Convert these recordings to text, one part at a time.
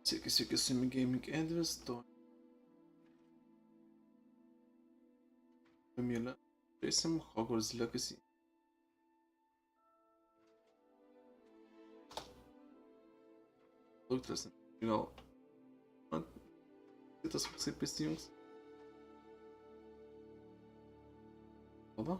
Sveiki, su jumis Gaming Edwis, to Kamilė. Žaisim Hogwarts Legacy. Daugtas, gal man kitas koksai prisijungs. Kalba?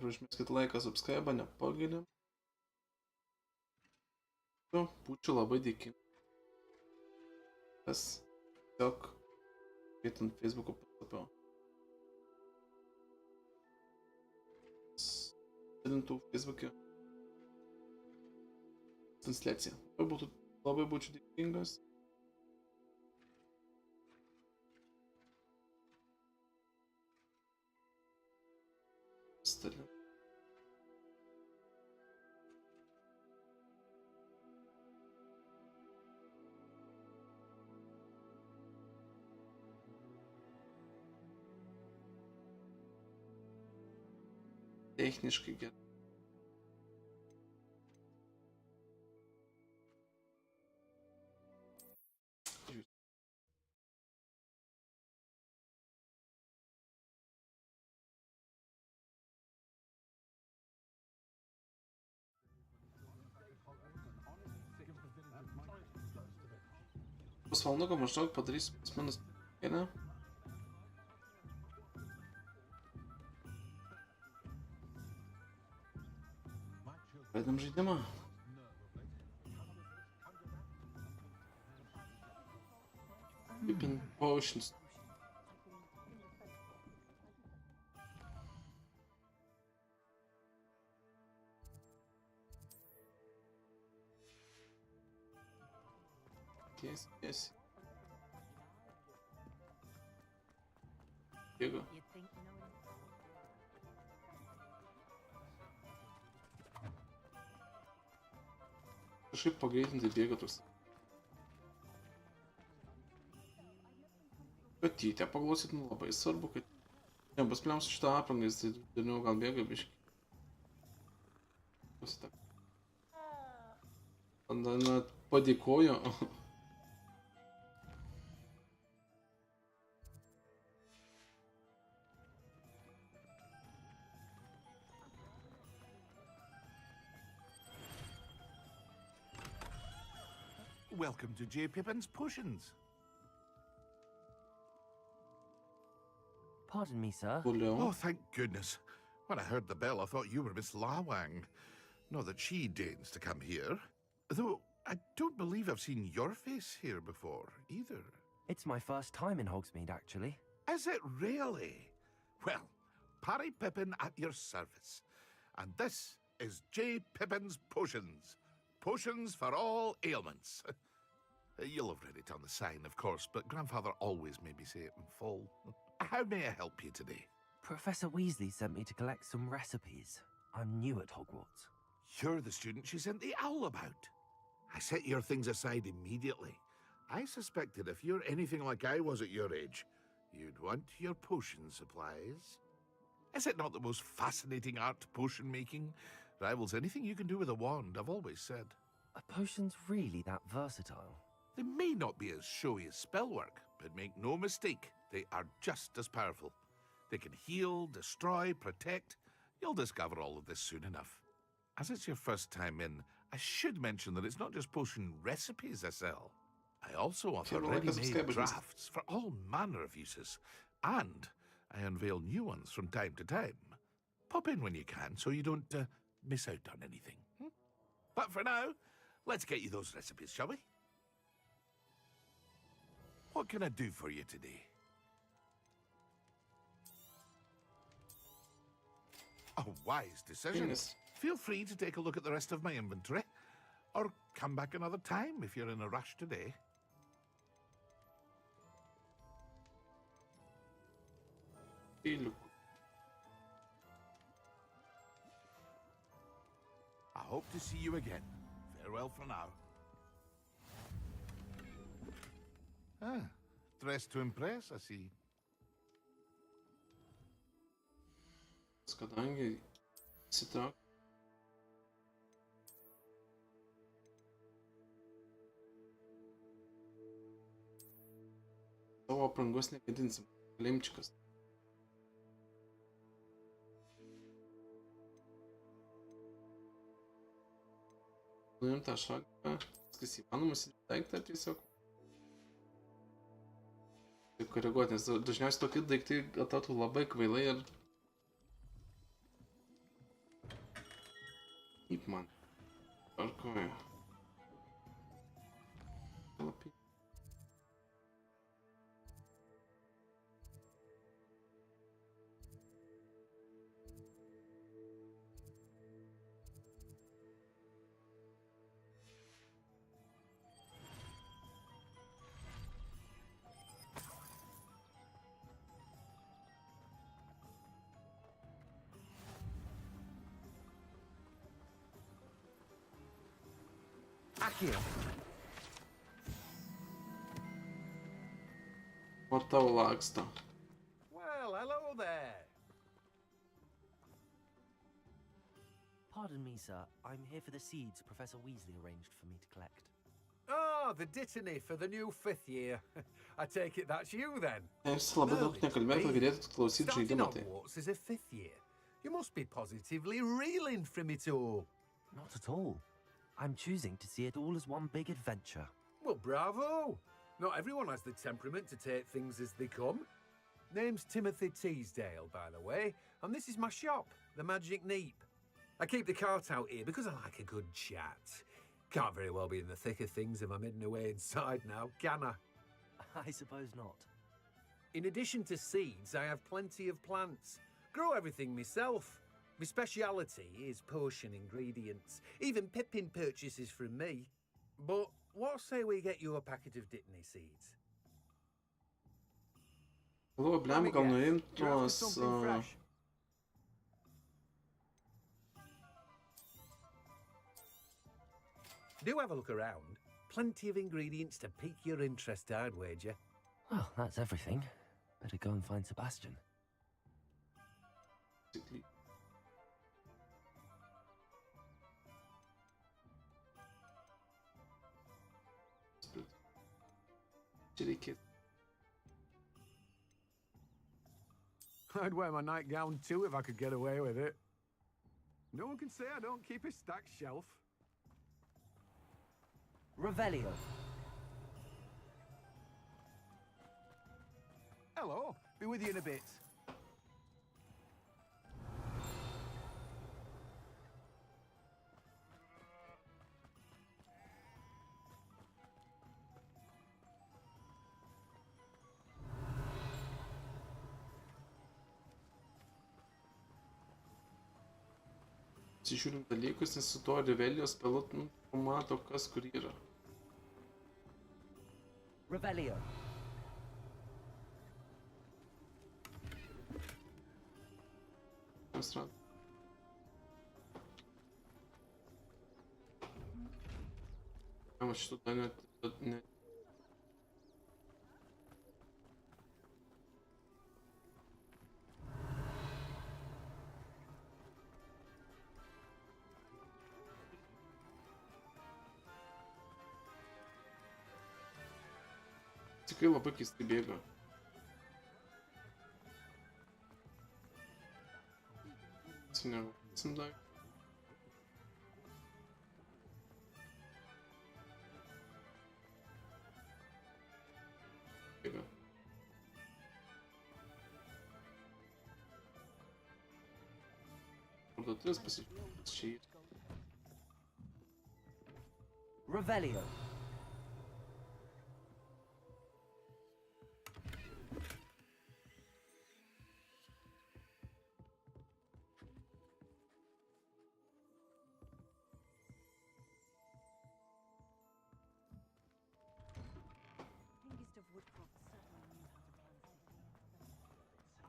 Užmeskit laiką, subscribe, nepagėlė. Būčiau labai dėkingas. Kas tiesiog skaitant Facebook'o puslapio. Sėdintų Facebook'e transliaciją. Labai būčiau dėkingas. Stalin. Techniškai gerai. Pusvalanduką maždaug padarysiu pas manus kelią. Pradedam žaidimą. Weapon potions. Yes. Jėga. Kažkaip pagreitinti bėga toks. Katytę paklausyt, nu labai svarbu, kad... Ne, paspiliam su šitą aprangą, jis tai dažniau gal bėga biškį. Pasitak. Tada padėkojo. Welcome to J. Pippin's Potions. Pardon me, sir. Oh, thank goodness. When I heard the bell, I thought you were Miss Lawang. Not that she deigns to come here. Though, I don't believe I've seen your face here before, either. It's my first time in Hogsmeade, actually. Is it really? Well, Parry Pippin at your service. And this is J. Pippin's Potions. Potions for all ailments. You'll have read it on the sign, of course, but Grandfather always made me say it in full. How may I help you today? Professor Weasley sent me to collect some recipes. I'm new at Hogwarts. You're the student she sent the owl about. I set your things aside immediately. I suspected if you're anything like I was at your age, you'd want your potion supplies. Is it not the most fascinating art, potion making? Rivals anything you can do with a wand, I've always said. Are potions really that versatile? They may not be as showy as spellwork, but make no mistake, they are just as powerful. They can heal, destroy, protect. You'll discover all of this soon enough. As it's your first time in, I should mention that it's not just potion recipes I sell. I also offer ready-made drafts for all manner of uses, and I unveil new ones from time to time. Pop in when you can so you don't miss out on anything. But for now, let's get you those recipes, shall we? What can I do for you today? A wise decision. Genius. Feel free to take a look at the rest of my inventory, or come back another time if you're in a rush today. Filho. I hope to see you again. Farewell for now. Ah, dressed to impress, I see. Kadangi se traukia. Savo aprangos negadinsim. Limčikas. Nuim tą šaką. Viskas įmanoma įsidėti daiktą tiesiog. Taip koreguoti, nes dažniausiai tokie daiktai atrodo labai kvailai ir... Kaip man? Tvarkoju. Lapį. Accio. Ar tavo laksto? Well, hello there. Pardon me, sir. I'm here for the seeds Professor Weasley arranged for me to collect. Ah, the dittany for the new 5th year. I take it that's you then. Jis labai daug nekalbėtų, galėtų klausyti Starting žaidimą tai. Hogwarts as a 5th year. You must be positively reeling from it all. Not at all. I'm choosing to see it all as one big adventure. Well, bravo. Not everyone has the temperament to take things as they come. Name's Timothy Teasdale, by the way, and this is my shop, the Magic Neep. I keep the cart out here because I like a good chat. Can't very well be in the thick of things if I'm hidden away inside now, can I? I suppose not. In addition to seeds, I have plenty of plants. Grow everything myself. My speciality is potion ingredients. Even Pippin purchases from me. But what say we get you a packet of Dittany seeds? Galvoju, Let me blem, gal guess, nuimt you're after tuos... something fresh? Do have a look around. Plenty of ingredients to pique your interest, I'd wager. Well, that's everything. Better go and find Sebastian. Basically. Čia reikėtų. I'd wear my nightgown too if I could get away with it. No one can say I don't keep a stacked shelf. Revelio. Hello, be with you in a bit. Pasižiūrim dalykus, nes su tuo Revelijos spelu pamato, kas kur yra. Revelio. Mes rado. Va šito dar net... Tikrai labai keistai bėga. Atsinevasim dar. Bėga. Parduotuvės pasižiūrėti čia yra. Revelio.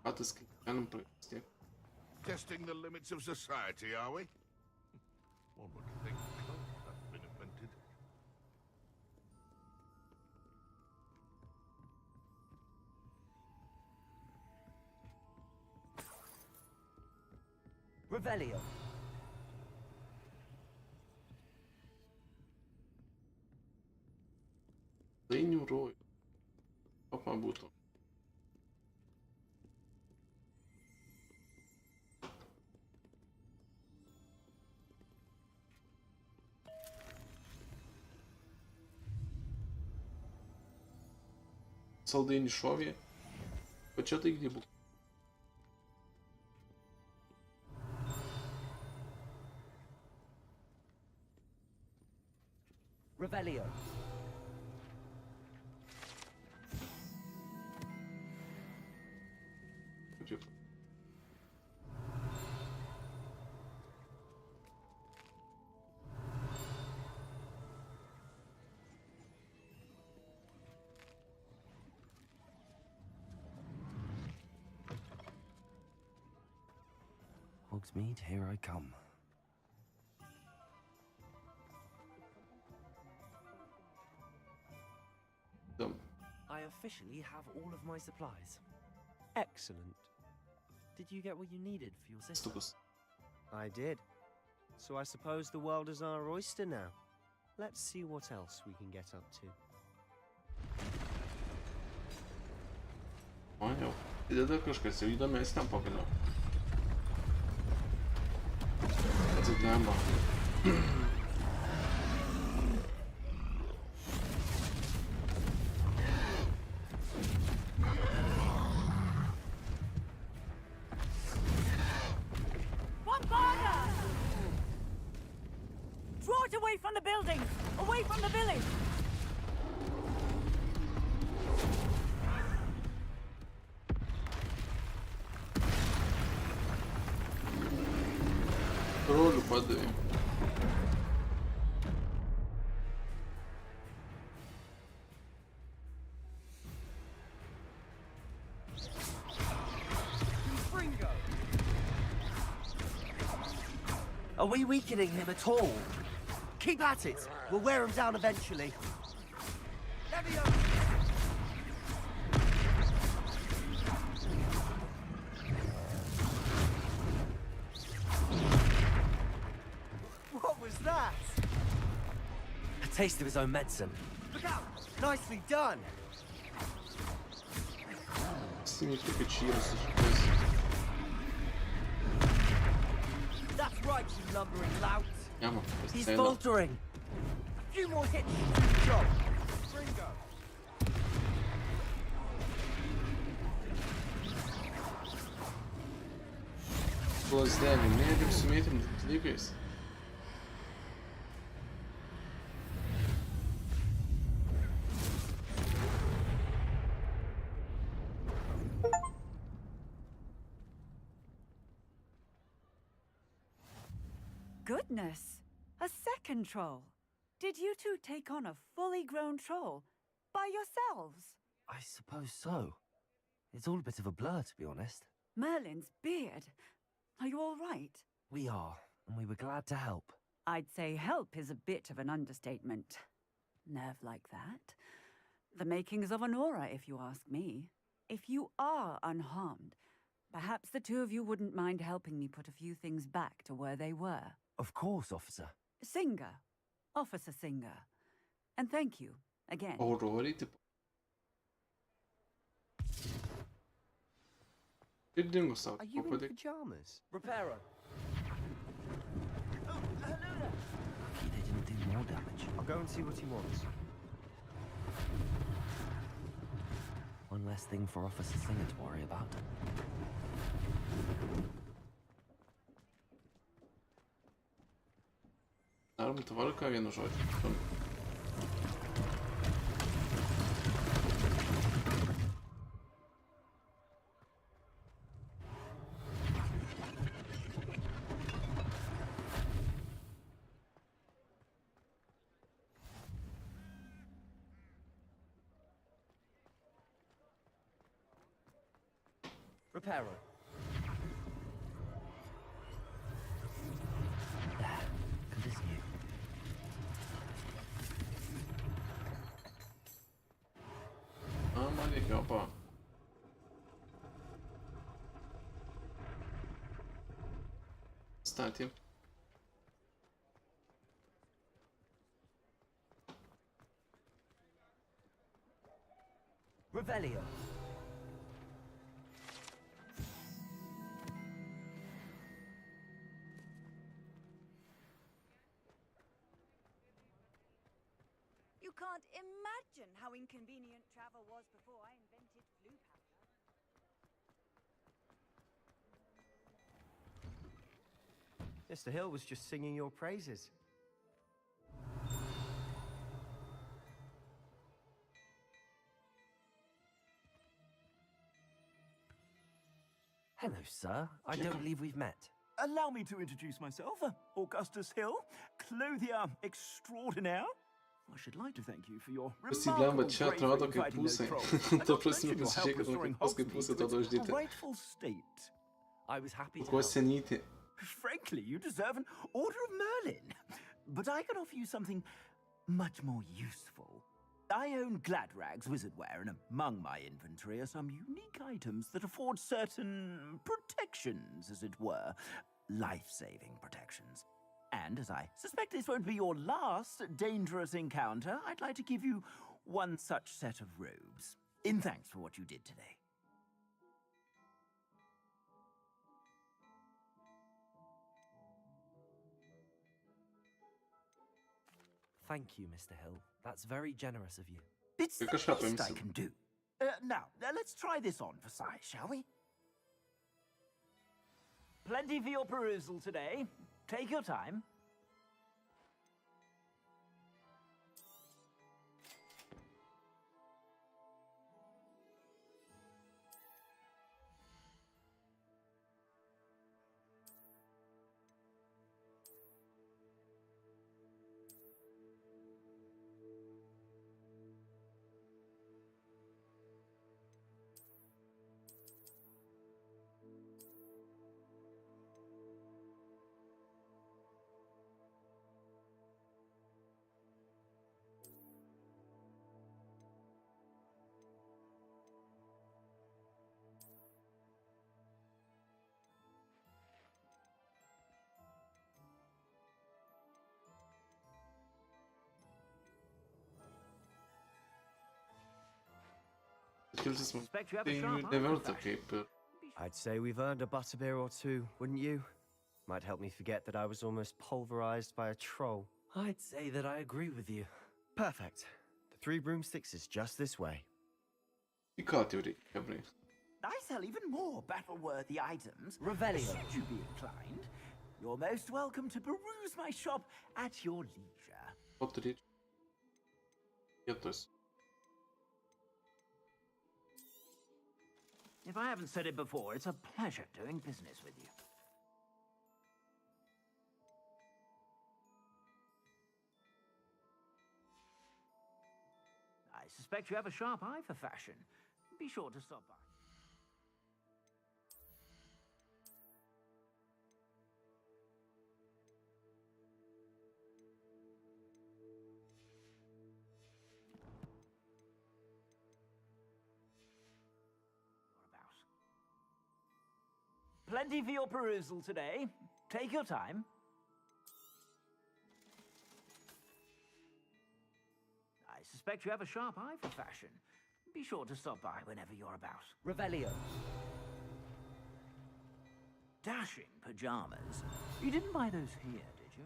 patys galim praeiti tiek. Testing the limits of society, are we? One would think clothes had been invented. Revelio. Dainių rojų. Opa būtų. Saldainį šovė. O čia tai gdybų. Revelio. Hogsmeade, here I come. I officially have all of my supplies. Excellent. Did you get what you needed for your sister? I did. So I suppose the world is our oyster now. Let's see what else we can get up to. O jau. Įdeda kažkas jau įdomesnio pokalbio. Atsidemba. Draw it away from the building! Away from the village! Trolių padavė. Are we weakening him at all? Keep at it. We'll wear him down eventually. What was that? A taste of his own medicine. Look out! Nicely done. Significa tiros depois. That's right, you lumbering lout. Ja, man. He's faltering. A few more hits to do the job. Ringo. Glazdelį, mėgim su mėtim dalykais. Goodness! A second troll! Did you two take on a fully grown troll? By yourselves? I suppose so. It's all a bit of a blur, to be honest. Merlin's beard. Are you all right? We are, and we were glad to help. I'd say help is a bit of an understatement. Nerve like that. The makings of an aura, if you ask me. If you are unharmed, perhaps the two of you wouldn't mind helping me put a few things back to where they were. Of course, officer. Singer. Officer Singer. And thank you, again. Aurori, tipo. Ir dingo savo. Are you in pajamas? Reparo. Oh, hello there. Lucky they didn't do more damage. I'll go and see what he wants. One less thing for Officer Singer to worry about. Darom tvarką vienu žodžiu. Reparo. Continue. Mamma mia, opa. Кстати. Revelio. You can't imagine how inconvenient travel was before I invented blue powder. Mr. Hill was just singing your praises. Hello, sir. I don't believe we've met. Allow me to introduce myself, Augustus Hill, clothier extraordinaire. I should like to thank you for your Possiblement remarkable ci ha trovato bravery che in fighting those puse. trolls, and To not to prossimo mention your che ci help chiedono che restoring cosa che Hogsmeade puse to to its doždite. rightful state. I was happy to help. Косяните. Frankly, you deserve an Order of Merlin. But I can offer you something much more useful. I own Gladrag's wizardware, and among my inventory are some unique items that afford certain protections, as it were. Life-saving protections. And as I suspect this won't be your last dangerous encounter, I'd like to give you one such set of robes, in thanks for what you did today. Thank you, Mr. Hill. That's very generous of you. It's the Tylko szapę least I misję. can do. Now, let's try this on for size, shall we? Plenty for your perusal today. Take your time. Suspect you have a Tem sharp eye é for verdade, fashion. ok, per... I'd say we've earned a butterbeer or two, wouldn't you? Might help me forget that I was almost pulverized by a troll. I'd say that I agree with you. Perfect. The 3 broomsticks is just this way. I teorii, cabrei. I sell even more battle-worthy items. Revelio. Should you be inclined, you're most welcome to peruse my shop at your leisure. Potrich. Ja to jest. If I haven't said it before, it's a pleasure doing business with you. I suspect you have a sharp eye for fashion. Be sure to stop by. Plenty for your perusal today. Take your time. I suspect you have a sharp eye for fashion. Be sure to stop by whenever you're about. Revelio. Dashing pajamas. You didn't buy those here, did you?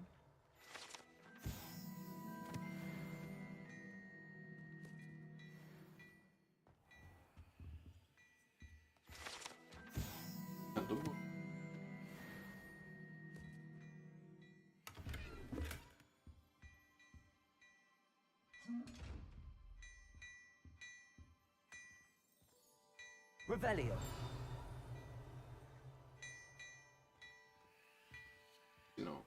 Dumbo. Revelio. No.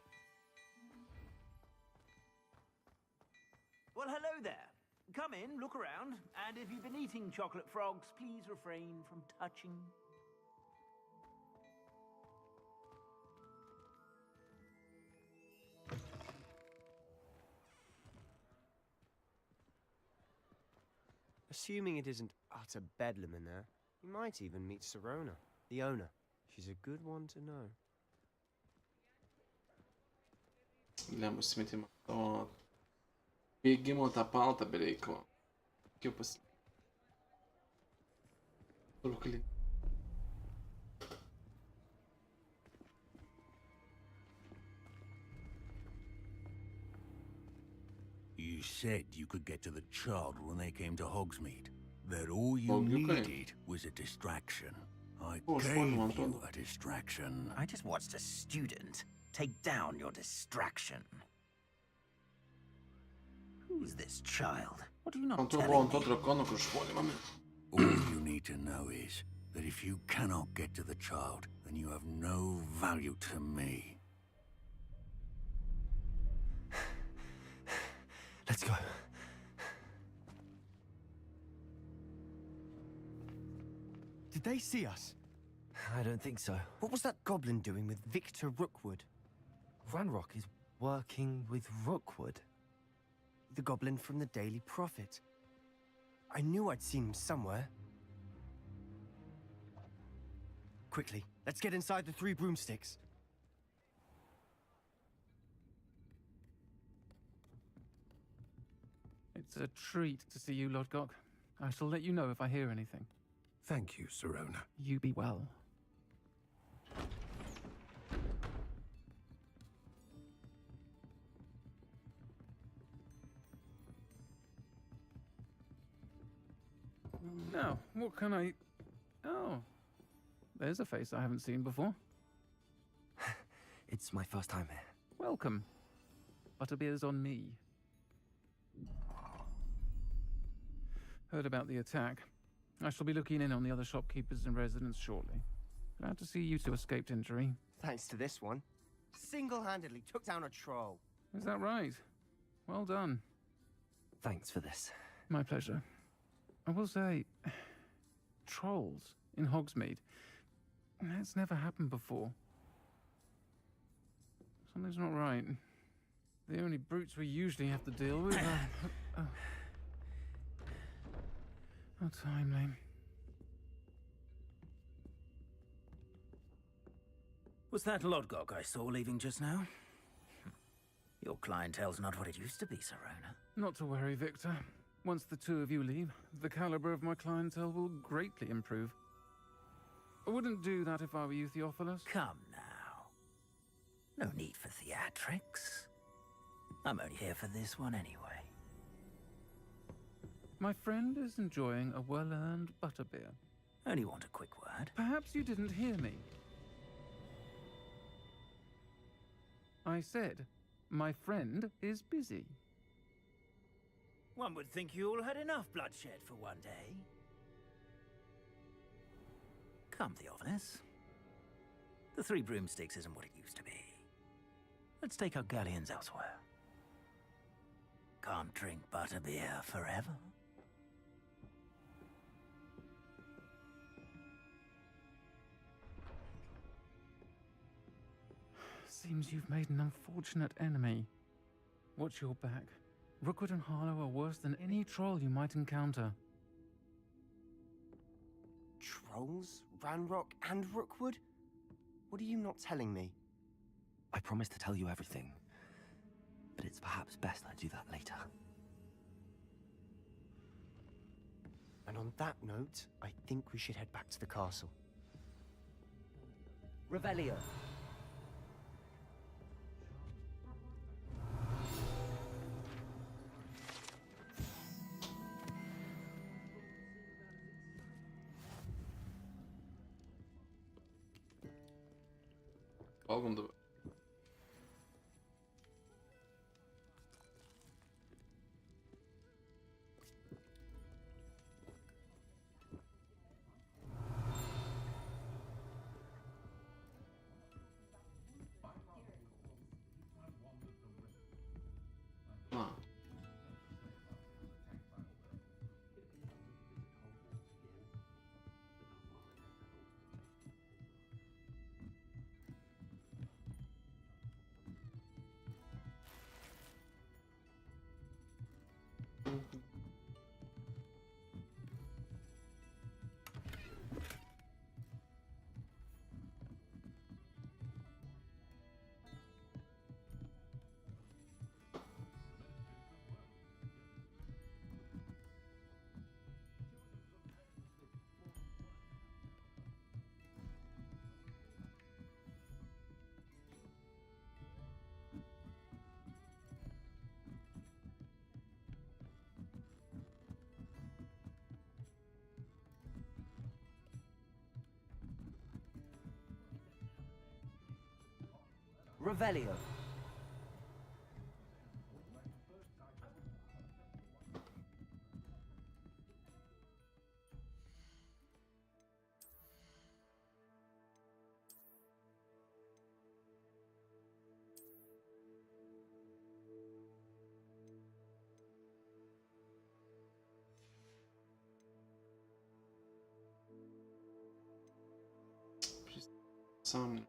Well, hello there. Come in, look around, and if you've been eating chocolate frogs, please refrain from touching. Assuming it isn't utter bedlam in there, you might even meet Sirona, the owner. She's a good one to know. Lembo si mettiamo to. Bjeggimo ta palta bereko. Kje pa si? Koliko li? You said you could get to the child when they came to Hogsmeade. That all you Well, you can. needed was a distraction. I Oh, it's gave fun, man, you fun. a distraction. I just watched a student take down your distraction. Who's this child? What are you not On to telling on to me? drakono kroz školje, mame. All you need to know is that if you cannot get to the child, then you have no value to me. Let's go. Did they see us? I don't think so. What was that goblin doing with Victor Rookwood? Ranrock is working with Rookwood. The goblin from the Daily Prophet. I knew I'd seen him somewhere. Quickly, let's get inside the 3 broomsticks. It's a treat to see you, Lodgok. I shall let you know if I hear anything. Thank you, Sirona. You be well. Now, what can I... Oh, there's a face I haven't seen before. It's my first time here. Welcome. Butterbeer's on me. Heard about the attack. I shall be looking in on the other shopkeepers and residents shortly. Glad to see you two escaped injury. Thanks to this one. Single-handedly took down a troll. Is that right? Well done. Thanks for this. My pleasure. I will say, trolls in Hogsmeade. That's never happened before. Something's not right. The only brutes we usually have to deal with are... How timely. Was that Lodgok I saw leaving just now? Your clientele's not what it used to be, Sirona. Not to worry, Victor. Once the two of you leave, the caliber of my clientele will greatly improve. I wouldn't do that if I were you, Theophilus. Come now. No need for theatrics. I'm only here for this one anyway. My friend is enjoying a well-earned butterbeer. Only want a quick word. Perhaps you didn't hear me. I said, my friend is busy. One would think you all had enough bloodshed for one day. Come, Theophilus. The 3 broomsticks isn't what it used to be. Let's take our galleons elsewhere. Can't drink butterbeer forever. Seems you've made an unfortunate enemy. Watch your back. Rookwood and Harlow are worse than any troll you might encounter. Trolls? Ranrock and Rookwood? What are you not telling me? I promise to tell you everything, but it's perhaps best I do that later. And on that note, I think we should head back to the castle. Revelio. Welkom de... Ah. Revelio. Sam.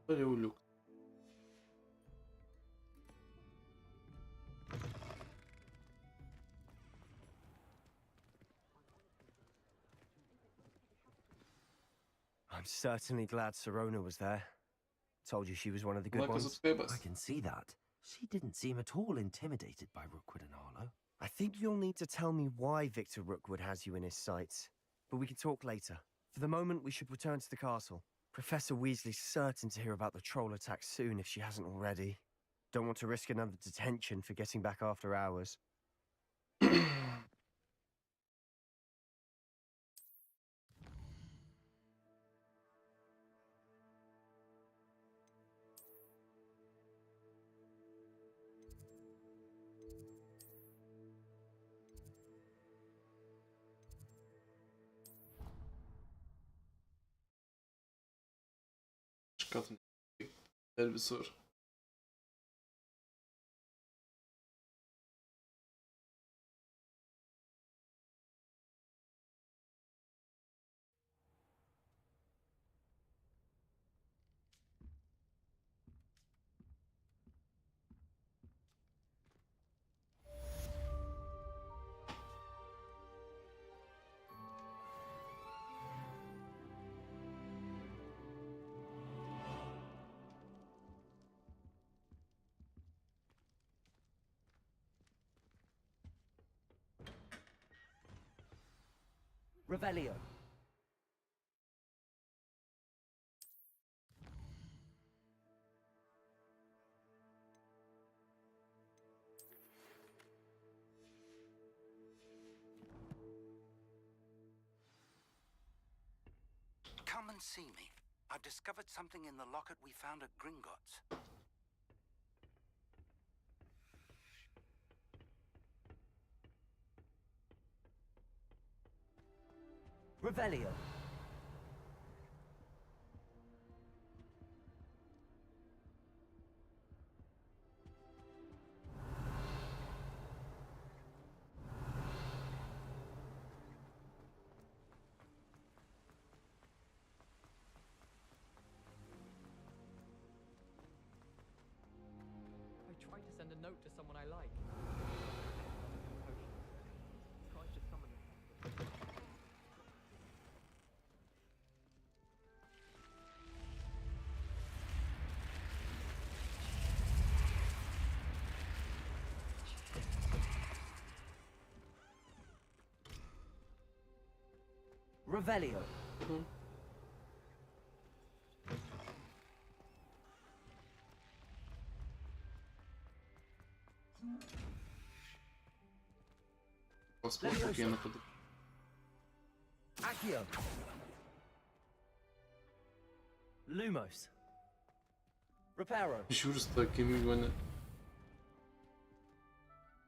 Olha o Luke. I'm certainly glad Sirona was there. Told you she was one of the good Moleque, ones. I can see that. She didn't seem at all intimidated by Rookwood and Harlow. I think you'll need to tell me why Victor Rookwood has you in his sights. But we can talk later. For the moment, we should return to the castle. Professor Weasley's certain to hear about the troll attack soon if she hasn't already. Don't want to risk another detention for getting back after hours. Kadın. Güzel bir soru. Revelio. Come and see me. I've discovered something in the locket we found at Gringotts. Revelio. I tried to send a note to someone I like. Can't just summon them. Revelio. Посмотрим, как я нападу. Accio. Lumos. Reparo. Juro se está aqui muito bem.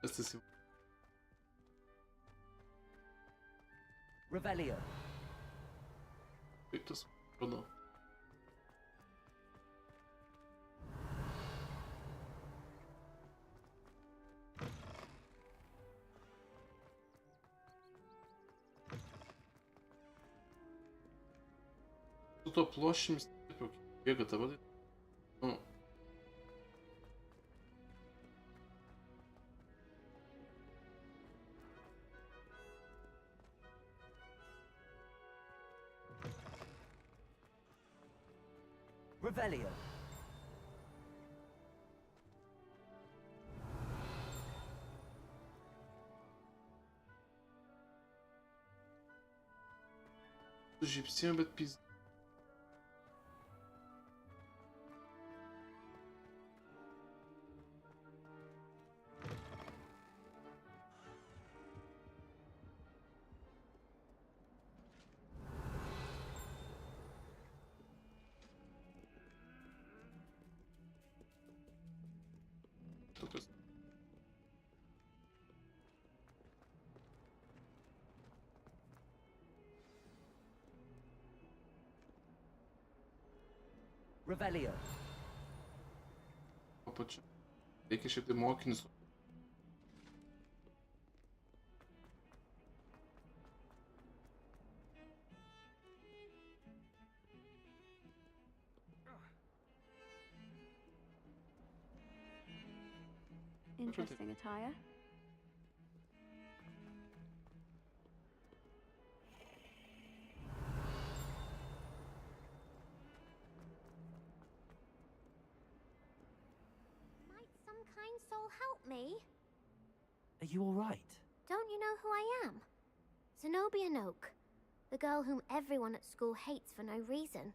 Esta sim. Revelio. Eita, perdão. Тут площадь бегать, будет. Ну. Revelio. Egipsien bet pis. Revelio. Počeo. Reikia šiaip tai mokinius. Interesting attire. Might some kind soul help me? Are you all right? Don't you know who I am? Zenobia Noak, the girl whom everyone at school hates for no reason.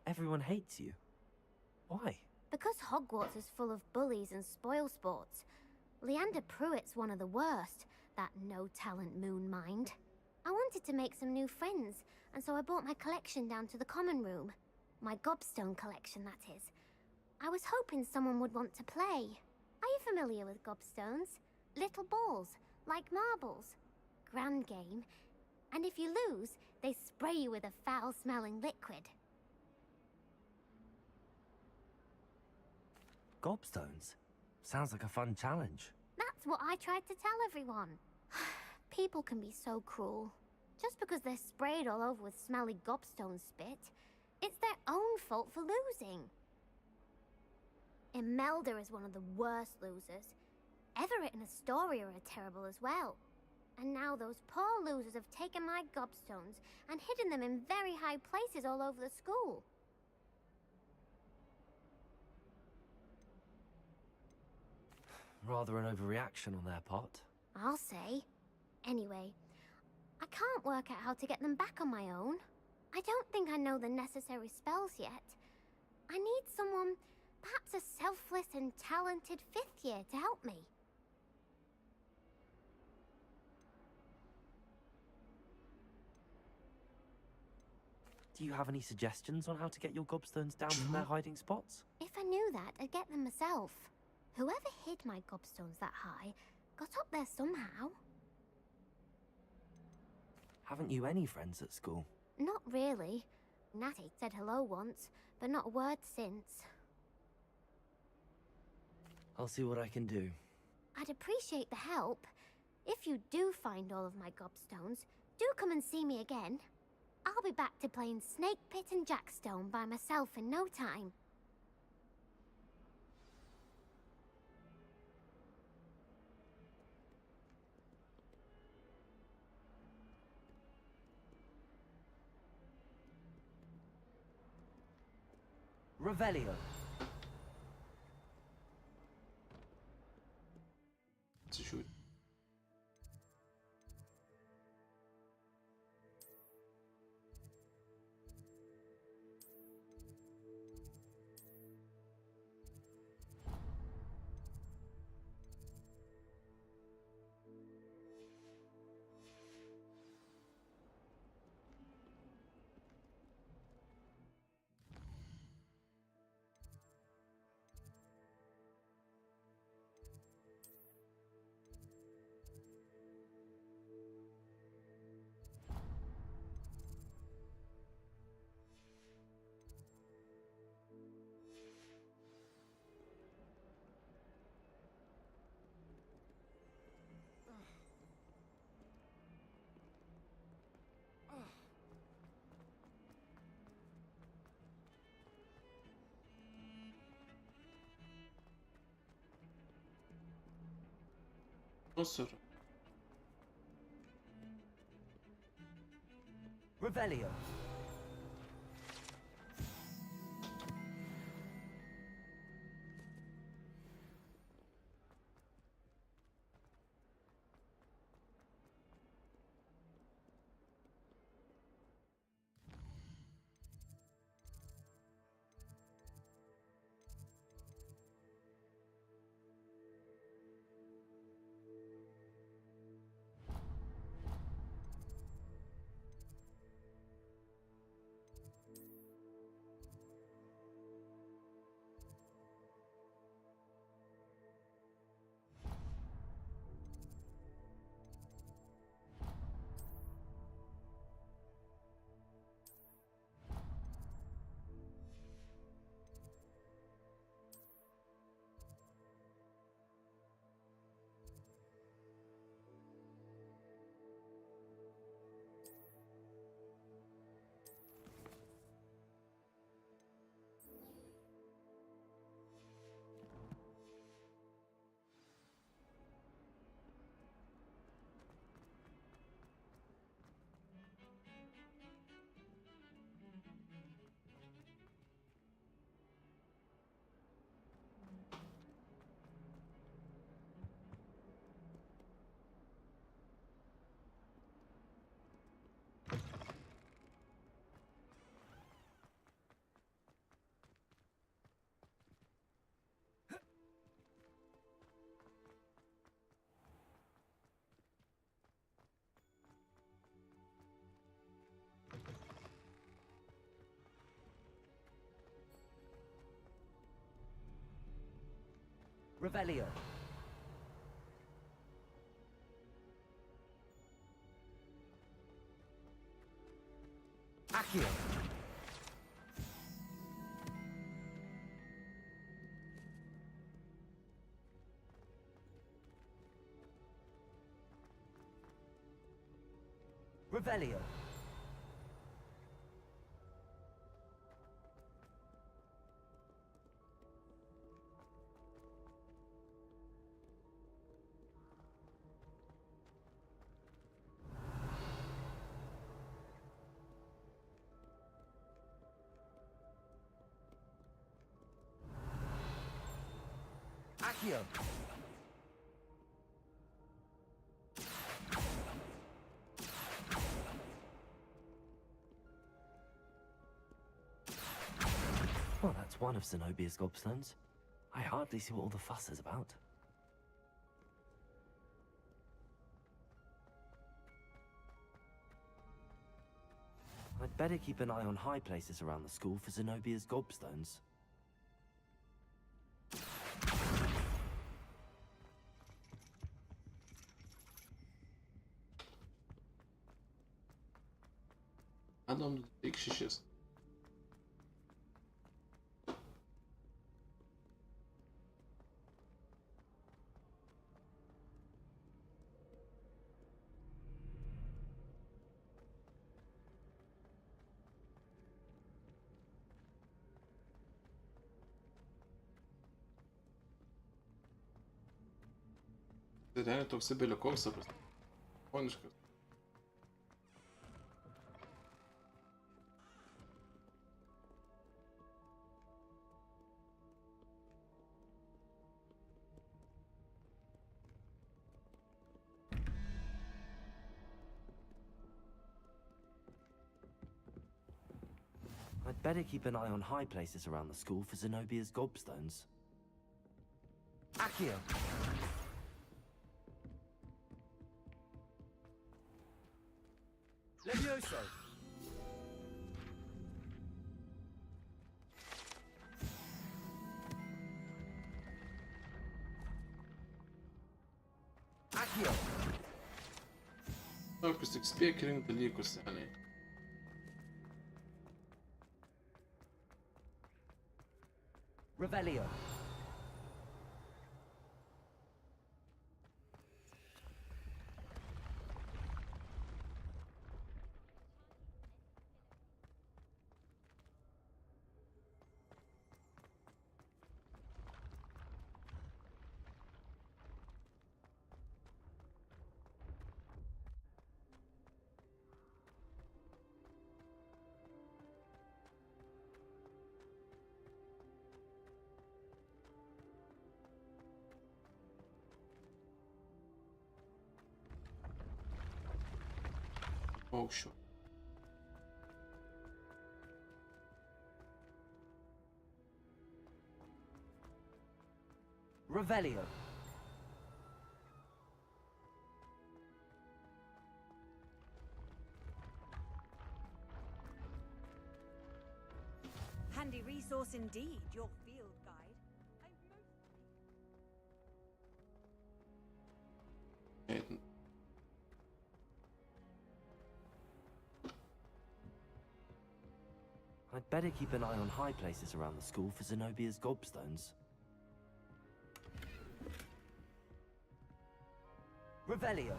Everyone hates you. Why? Because Hogwarts is full of bullies and spoilsports. Leander Pruitt's one of the worst, that no-talent moon mind. I wanted to make some new friends, and so I brought my collection down to the common room. My gobstone collection, that is. I was hoping someone would want to play. Are you familiar with gobstones? Little balls, like marbles. Grand game. And if you lose, they spray you with a foul-smelling liquid. Gobstones? Sounds like a fun challenge. That's what I tried to tell everyone. People can be so cruel. Just because they're sprayed all over with smelly gobstone spit, it's their own fault for losing. Imelda is one of the worst losers. Everett and Astoria are terrible as well. And now those poor losers have taken my gobstones and hidden them in very high places all over the school. Rather an overreaction on their part. I'll say. Anyway, I can't work out how to get them back on my own. I don't think I know the necessary spells yet. I need someone, perhaps a selfless and talented 5th year to help me. Do you have any suggestions on how to get your gobstones down from their hiding spots? If I knew that, I'd get them myself. Whoever hid my gobstones that high got up there somehow. Haven't you any friends at school? Not really. Natty said hello once, but not a word since. I'll see what I can do. I'd appreciate the help. If you do find all of my gobstones, do come and see me again. I'll be back to playing Snake Pit and Jackstone by myself in no time. Revelio. To shoot. Sorry. Revelio. Revelio. Accio. Revelio. Accio. Well, that's one of Zenobia's gobstones. I hardly see what all the fuss is about. I'd better keep an eye on high places around the school for Zenobia's gobstones. Adam ilk şişesi. Realiai toksai belikoks apras. Poniškas. I'd better keep an eye on high places around the school for Zenobia's gobstones. Accio. Levioso. Accio. Tokius tik spėk rinkti dalykus, seniai. Revelio. Paukščių. Revelio. Handy resource indeed, your field guide. I'd better keep an eye on high places around the school for Zenobia's gobstones. Revelio.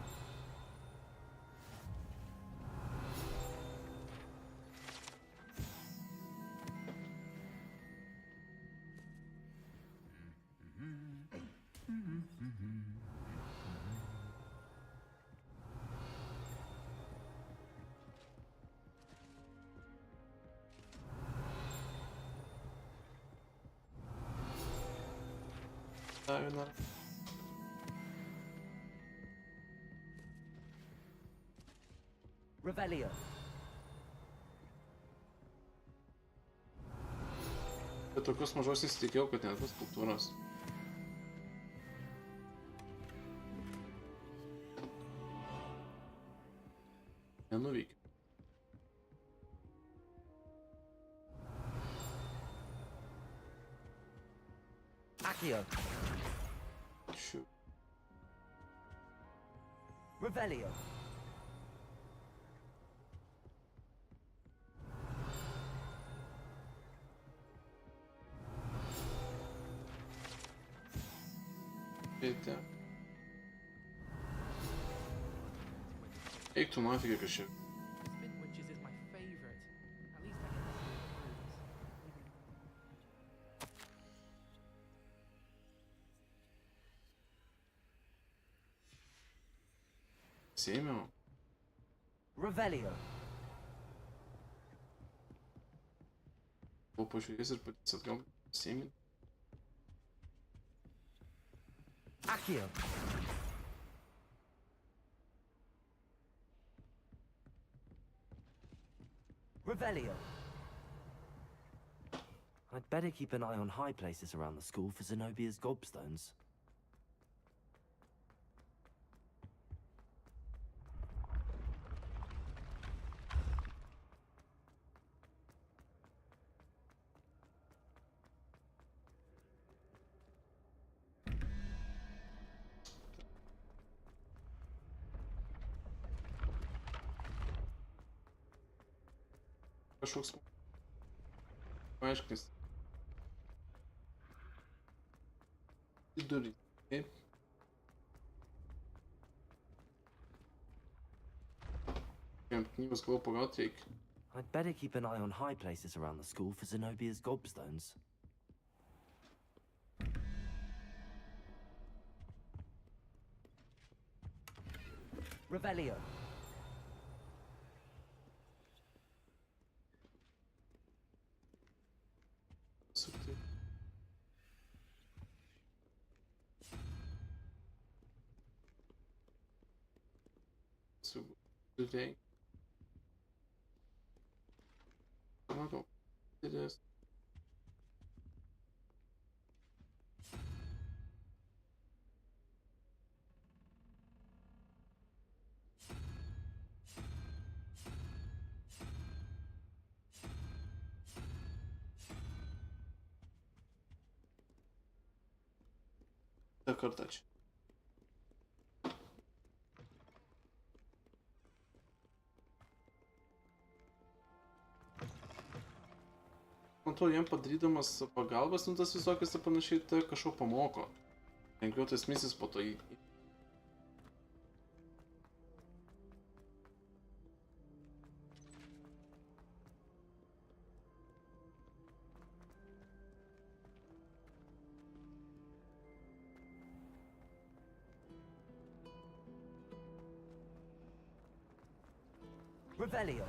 Revelio. Bet tokius mažos įsitikėjau, kad net bus skulptūros. Nenuveikia. Accio. Revelio. Это. Ей, кто нафиг еще? Spin witches is my favorite. At least I get to see the moves. Семя? Revelio. Попозже лезер пытается отгадать семя. Accio. Revelio. I'd better keep an eye on high places around the school for Zenobia's gobstones. Пошел с... Понимаешь, Крис? И дури. Книга с Галапаготрик. I'd better keep an eye on high places around the school for Zenobia's gobstones. Revelio. Супер. Супер. Ладно. Интересно. Так, картач. To jam padarydamas pagalbas, nu tas visokiose panašiai tai kažko pamoko. Lengviau tas misijas po to į... Revelio.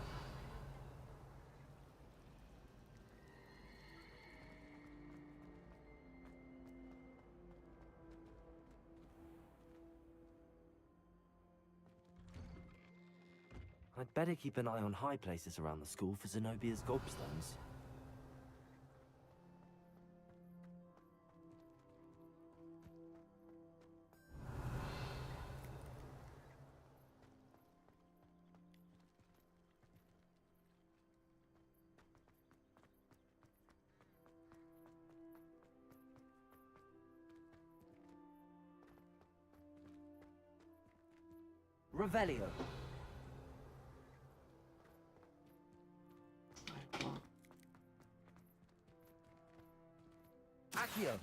I'd better keep an eye on high places around the school for Zenobia's gobstones. Revelio. Accio.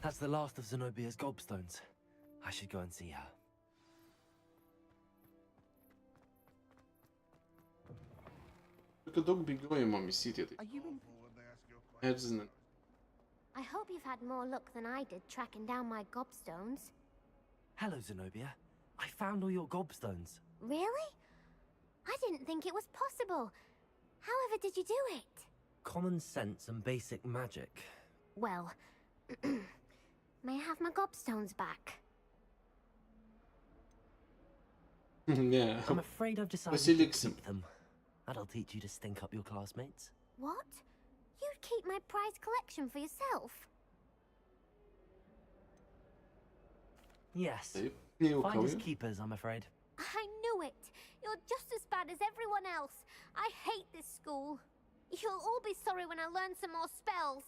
That's the last of Zenobia's gobstones. I should go and see her. Только daug bėgiojimo misyti, tai... Erzinant. I hope you've had more luck than I did tracking down my gobstones. Hello, Zenobia. I found all your gobstones. Really? I didn't think it was possible. However did you do it? Common sense and basic magic. Well, may I have my gobstones back? Yeah. I'm afraid I've decided to keep them. That'll teach you to stink up your classmates. What? You'd keep my prized collection for yourself? Yes. Hey, Finders keepers, I'm afraid. I knew it! You're just as bad as everyone else. I hate this school. You'll all be sorry when I learn some more spells.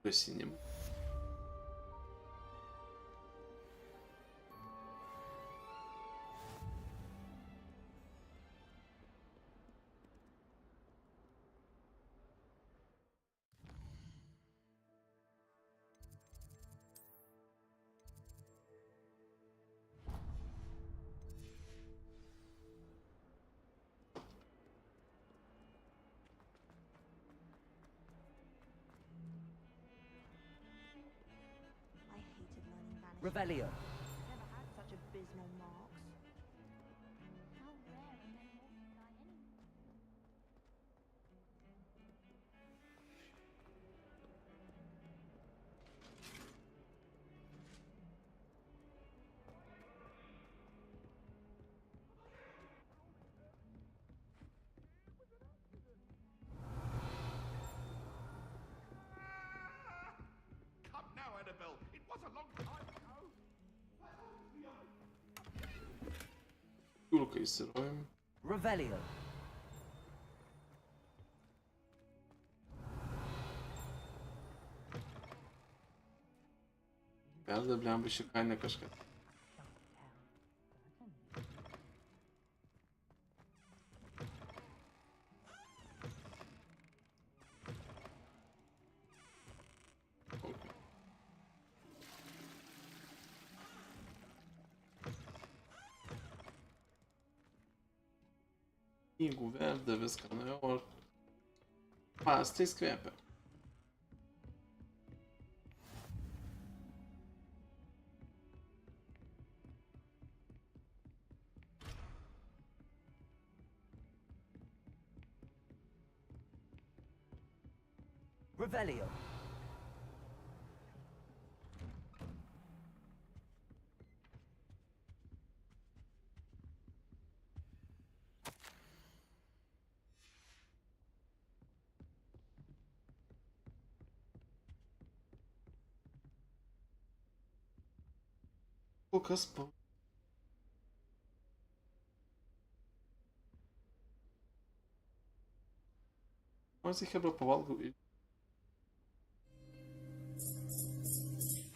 Синим. Revelio. Never had such abysmal marks. How rare a metamorphic guy anyway. Come now, Annabelle. It was a long time ago. Julka įsirojom. Revelio. Perda blemba šį kainą kažką. Knygų verda viską, na jau, ar pastais kvepia. Revelio. Kol kas po... Man sich aber pavalgau ir...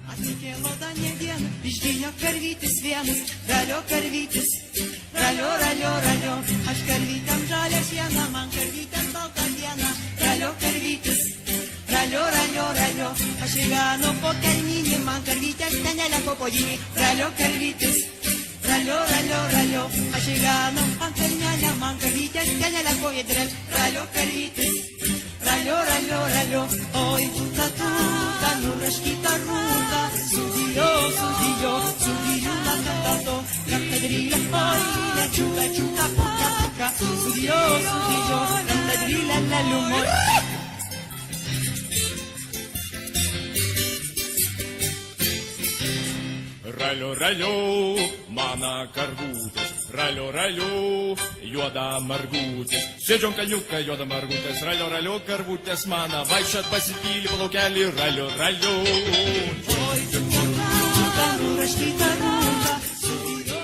Atsikėlo Danė dieną, išdėjo karvytis vienas, ralio karvytis, ralio, ralio, ralio, aš karvytėm žalę šieną, man karvytėm baltą dieną, ralio karvytis, ralio, ralio, ralio, aš įganu po kelninį, man karvytės tenelė po podinį, ralio karvytis, ralio, ralio, ralio, aš įganu ant kelnelę, man karvytės tenelė po jedrel, ralio karvytis. Ralio, ralio, ralio, oi tuta, nuraškyta rūta, sudijo, sudijo, sudijo, tato, raptadrylė, oi, lečiuka, čiuka, puka, puka, sudijo, sudijo, raptadrylė, leliumo. Ralio, ralio, mana karvutės, ralio, ralio, juoda margutės. Sėdžiom kaniuką, juoda margutės, ralio, ralio, karvutės mana, vaikščiat pasipylį palaukelį, ralio, ralio. Oi, tuta, nuraškyta rūta, sudijo.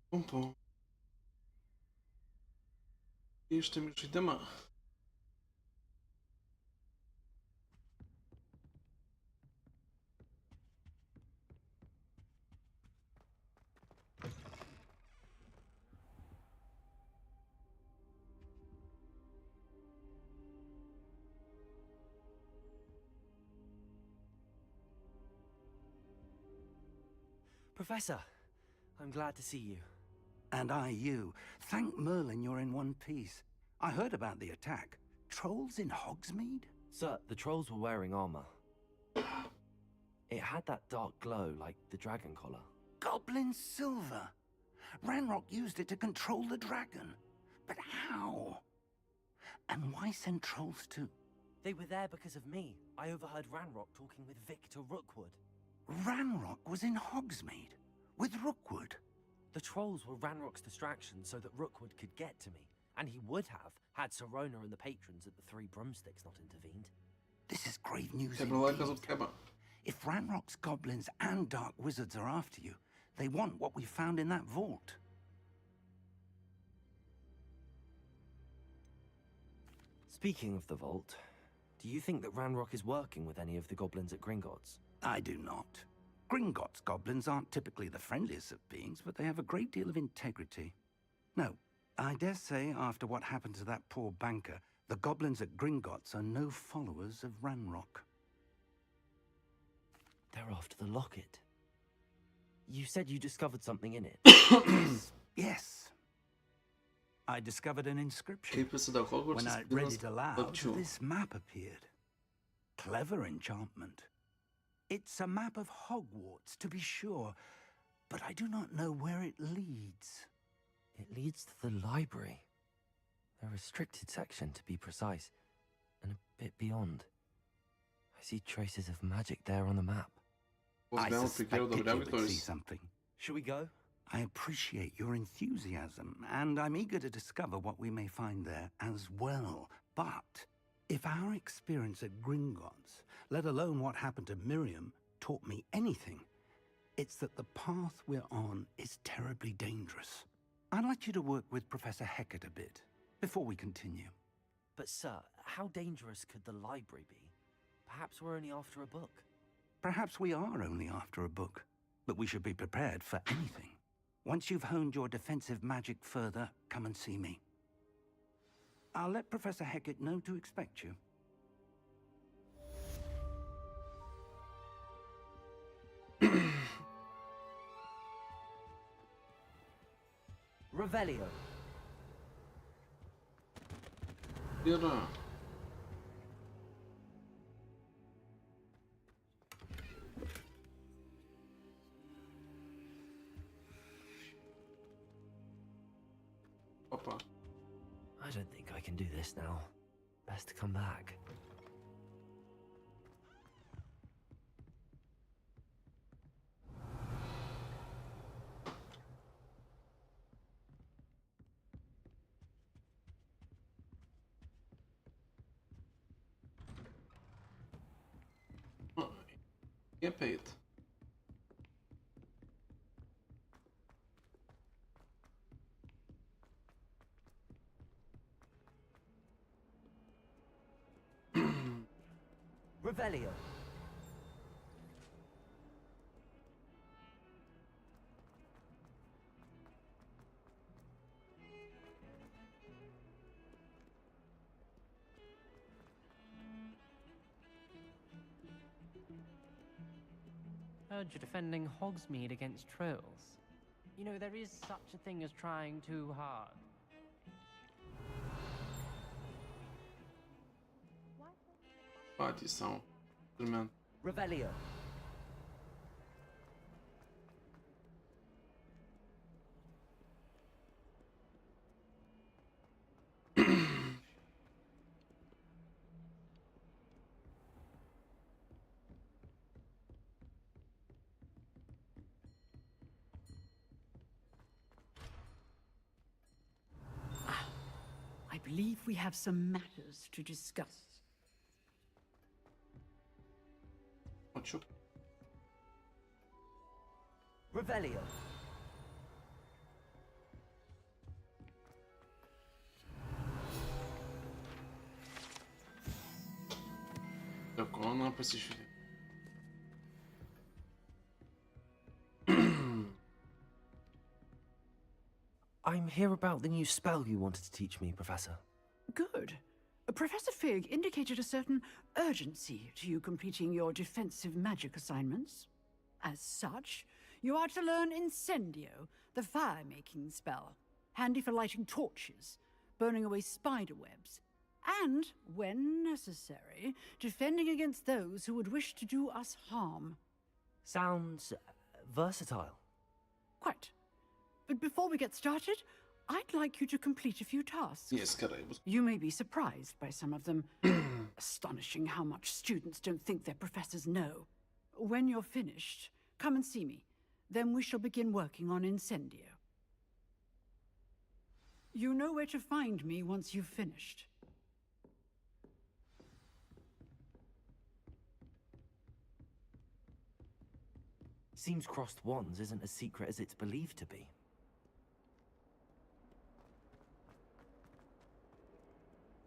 Pum. Grįžtam į žaidimą. Professor, I'm glad to see you. And I you. Thank Merlin you're in one piece. I heard about the attack. Trolls in Hogsmeade? Sir, the trolls were wearing armor. It had that dark glow like the dragon collar. Goblin silver. Ranrock used it to control the dragon. But how? And why send trolls too? They were there because of me. I overheard Ranrock talking with Victor Rookwood. Ranrock was in Hogsmeade? With Rookwood? The trolls were Ranrock's distraction so that Rookwood could get to me. And he would have, had Sirona and the patrons at the Three Broomsticks not intervened. This is grave news Це була якась indeed. тема. If Ranrock's goblins and dark wizards are after you, they want what we found in that vault. Speaking of the vault, do you think that Ranrock is working with any of the goblins at Gringotts? I do not. Gringotts goblins aren't typically the friendliest of beings, but they have a great deal of integrity. No, I dare say after what happened to that poor banker, the goblins at Gringotts are no followers of Ranrock. They're after the locket. You said you discovered something in it. Yes. I discovered an inscription. Kaip visada Hogwarts When I read it aloud, this map appeared. Clever enchantment. It's a map of Hogwarts, to be sure, but I do not know where it leads. It leads to the library. A restricted section, to be precise, and a bit beyond. I see traces of magic there on the map. I suspected you would see something. Shall we go? I appreciate your enthusiasm, and I'm eager to discover what we may find there as well. But if our experience at Gringotts, let alone what happened to Miriam, taught me anything, it's that the path we're on is terribly dangerous. I'd like you to work with Professor Hecat a bit, before we continue. But sir, how dangerous could the library be? Perhaps we're only after a book. Perhaps we are only after a book, but we should be prepared for anything. Once you've honed your defensive magic further, come and see me. I'll let Professor Hecat know to expect you. Revelio. Yra. Opa. I don't think I can do this now. Best to come back. Get paid. Revelio. Heard you're defending Hogsmeade against trolls. You know, there is such a thing as trying too hard. Patys savo. Pirmen. Revelio. I believe we have some matters to discuss. Ačiū. Revelio. aną pasižiūrėti. I'm here about the new spell you wanted to teach me, Professor. Good. Professor Fig indicated a certain urgency to you completing your defensive magic assignments. As such, you are to learn Incendio, the fire-making spell, handy for lighting torches, burning away spider webs, and, when necessary, defending against those who would wish to do us harm. Sounds versatile. Quite. But before we get started, I'd like you to complete a few tasks. Yes, caralho. You may be surprised by some of them. Astonishing how much students don't think their professors know. When you're finished, come and see me. Then we shall begin working on Incendio. You know where to find me once you've finished. Seems crossed wands isn't as secret as it's believed to be.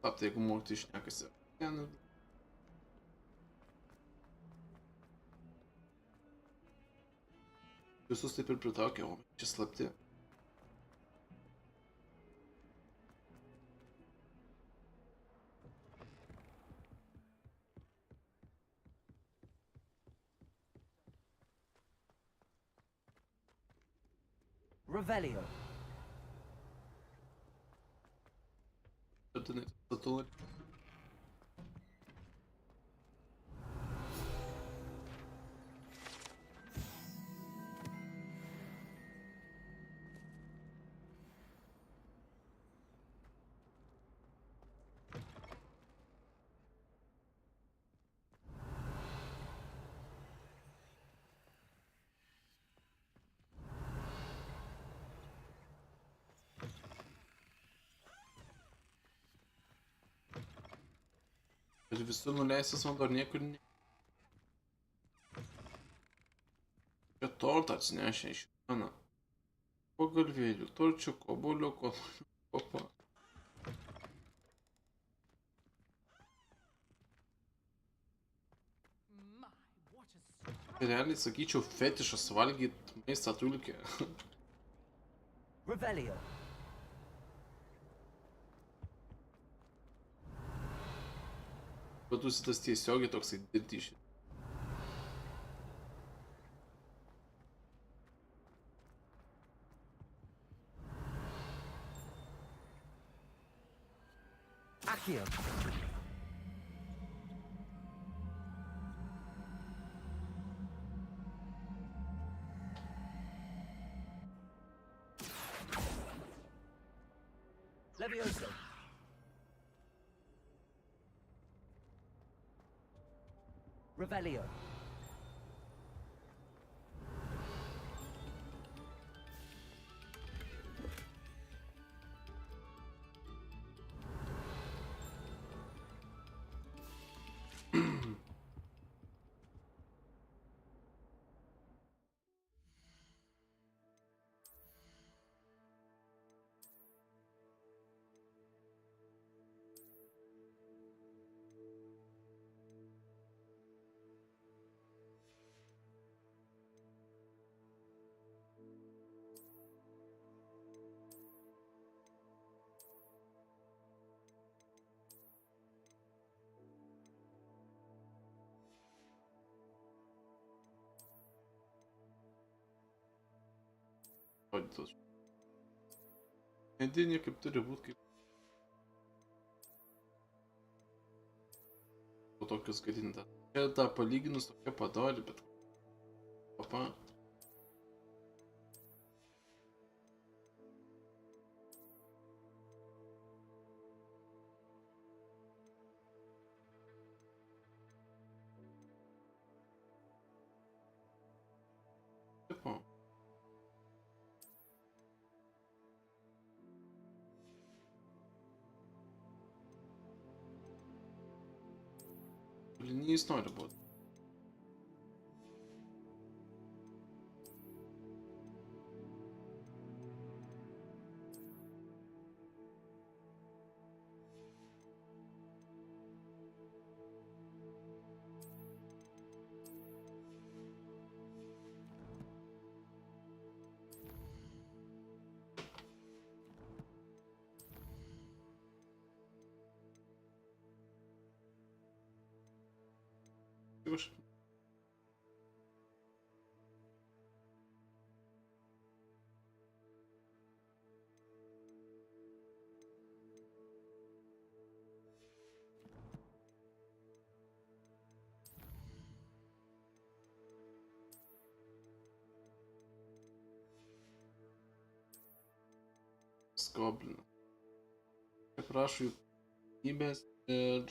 Tai jeigu mokytojai šnekasi. Visus taip ir pritraukė, o čia slapti. Revelio. Statulė. Ir visur nuleistas vanduo ir niekur ne. Čia tortą atsinešė iš mano. Po galvėlių, torčiuko, buliuko, opa. Realiai sakyčiau fetišas valgyt maistą tulkę. Revelio. Bet tas tiesiogiai toksai dirtyšė. Accio. Levioso. Revelio. Rodytos. Medinė kaip turi būti kaip... Po tokius gadinta. Čia tą palyginus tokia padori, bet... Papa. Tipo. Linijais nori būti. Kaip aš... Gobliną. Kaip rašo jų knygybės ir...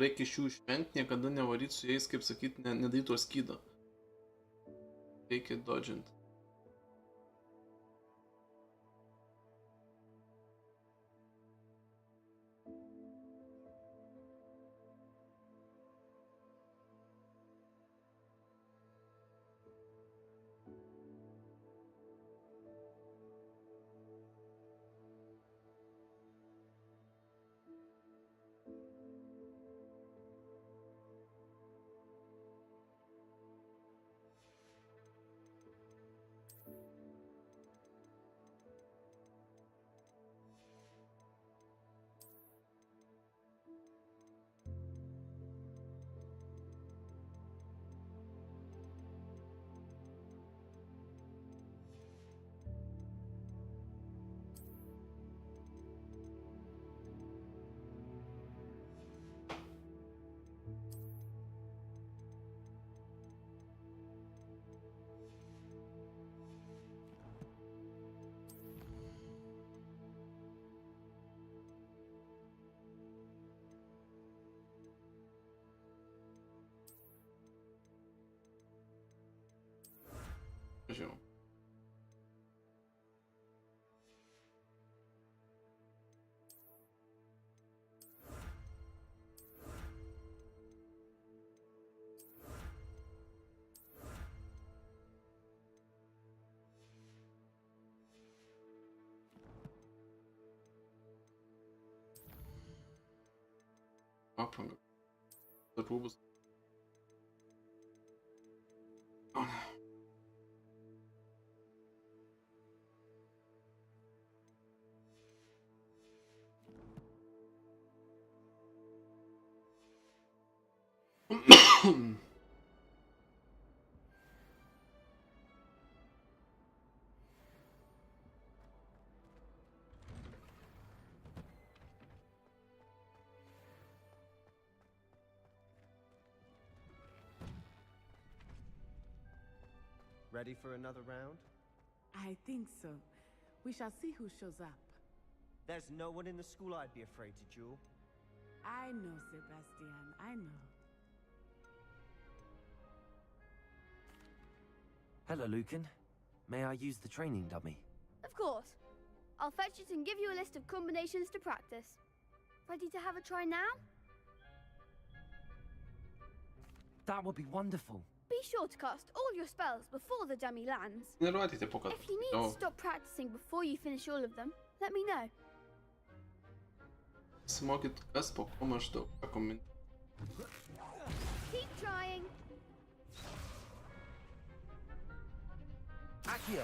Reikia iš jų išvengti, niekada nevaryti su jais, kaip sakyti, nedaryti to skydo. Reikia dodžinti. Žinau. Apranga. Rūbus. O ne. Ready for another round? I think so. We shall see who shows up. There's no one in the school I'd be afraid to duel. I know, Sebastian. I know. Hello, Lucan. May I use the training dummy? Of course. I'll fetch it and give you a list of combinations to practice. Ready to have a try now? That would be wonderful. Be sure to cast all your spells before the dummy lands. Neruokite po kad. If you need to stop practicing before you finish all of them, let me know. Simokyt kas po ko maždaug. Keep trying. Accio.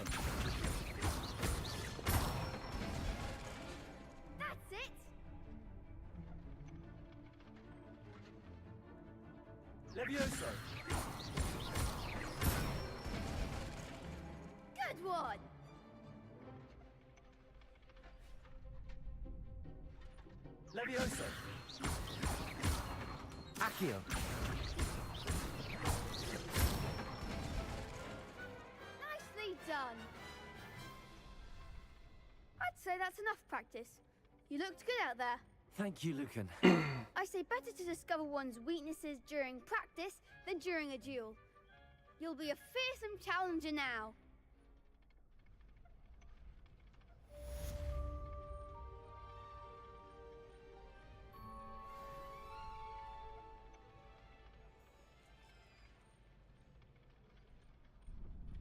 That's it. Levioso. Good one. Levioso. Accio. Nicely done. I'd say that's enough practice. You looked good out there. Thank you, Lucan. I say better to discover one's weaknesses during practice than during a duel. You'll be a fearsome challenger now.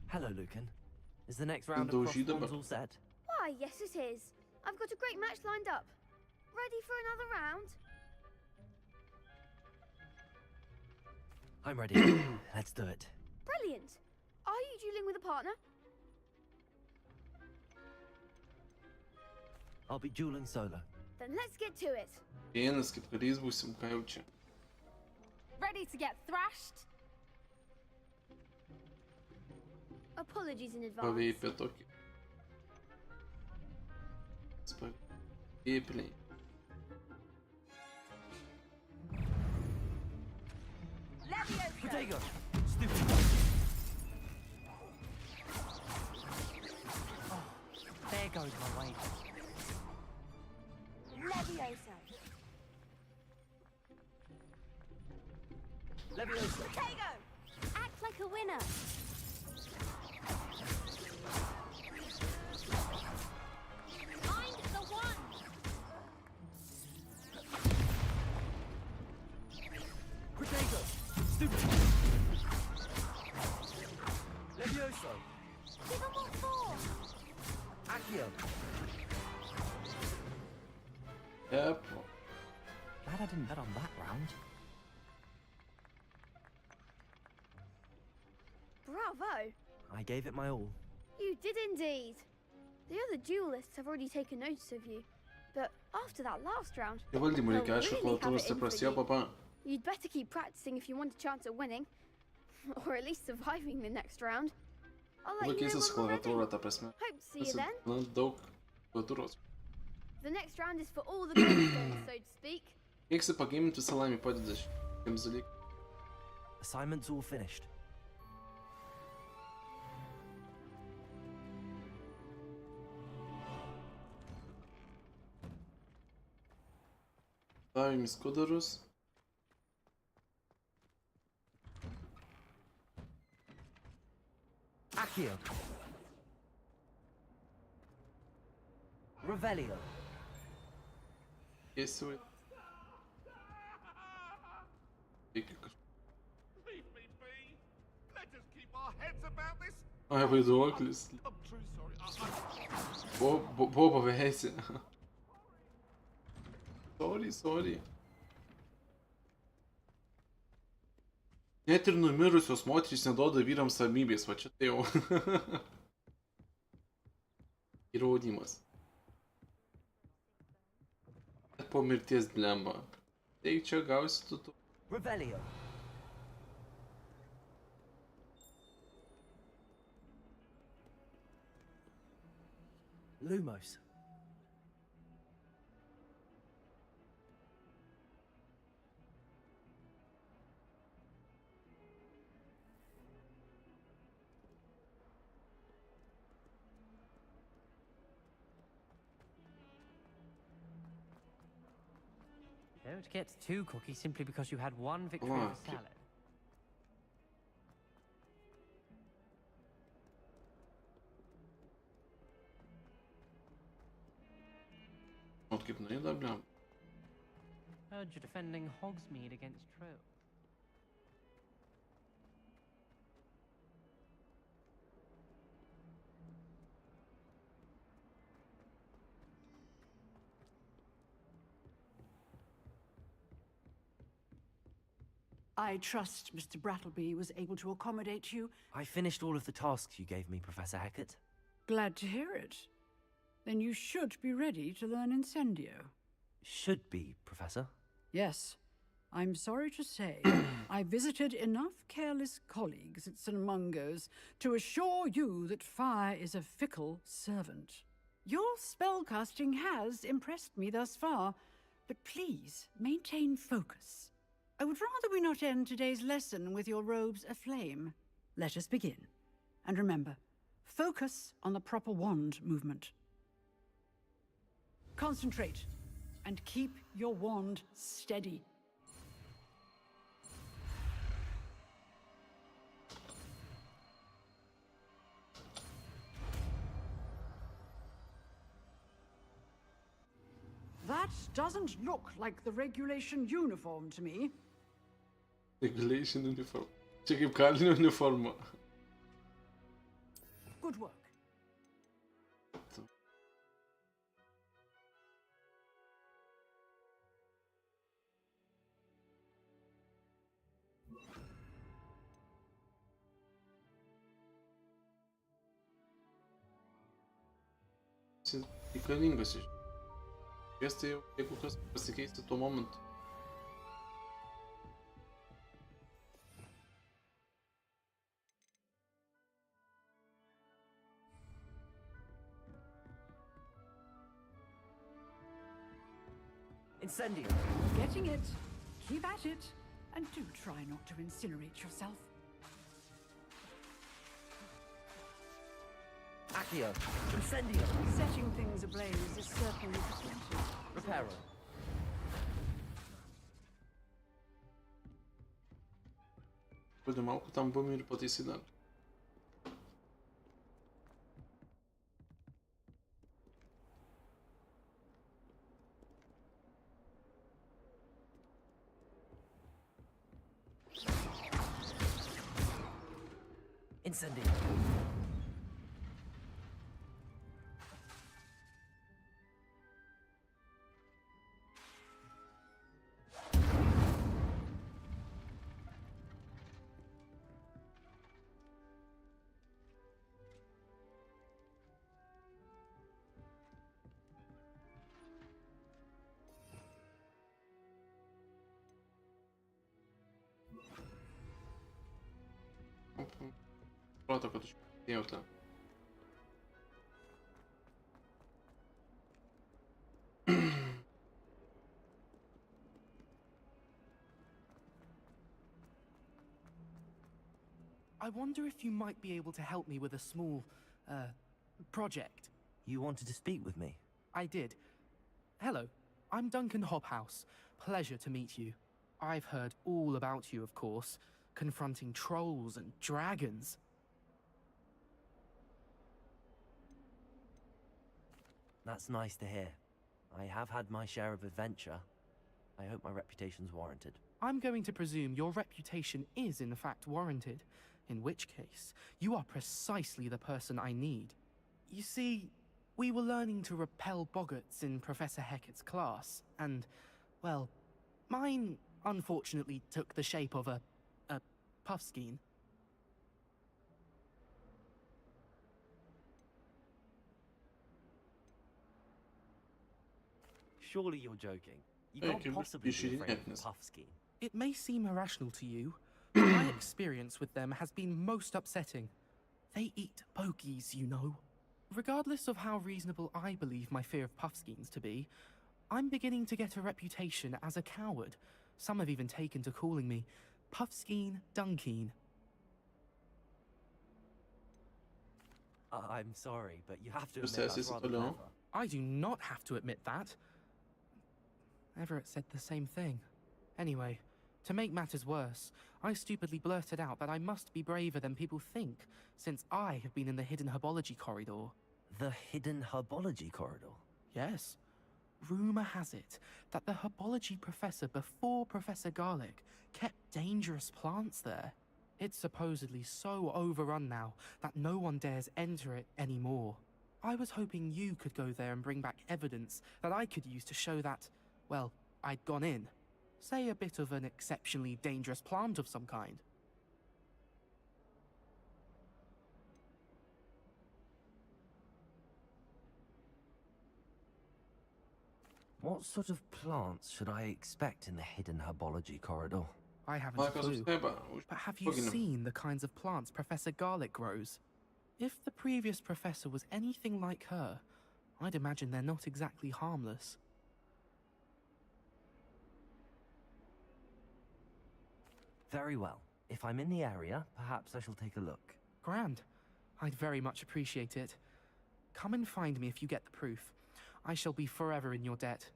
Hello, Lucan. Is the next round of crossbones all set? Why, yes it is. I've got a great match lined up. Ready for another round? I'm ready. Let's do it. Brilliant. Are you dueling with a partner? I'll be dueling solo. Then let's get to it. Vienas kaip karys būsim, ką jau čia. Ready to get thrashed? Apologies in advance. Paveipė tokį. Spagėpliai. Potato! Stupid! Oh, there goes my weight. Levioso. Levioso! Potato! Act like a winner. Find the one. Potato! Stupid! Levioso! Give them what for. Accio! Yep. Glad I didn't bet on that round. Bravo! I gave it my all. You did indeed. The other duelists have already taken notice of you. But after that last round, Į valdymą they'll reikia, aišku, really kol have turas it in for prasidėjo, you. papa. You'd better keep practicing if you want a chance at winning. Or at least surviving the next round. I'll let Labai you know keistas when we're ready. klaviatūra, ta prasme. Hope to see you then. Na, daug klaviatūros. The next round is for all the gravestones, so to speak. Mėgsi pagaiminti visą laimį padeda šiems dalykams. Assignment's all finished. Davim į skudarus. Accio! Revelio! Kėsiu. Reikia kažką. Leave me be. Let us keep our heads about this. Ai, vaiduoklis. I'm true sorry. Buvo paveisė. Sorry. Net ir numirusios moterys neduoda vyrams ramybės, va čia tai jau. Įrodymas. Net po mirties blemba. Teik čia gausi tu. Revelio! Lumos. Don't get too cocky simply because you had one victory in Ah, the salad. Ot kaip nuėda blemba. Heard you're defending Hogsmeade against trolls. I trust Mr. Brattleby was able to accommodate you. I finished all of the tasks you gave me, Professor Hackett. Glad to hear it. Then you should be ready to learn Incendio. Should be, Professor. Yes. I'm sorry to say, I visited enough careless colleagues at St. Mungo's to assure you that fire is a fickle servant. Your spellcasting has impressed me thus far, but please maintain focus. I would rather we not end today's lesson with your robes aflame. Let us begin. And remember, focus on the proper wand movement. Concentrate, and keep your wand steady. That doesn't look like the regulation uniform to me. Regulation uniform. Čia kaip kalinio uniforma. Good work. Čia reikalingas iš. Kviesti jau, jeigu kas pasikeisti tuo momentu. Incendio. Getting it. Keep at it. And do try not to incinerate yourself. Accio. Incendio. Setting things ablaze is certainly potential. Reparo. Бъде малко там бъми или пъти си дар. Incendio. Прото като ще пиота. I wonder if you might be able to help me with a small, project. You wanted to speak with me? I did. Hello, I'm Duncan Hobhouse. Pleasure to meet you. I've heard all about you, of course, confronting trolls and dragons. That's nice to hear. I have had my share of adventure. I hope my reputation's warranted. I'm going to presume your reputation is in fact warranted, in which case, you are precisely the person I need. You see, we were learning to repel boggarts in Professor Hecat's class, and, well, mine unfortunately took the shape of a puffskein. Surely you're joking. You can't possibly be afraid of puffskein. It may seem irrational to you, but my experience with them has been most upsetting. They eat bogies, you know. Regardless of how reasonable I believe my fear of puffskeins to be, I'm beginning to get a reputation as a coward. Some have even taken to calling me Puffskein Dunkeen. I'm sorry, but you have to admit that's rather clever. I do not have to admit that. Everett said the same thing. Anyway, to make matters worse, I stupidly blurted out that I must be braver than people think, since I have been in the hidden herbology corridor. The hidden herbology corridor? Yes. Rumor has it that the herbology professor before Professor Garlic kept dangerous plants there. It's supposedly so overrun now that no one dares enter it anymore. I was hoping you could go there and bring back evidence that I could use to show that, well, I'd gone in. Say a bit of an exceptionally dangerous plant of some kind. What sort of plants should I expect in the hidden herbology corridor? I haven't a clue. But have you seen the kinds of plants Professor Garlic grows? If the previous professor was anything like her, I'd imagine they're not exactly harmless. Very well. If I'm in the area, perhaps I shall take a look. Grand. I'd very much appreciate it. Come and find me if you get the proof. I shall be forever in your debt.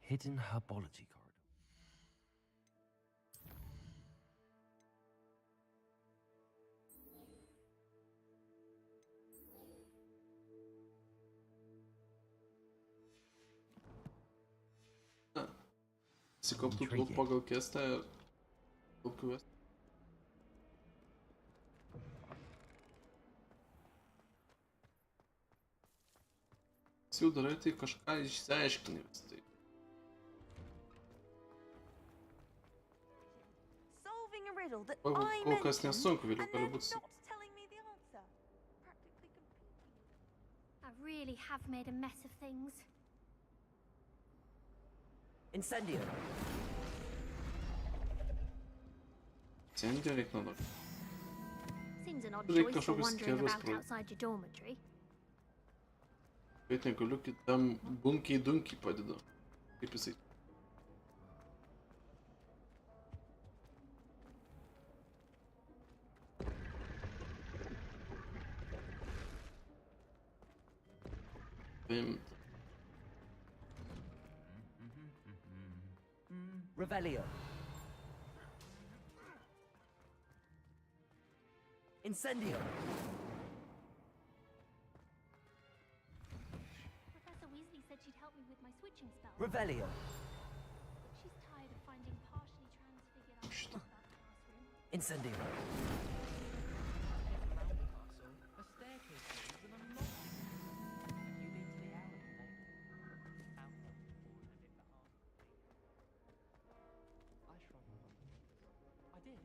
Hidden herbology corridor. Si koptų daug pagal kestą kokius. Jau darai tai kažką išsiaiškini vis tai. riddle that Kol I kol kas mentioned, nesunku, vėliau and gali they're būt su- not telling me the answer. Practically competing. I really have made a mess of things. Incendio. Incendio reik naudot. Seems an odd Reikia choice for kažkokius wandering kelius about pro- outside your dormitory. Bet negaliu kitam bunkiai dunkiai padedu. Kaip jisai. Paimt. Revelio. Incendio. Professor Weasley said she'd help me with my switching spell. Revelio. But she's tired of finding partially transfigured items about the classroom. Incendio. A staircase leads with a lock. Have you been to the owl today? Out of or a bit behind? I shrugged my shoulders. I did.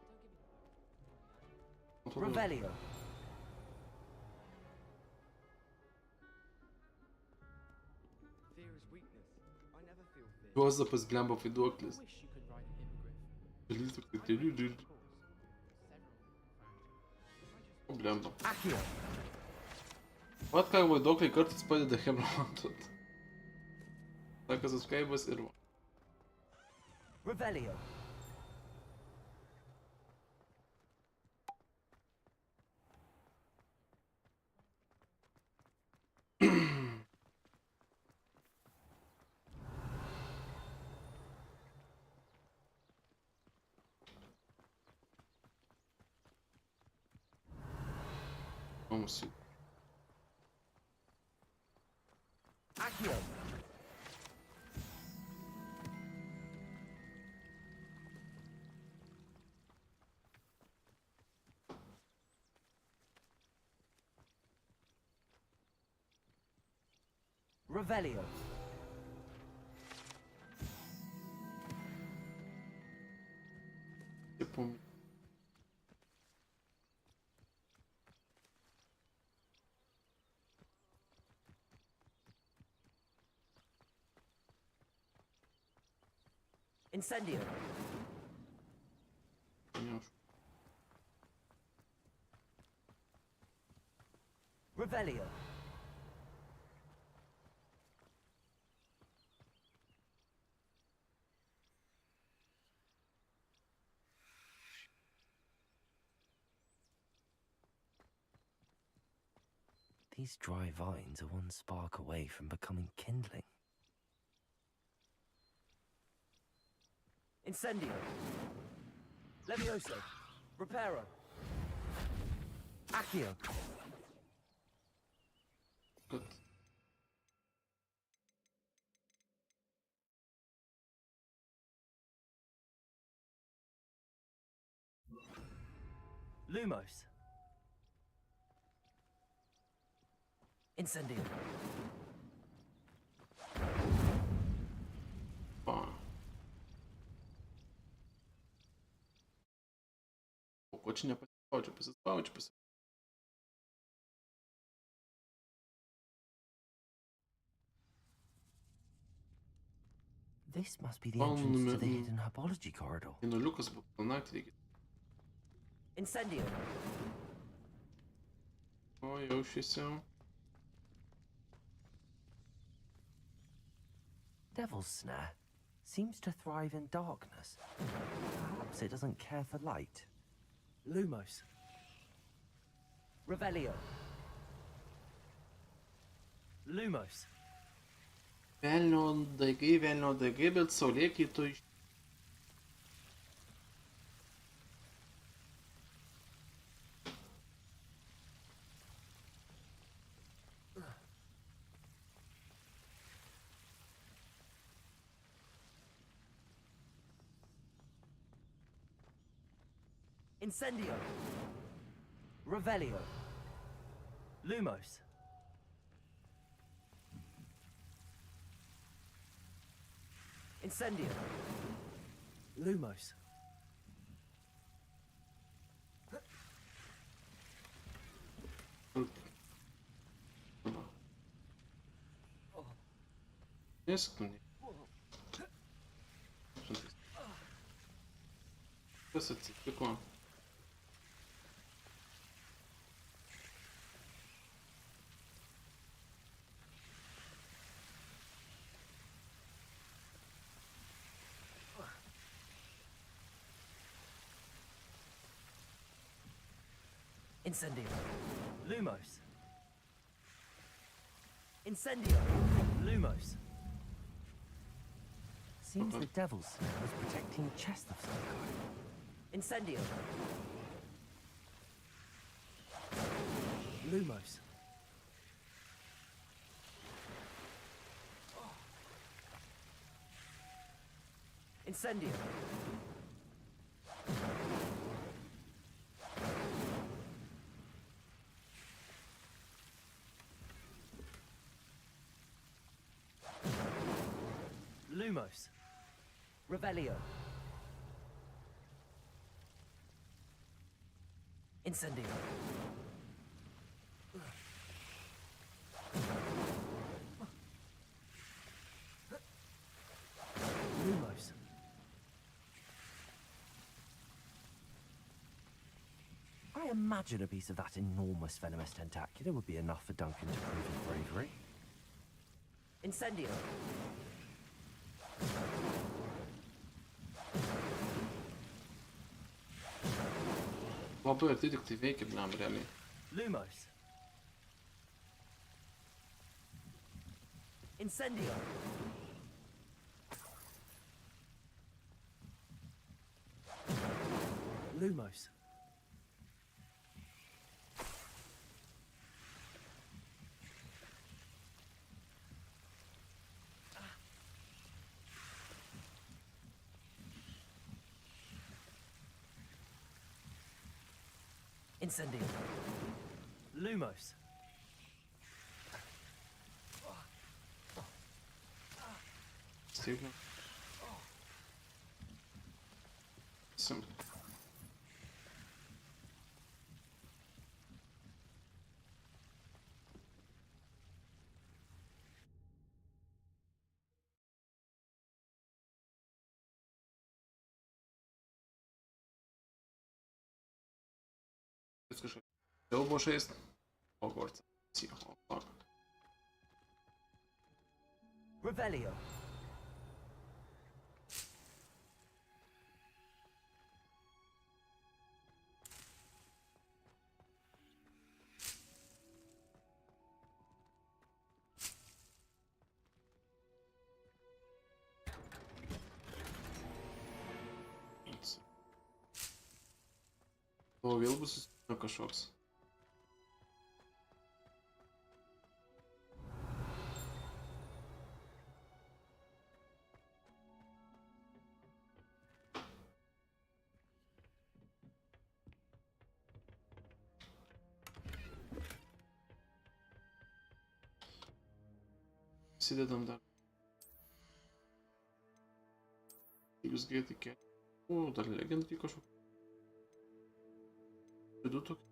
Don't give me that. Revelio. Fear is weakness. I never feel fear. Juozapas blemba vaiduoklis. Wish you could ride a hippogriff. Dalis toks tai liu. O blemba. Accio. Vat ką vaiduokliai kartais padeda hemrontot. Sakas subscribas ir va. Revelio. Vamos ir. Accio. Revelio. Tipo. Incendio. Revelio. These dry vines are one spark away from becoming kindling. Incendio. Levioso. Reparo. Accio. Good. Lumos. Incendio. Pa. O ko čia nepasispaudžiu, pasispaudžiu. This must be the entrance to the hidden herbology corridor. Nuliukas buvo naktį reikia. Incendio. O, jau šviesiau. Devil's Snare seems to thrive in darkness. Perhaps it doesn't care for light. Lumos. Revelio. Lumos. Velnio daigai, bet saulėkaito iš... Incendio. Revelio. Lumos. Incendio. Lumos. Neskubni. Kas atsitiko? Incendio. Lumos. Incendio. Lumos. Seems the devil's was protecting a chest of some kind. Incendio. Lumos. Incendio. Lumos. Revelio. Incendio. Lumos. I imagine a piece of that enormous venomous tentacular would be enough for Duncan to prove his bravery. Incendio. Labai arti tik tai veikia, blem, realiai. Lumos. Incendio. Lumos. Incendio. Lumos. Steve. Sim. Kažkaip siaubo žaist. Hogwarts. Psicho. Revelio. O vėl bus susitino kažkoks. Įsidedam dar. Jūs gėtikė. O, dar legendai kažkokia. Du tokie.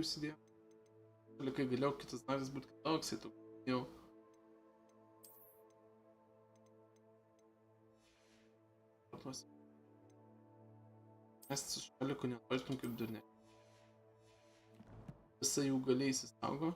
Įsidėjau. Kai galėjau kitas narys būti kitoks, tai jau. Mes šalikų neatvažtum kaip durne. Visa jų galiai įsisaugo.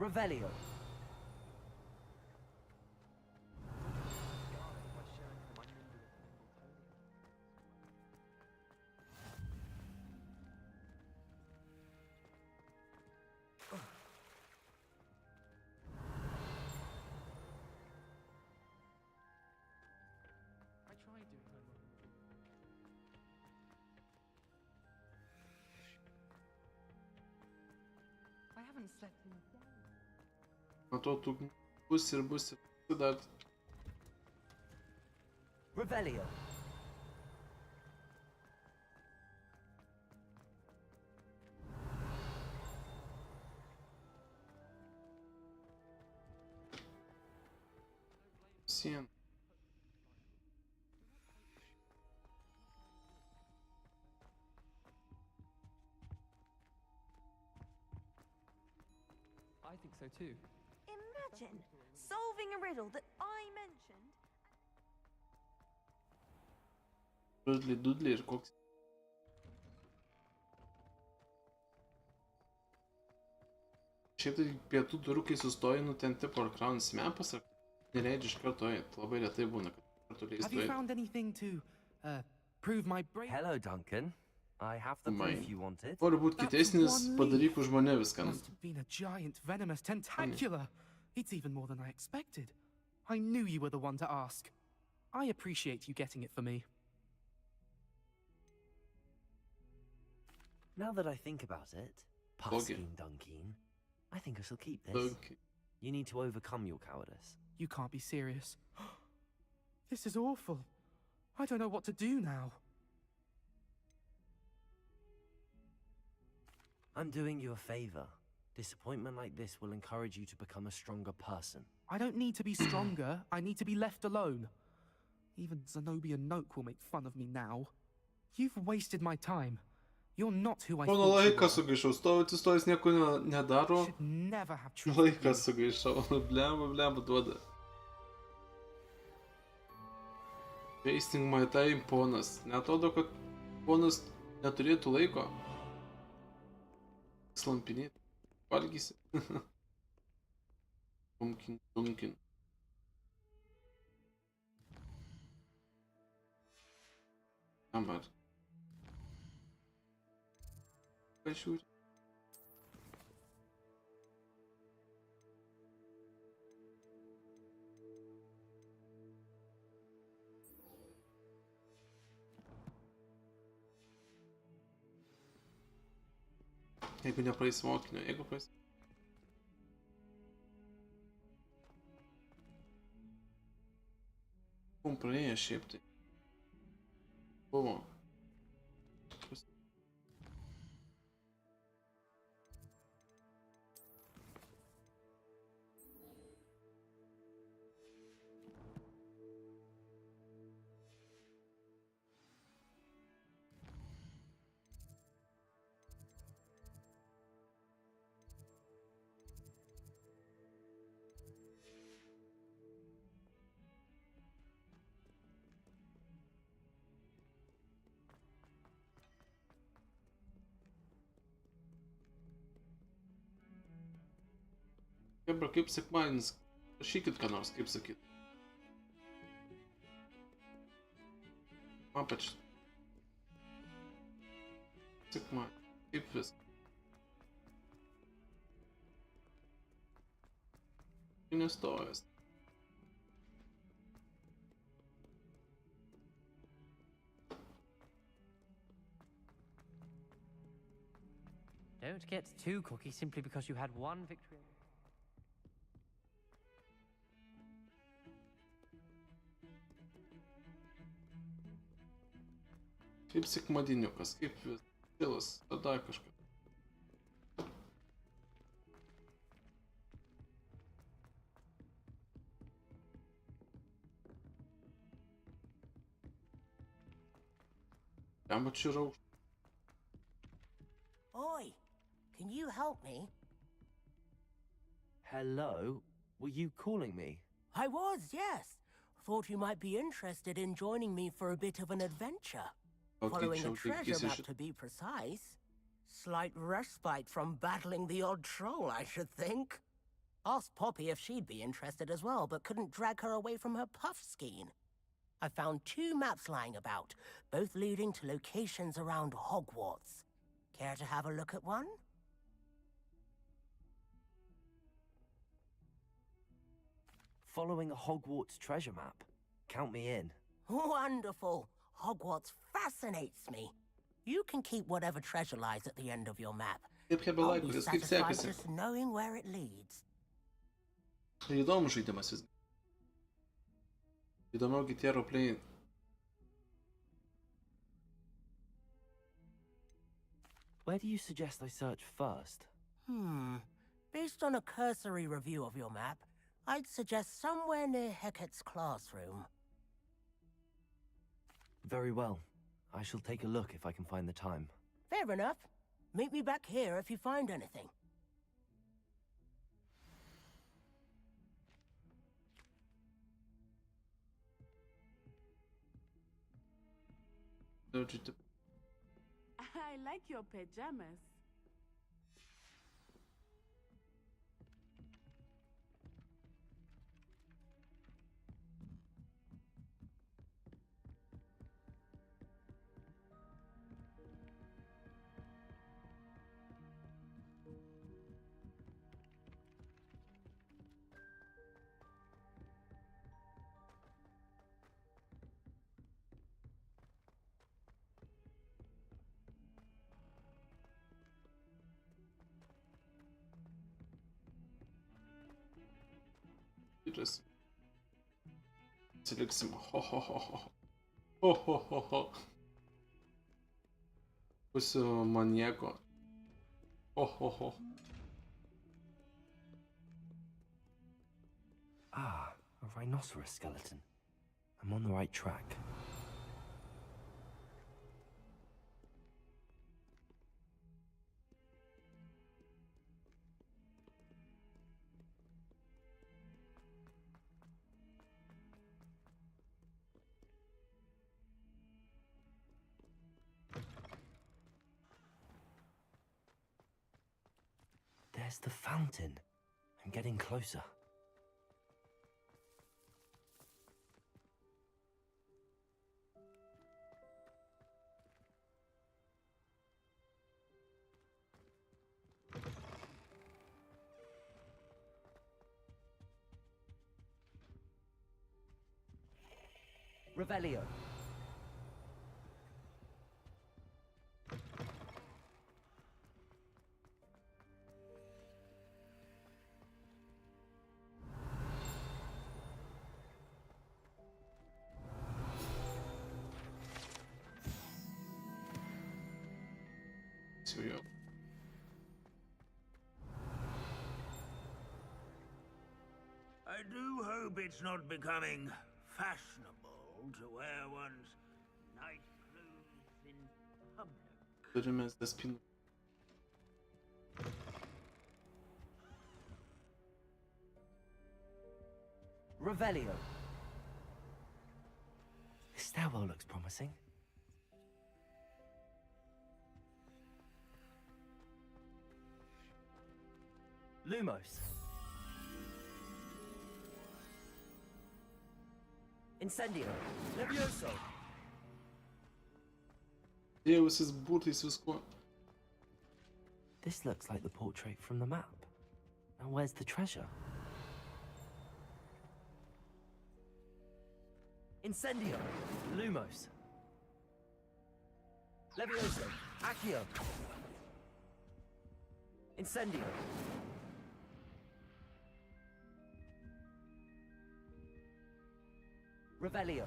Revelio. I haven't slept in a day. Matau, tu bus ir dar. Revelio. Sieną. I think so too. Imagine solving a riddle that I mentioned. Dudley Dudley ir koks. Šiaip tai pietų durų, kai sustoji, nu ten tipo ar kraunasi mepas, ar neleidži iš karto eit. Labai retai būna, kad kartu Have leistų you eit. found anything to prove my brain? Hello, Duncan. I have the proof you wanted. Noriu būti kitesnis, padaryk už mane viską. Must have been a giant venomous tentacula. It's even more than I expected. I knew you were the one to ask. I appreciate you getting it for me. Now that I think about it, Puskin Duncan, I think I shall keep this. Okay. You need to overcome your cowardice. You can't be serious. This is awful. I don't know what to do now. I'm doing you a favor. Disappointment like this will encourage you to become a stronger person. I don't need to be stronger. I need to be left alone. Even Zenobia Noak will make fun of me now. You've wasted my time. You're not who I Mano thought you laiką were. sugaišau, atsistojęs nieko nedaro. Should never have trusted Laiką you. sugaišau, blemba duoda. Wasting my time, ponas. Neatrodo, kad ponas neturėtų laiko. Slampinėti. Valgysi. Dunkin. Amar. Ką žiūri? Jeigu nepraeis mokinio, jeigu praeis. Buvom praėję šiaip tai. Buvo. Hebra, kaip sekmadienis? Rašykit ką nors, kaip sakyt. Apač. Sekmadienis. Kaip viskas. Nestojęs. Don't get too cocky simply because you had one victory. Kaip sekmadieniukas, kaip stilas, tada kažką. Jam čia yra aukštas. Oi, can you help me? Hello? Were you calling me? I was, yes. Thought you might be interested in joining me for a bit of an adventure. Following a treasure map, to be precise. Slight respite from battling the odd troll, I should think. Asked Poppy if she'd be interested as well, but couldn't drag her away from her puff skein. I found 2 maps lying about, both leading to locations around Hogwarts. Care to have a look at one? Following a Hogwarts treasure map. Count me in. Wonderful. Hogwarts fascinates me. You can keep whatever treasure lies at the end of your map. I'll be satisfied just knowing where it leads. Įdomus žaidimas vis. Įdomiau tie roleplay. Where do you suggest I search first? Based on a cursory review of your map, I'd suggest somewhere near Hecat's classroom. Very well. I shall take a look if I can find the time. Fair enough. Meet me back here if you find anything. I like your pajamas. Edwis. Atsiliksim. Ho ho ho ho. Ho ho ho ho. Būsiu manieko. Ho ho ho. Ah, a rhinoceros skeleton. I'm on the right track. There's the fountain. I'm getting closer. Revelio. Here we go. I do hope it's not becoming fashionable to wear one's night clothes in public. Turime spin. Revelio. This stairwell looks promising. Lumos. Incendio. Levioso. Edwis' būtais viskuo. This looks like the portrait from the map. Now where's the treasure? Incendio. Lumos. Levioso. Accio. Incendio. Revelio.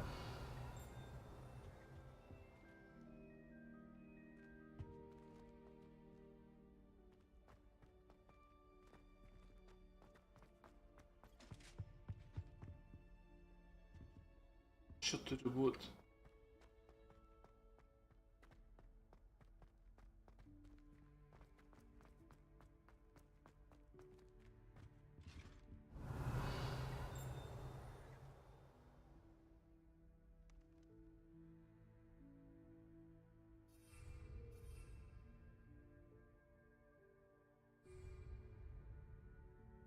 Čia turi būt.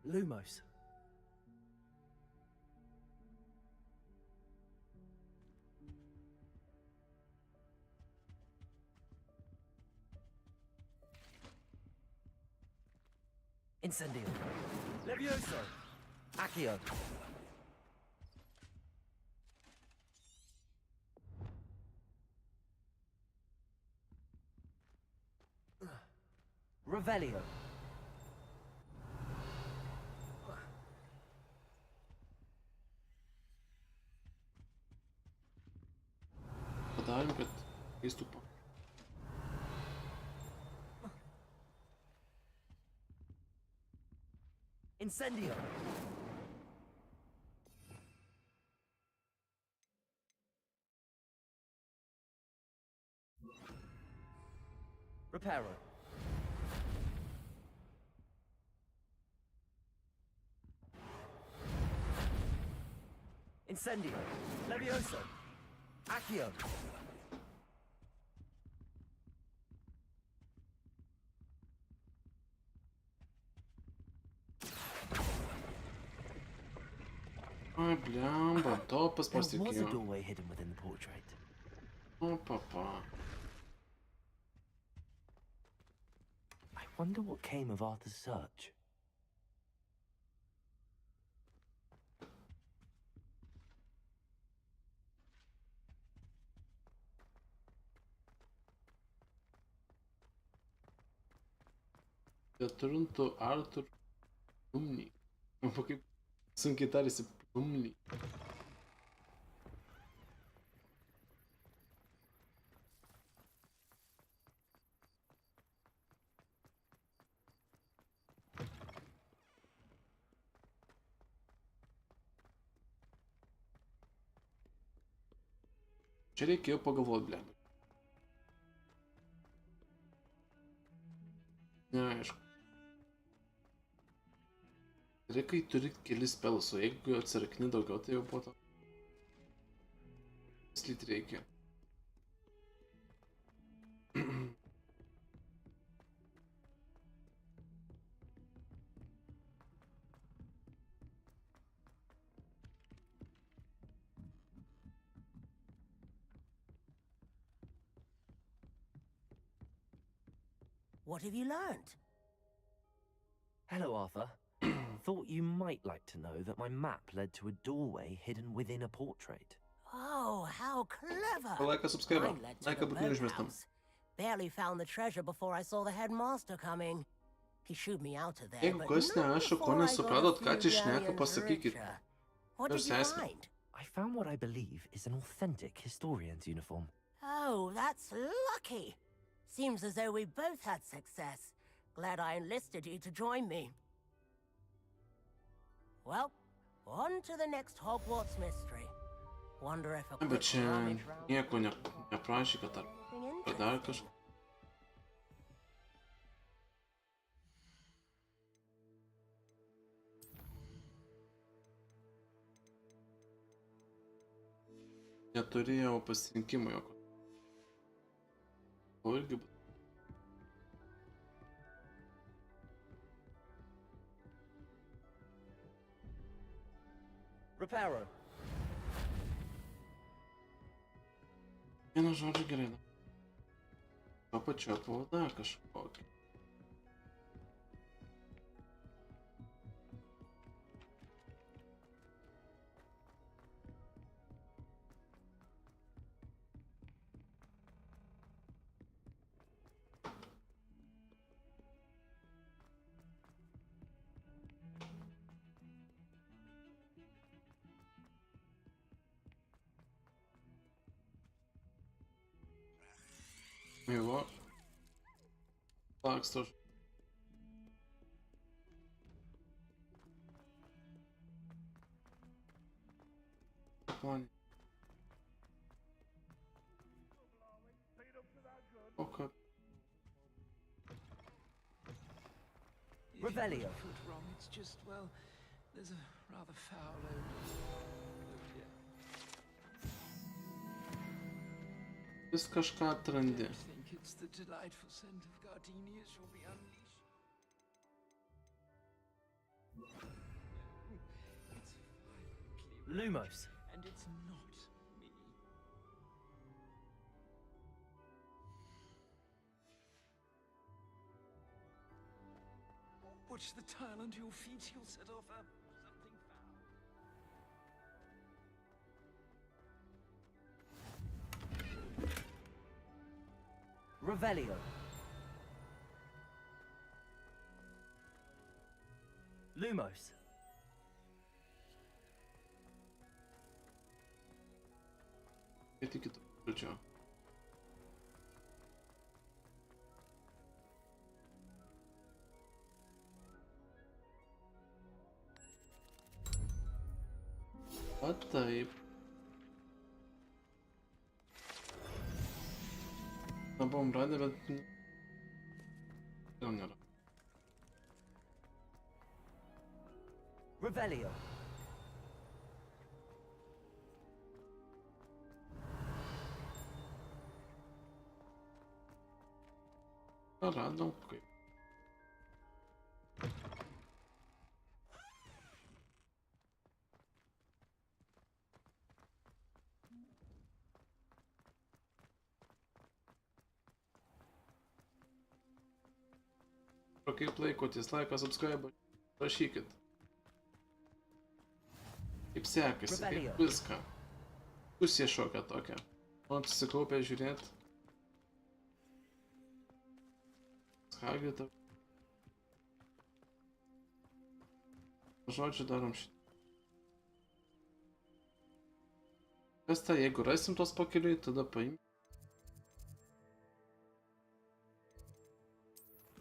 Lumos. Incendio. Levioso. Accio. Revelio. Padarėm, kad keistų po. Incendio. Reparo. Incendio. Levioso. Accio. Ai, blemba, topas There was a pasiekėjo. doorway hidden within the portrait. O, papa. I wonder what came of Arthur's search. Turuntų Arthur Plumley. O kaip sunkiai tarėsi Plumley. Čia reikėjo pagalvoti, blemba. Neaišku. Tai kai turi kelis spelus, o jeigu atsirakni daugiau, tai jau po to. Slyt reikia. What have you learned? Hello, Arthur. Thought you might like to know that my map led to a doorway hidden within a portrait. Oh, how clever! Like a subscriber. Mine led to Like the a booknieuws met hem. boathouse. Barely found the treasure before I saw the headmaster coming. He shooed me out of there, Jeigu but kas not neaišku, ko before I got nesupratot, a ką few čia šneka, galleons pasakykit. richer. What Nors did you esmę. find? I found what I believe is an authentic historian's uniform. Oh, that's lucky. Seems as though we both had success. Glad I enlisted you to join me. Well, on to the next Hogwarts mystery. Wonder if a Bet quick čia rummage round nieko neprašė, kad ar dar kažką. Neturėjau pasirinkimo jokio. O irgi... Reparo. Vienu žodžiu gerai. Papačiopau dar kažkokį. Miło. Tak, stop. Panie. Okay. Revelio. Wrong. It's just, well, there's a rather foul odor here. Vis kažką atrandi. I think it's the delightful scent of gardenias you'll be unleashed. It's violently Lumos. and it's not me. Watch the tile under your feet, you'll set off something foul. Revelio. Lumos. Etikit pradžio. O taip. Na, buvom radę, bet Gal nėra. Revelio. Radom kaip. Kaip laikotės, laiką, subscribe, rašykit. Kaip sekasi, kaip viską. Pusė šokia tokia. Man susikaupę žiūrėt. Skagita. Žodžiu, darom šitą. Kas tai, jeigu rasim tos pakeliui, tada paim.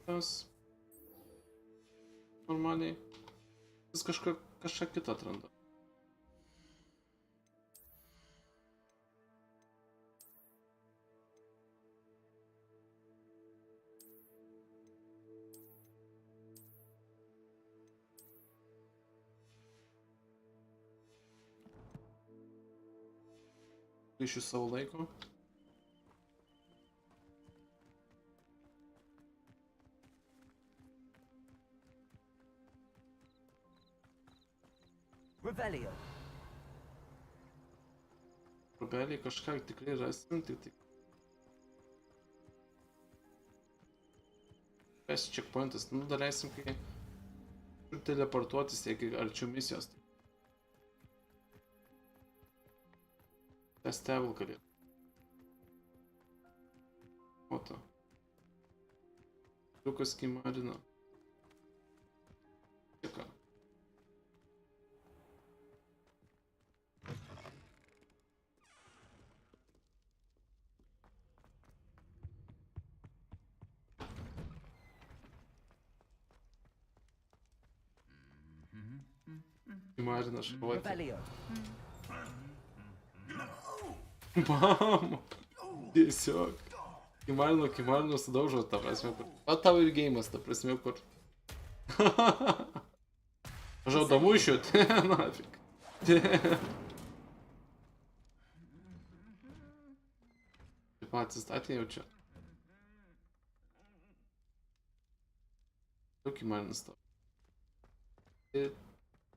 Kas? Normaliai. Vis kažką kitą atranda. Iš savo laiko. Revelio. Rubeliai kažką tikrai rasim, tik. Kas checkpointas, nu daleisim, kai teleportuotis, jeigu arčiau misijos. Testable galėtų. O to. Liukas Kimarina. Ką? Kimarina šavuoti. Mama, tiesiog. Kimarino sudaužo, ta prasme, kur. O tau ir geimas, ta prasme, kur. Žauda mušiut, nafik. Taip pat atsistatė jau čia. Daug Kimarinas tau.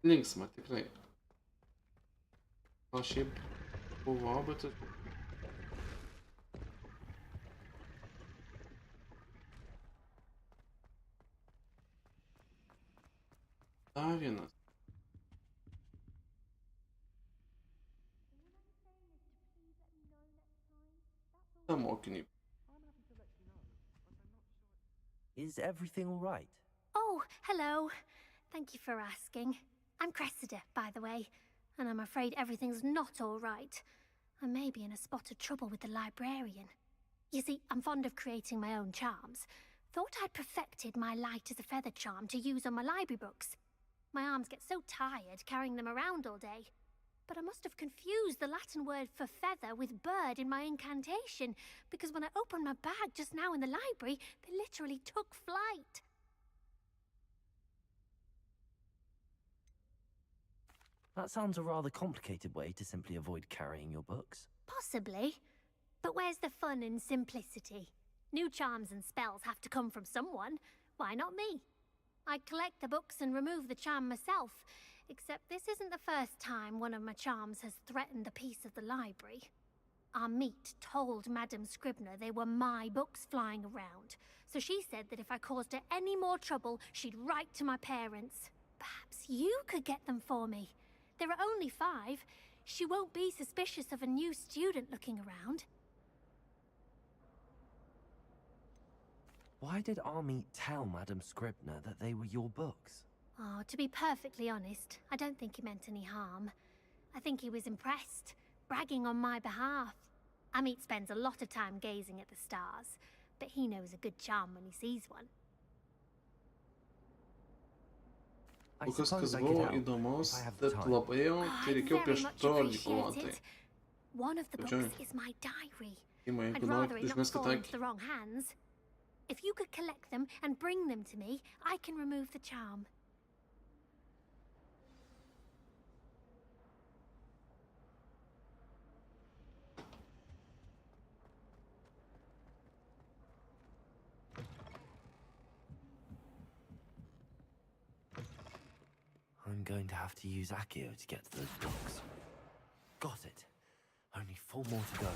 Linksma, tikrai. O šiaip buvo, bet... Dar vienas. Ta mokinį. Is everything all right? Oh, hello. Thank you for asking. I'm Cressida, by the way, and I'm afraid everything's not all right. I may be in a spot of trouble with the librarian. You see, I'm fond of creating my own charms. Thought I'd perfected my light as a feather charm to use on my library books. My arms get so tired carrying them around all day. But I must have confused the Latin word for feather with bird in my incantation, because when I opened my bag just now in the library, they literally took flight. That sounds a rather complicated way to simply avoid carrying your books. Possibly. But where's the fun in simplicity? New charms and spells have to come from someone. Why not me? I collect the books and remove the charm myself, except this isn't the first time one of my charms has threatened the peace of the library. Our meet told Madame Scribner they were my books flying around, so she said that if I caused her any more trouble, she'd write to my parents. Perhaps you could get them for me. There are only 5. She won't be suspicious of a new student looking around. Why did Army tell Madame Scribner that they were your books? Oh, to be perfectly honest, I don't think he meant any harm. I think he was impressed, bragging on my behalf. Amit spends a lot of time gazing at the stars, but he knows a good charm when he sees one. Kas buvo įdomus, bet labai jau tai reikėjo prieš trolį kovoti. One of the books is my diary. Ima, I'd jeigu rather nori it not užmesti fall into tą the wrong hands. If you could collect them and bring them to me, I can remove the charm. I'm going to have to use Accio to get to those blocks. Got it. Only 4 more to go.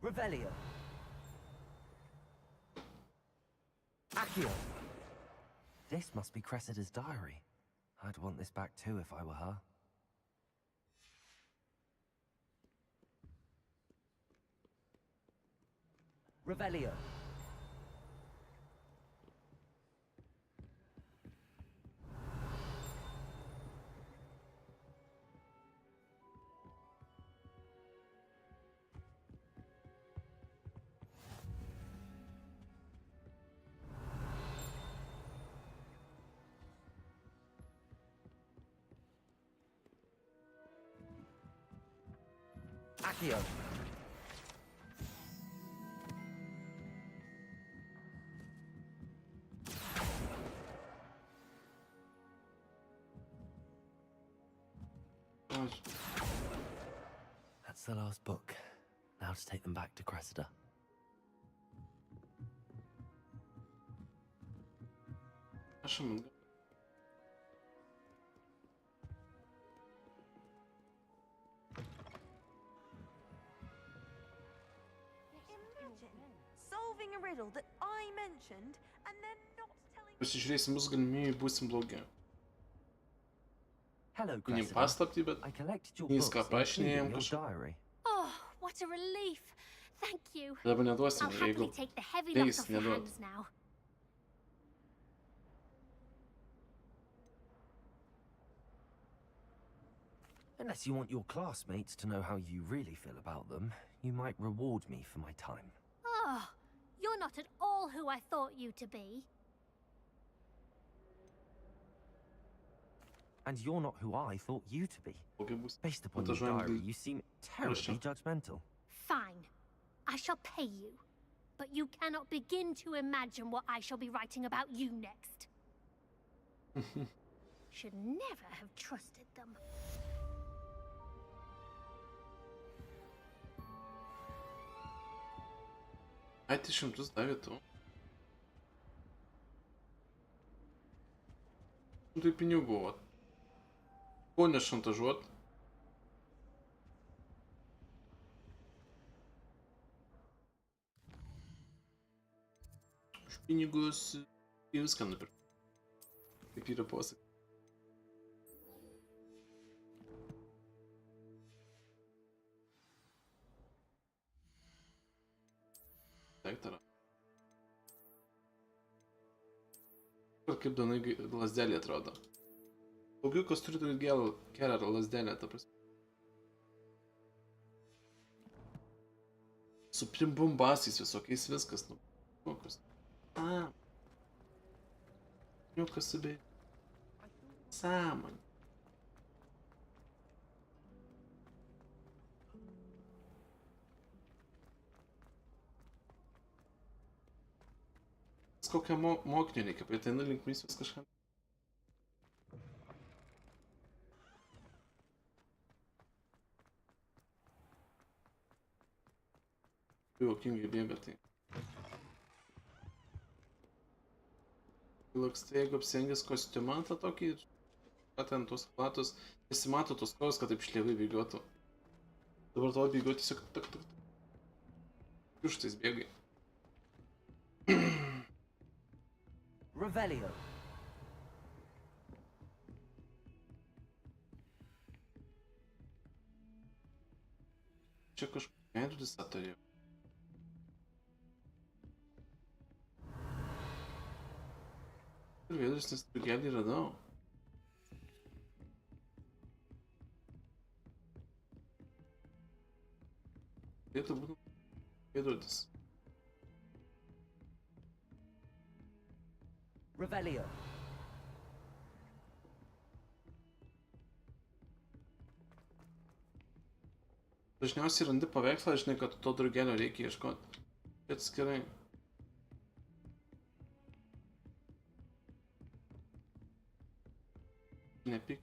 Revelio. Accio. This must be Cressida's diary. I'd want this back too if I were her. Revelio. Accio. That's the last book. Now to take them back to Cressida. Solving a riddle that I mentioned and then not telling. Pasižiūrėsim mūsų galimybę, būsim blogi. Hello, Minim Cressida. paslaptį, bet I collected your viską books, aprašinėjom including your kažką. diary. Oh, what a relief. Thank you. Dabar neduosim, I'll happily jeigu take the heavy lot leis, off your neduot. hands now. Unless you want your classmates to know how you really feel about them, you might reward me for my time. Oh, you're not at all who I thought you to be. And you're not who I thought you to be. Based upon your Montażowałem diary, gdy- you seem terribly judgmental. Fine. I shall pay you. But you cannot begin to imagine what I shall be writing about you next. Should never have trusted them. Ai, 300 davė tu. Tai pinigų, vat. Ko nešantažuot? Už pinigus į viską nupirkt. Kaip yra posakis. Daktara. Ir kaip danai lasdelė atrodo. Daugiukas turi tokį gerą lasdelę, ta prasme. Su primbumbasiais visokiais viskas, nu. Kokius. A. Jokas subė. Sąmonė. Kokią mokinį reikia, bet eina link misijos kažką. Juokingai bėga tai. Lakstai, jeigu apsirengęs kostiumą tą tokį, ką ten tos platus, nesimato tos kojos, kad taip šlievai bėgiotų. Dabar tavo bėgio tiesiog tak. Užtais bėgai. Revelio. Čia kažkokia veidrodis turėjo. Ir veidrodis, nes drugelį radau. Turėtų būti veidrodis. Revelio. Dažniausiai randi paveikslą, žinai, kad to drugelio reikia ieškoti. Atskirai. Nepyk.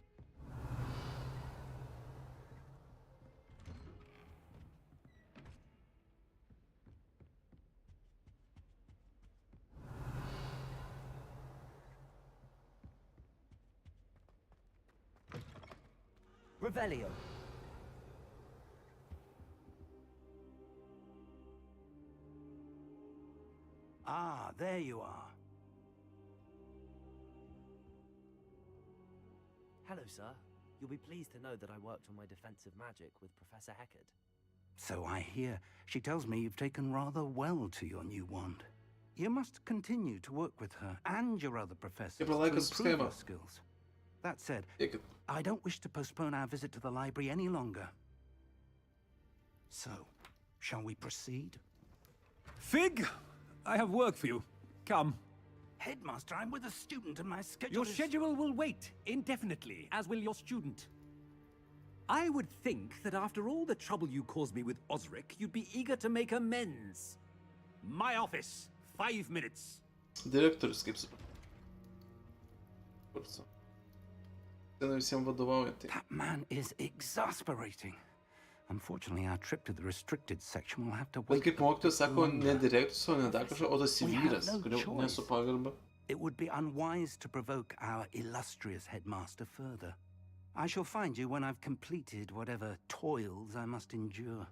Revelio. Ah, there you are. Hello, sir. You'll be pleased to know that I worked on my defensive magic with Professor Heckard. So I hear. She tells me you've taken rather well to your new wand. You must continue to work with her and your other professors to improve your skills. That said, I don't wish to postpone our visit to the library any longer. So, shall we proceed? Fig, I have work for you. Come. Headmaster, I'm with a student and my schedule Your schedule will wait indefinitely, as will your student. I would think that after all the trouble you caused me with Osric, you'd be eager to make amends. My office, 5 minutes. Direktorius, kaip suprantu. Kurso. Ten visiems vadovauja tai. That man is exasperating. Unfortunately, our trip to the restricted section will have to wait. Bet kaip mokytojas sako, ne direktorius, o ne dar kažkas, o tas vyras, kurio nesu pagarba. It would be unwise to provoke our illustrious headmaster further. I shall find you when I've completed whatever toils I must endure.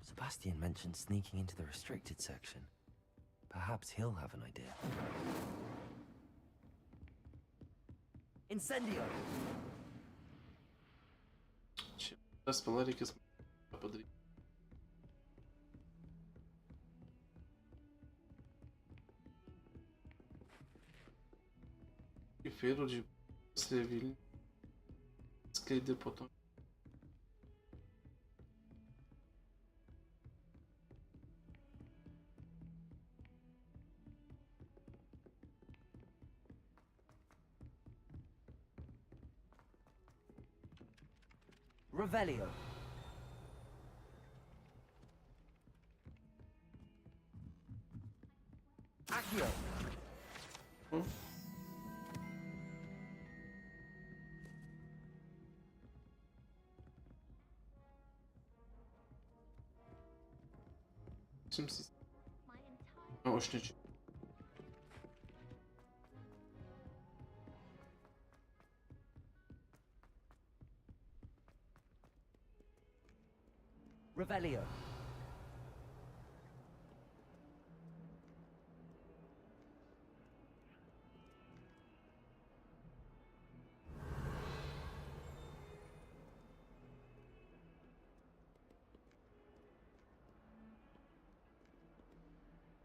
Sebastian mentioned sneaking into the restricted section. Perhaps he'll have an idea. Incendio! Tas palareikis padaryti. Kaip veidrodžiai paslėvilį skleidė po to. Revelio. Accio. Simsiz. Ha, hoş ne? Revelio.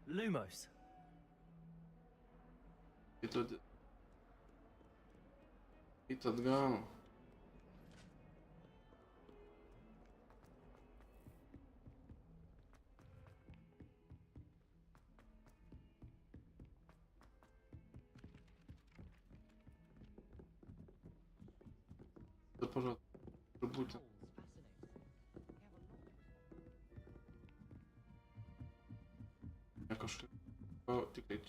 Lumos. Eit atgal. Да, пожалуйста, будьте. Jakoś... O, tikrai.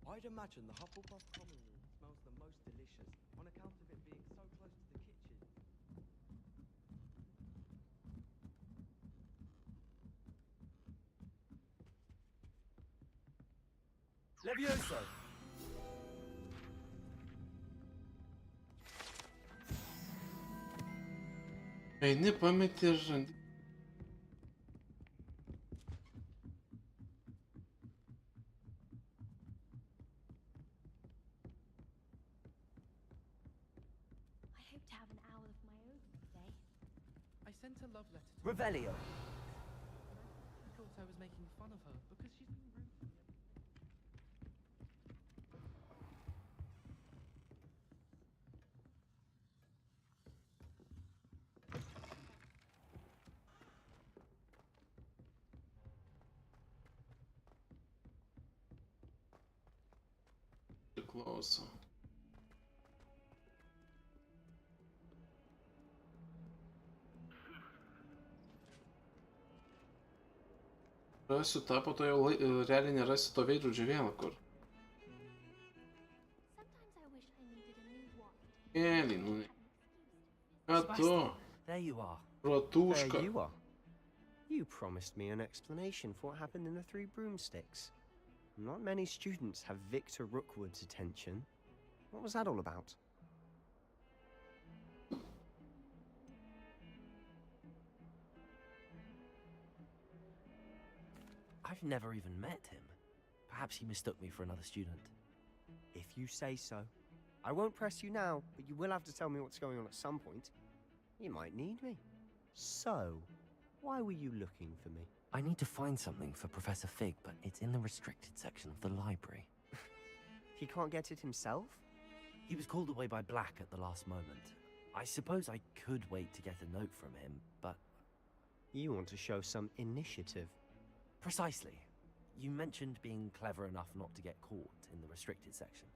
I'd imagine the Hufflepuff common room smells the most delicious on account of it being so close to the kitchen. Levioso! Eini, pameti ir žandi. Sent a love letter to Revelio. I thought I was making fun of her because she's been rude to me. priklauso. Rasiu tą, po to jau realiai nerasiu to veidrodžio vėl kur. Kėlį, nu ne. Ką tu? There you are. Rotuška. There you are. You promised me an explanation for what happened in the Three Broomsticks. Not many students have Victor Rookwood's attention. What was that all about? I've never even met him. Perhaps he mistook me for another student. If you say so. I won't press you now, but you will have to tell me what's going on at some point. You might need me. So, why were you looking for me? I need to find something for Professor Fig, but it's in the restricted section of the library. He can't get it himself? He was called away by Black at the last moment. I suppose I could wait to get a note from him, but... You want to show some initiative. Precisely. You mentioned being clever enough not to get caught in the restricted section.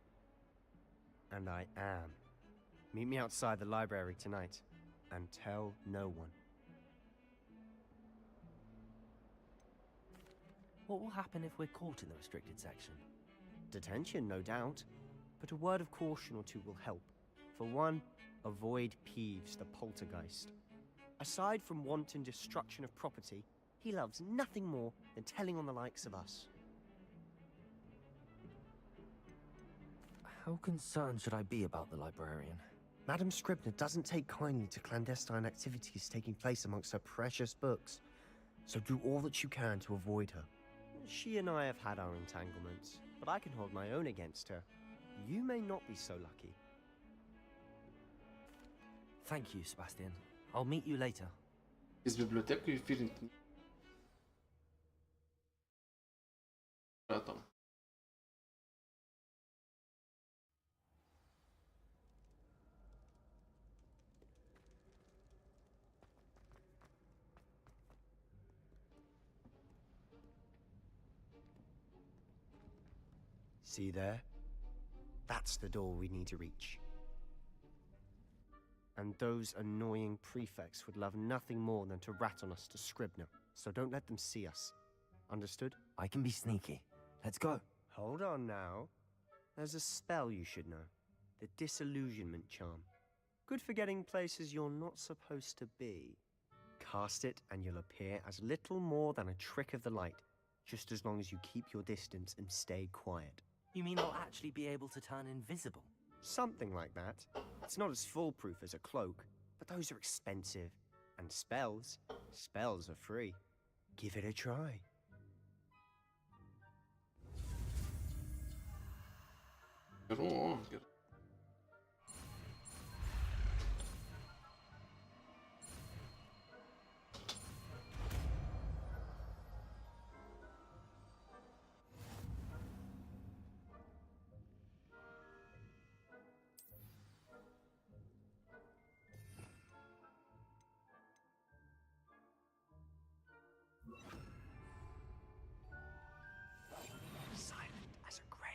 And I am. Meet me outside the library tonight, and tell no one. What will happen if we're caught in the restricted section? Detention, no doubt. But a word of caution or two will help. For one, avoid Peeves, the poltergeist. Aside from wanton destruction of property, he loves nothing more than telling on the likes of us. How concerned should I be about the librarian? Madam Scribner doesn't take kindly to clandestine activities taking place amongst her precious books, so do all that you can to avoid her. She and I have had our entanglements, but I can hold my own against her. You may not be so lucky. Thank you, Sebastian. I'll meet you later. Из библиотеки филинг. Там. See there? That's the door we need to reach. And those annoying prefects would love nothing more than to rat on us to Scribner, so don't let them see us. Understood? I can be sneaky. Let's go. Hold on now. There's a spell you should know. The Disillusionment Charm. Good for getting places you're not supposed to be. Cast it and you'll appear as little more than a trick of the light, just as long as you keep your distance and stay quiet. You mean I'll actually be able to turn invisible? Something like that. It's not as foolproof as a cloak, but those are expensive. And spells are free. Give it a try. Get on, get. Silent as a grave.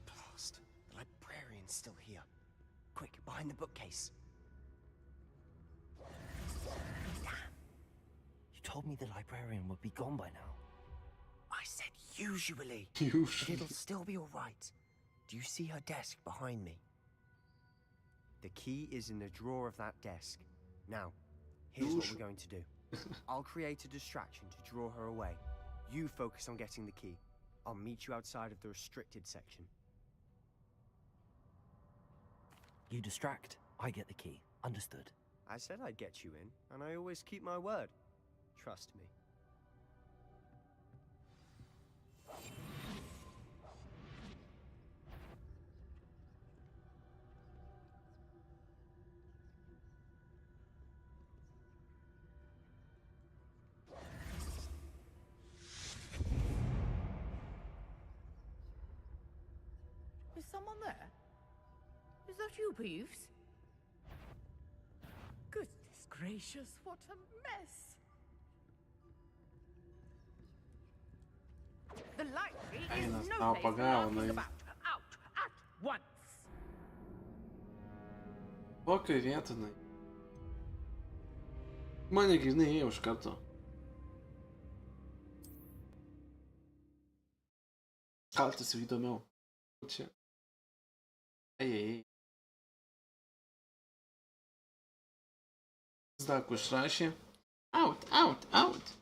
Blast. The librarian's still here. Quick, behind the bookcase. Damn. You told me the librarian would be gone by now. I said usually. Usually. But it'll still be all right. Do you see her desk behind me? The key is in the drawer of that desk. Now, here's what we're going to do. I'll create a distraction to draw her away. You focus on getting the key. I'll meet you outside of the restricted section. You distract, I get the key. Understood. I said I'd get you in, and I always keep my word. Trust me. Is someone there? Is that you, Peeves? Goodness gracious, what a mess! The library Ej, is nas no tam place for apagało, laughing no i... about. Out at once! Kokioj vietoj. Mane grynai ėjo iš karto. Kaltas jau įdomiau. Čia. Ej. Zdaku išrašė. Out, out, out.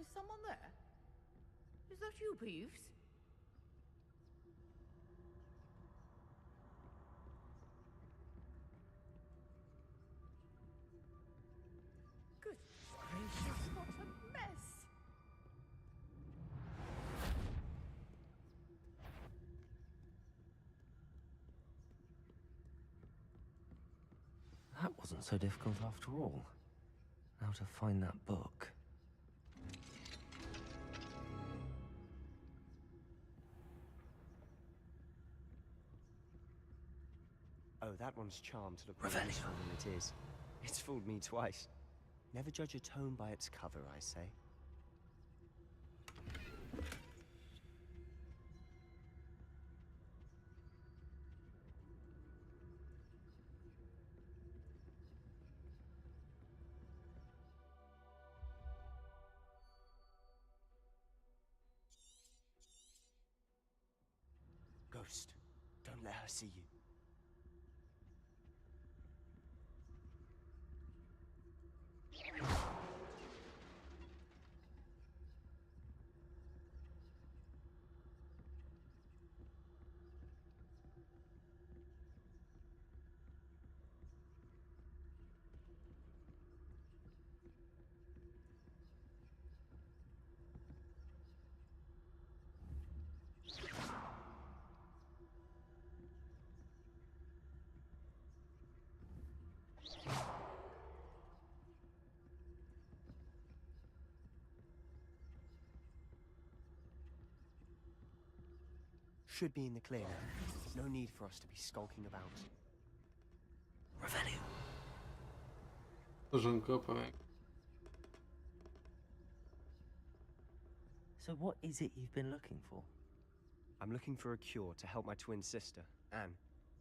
Is someone there? Is that you, Peeves? Goodness gracious, what a mess! That wasn't so difficult after all. Now to find that book. Oh, that one's charmed to look more useful than it is. It's fooled me twice. Never judge a tome by its cover, I say. Ghost, don't let her see you. Should be in the clear now. No need for us to be skulking about. Revelio. So what is it you've been looking for? I'm looking for a cure to help my twin sister, Anne,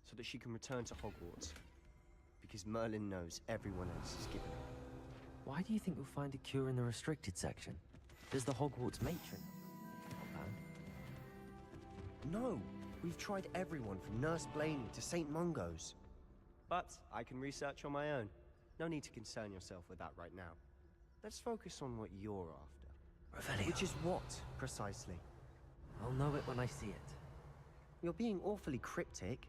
so that she can return to Hogwarts. Because Merlin knows everyone else is given her. Why do you think you'll find a cure in the restricted section? Does the Hogwarts matron? No! We've tried everyone from Nurse Blaney to St. Mungo's. But I can research on my own. No need to concern yourself with that right now. Let's focus on what you're after. Revelio. Which is what, precisely? I'll know it when I see it. You're being awfully cryptic.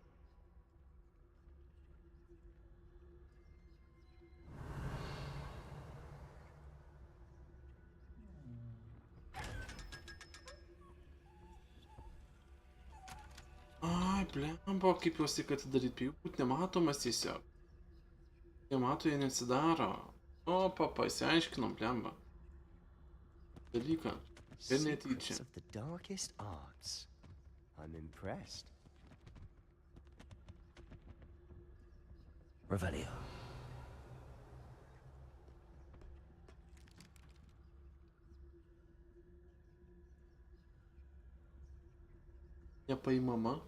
Ai, blemba, kaip juos tik atidaryt, prie jų būt nematomas tiesiog. Nemato, jie nesidaro. O, pasiaiškinom, blemba. Dalyką. Ir netyčia. Secrets of the darkest arts. I'm impressed. Revelio. Nepaimama.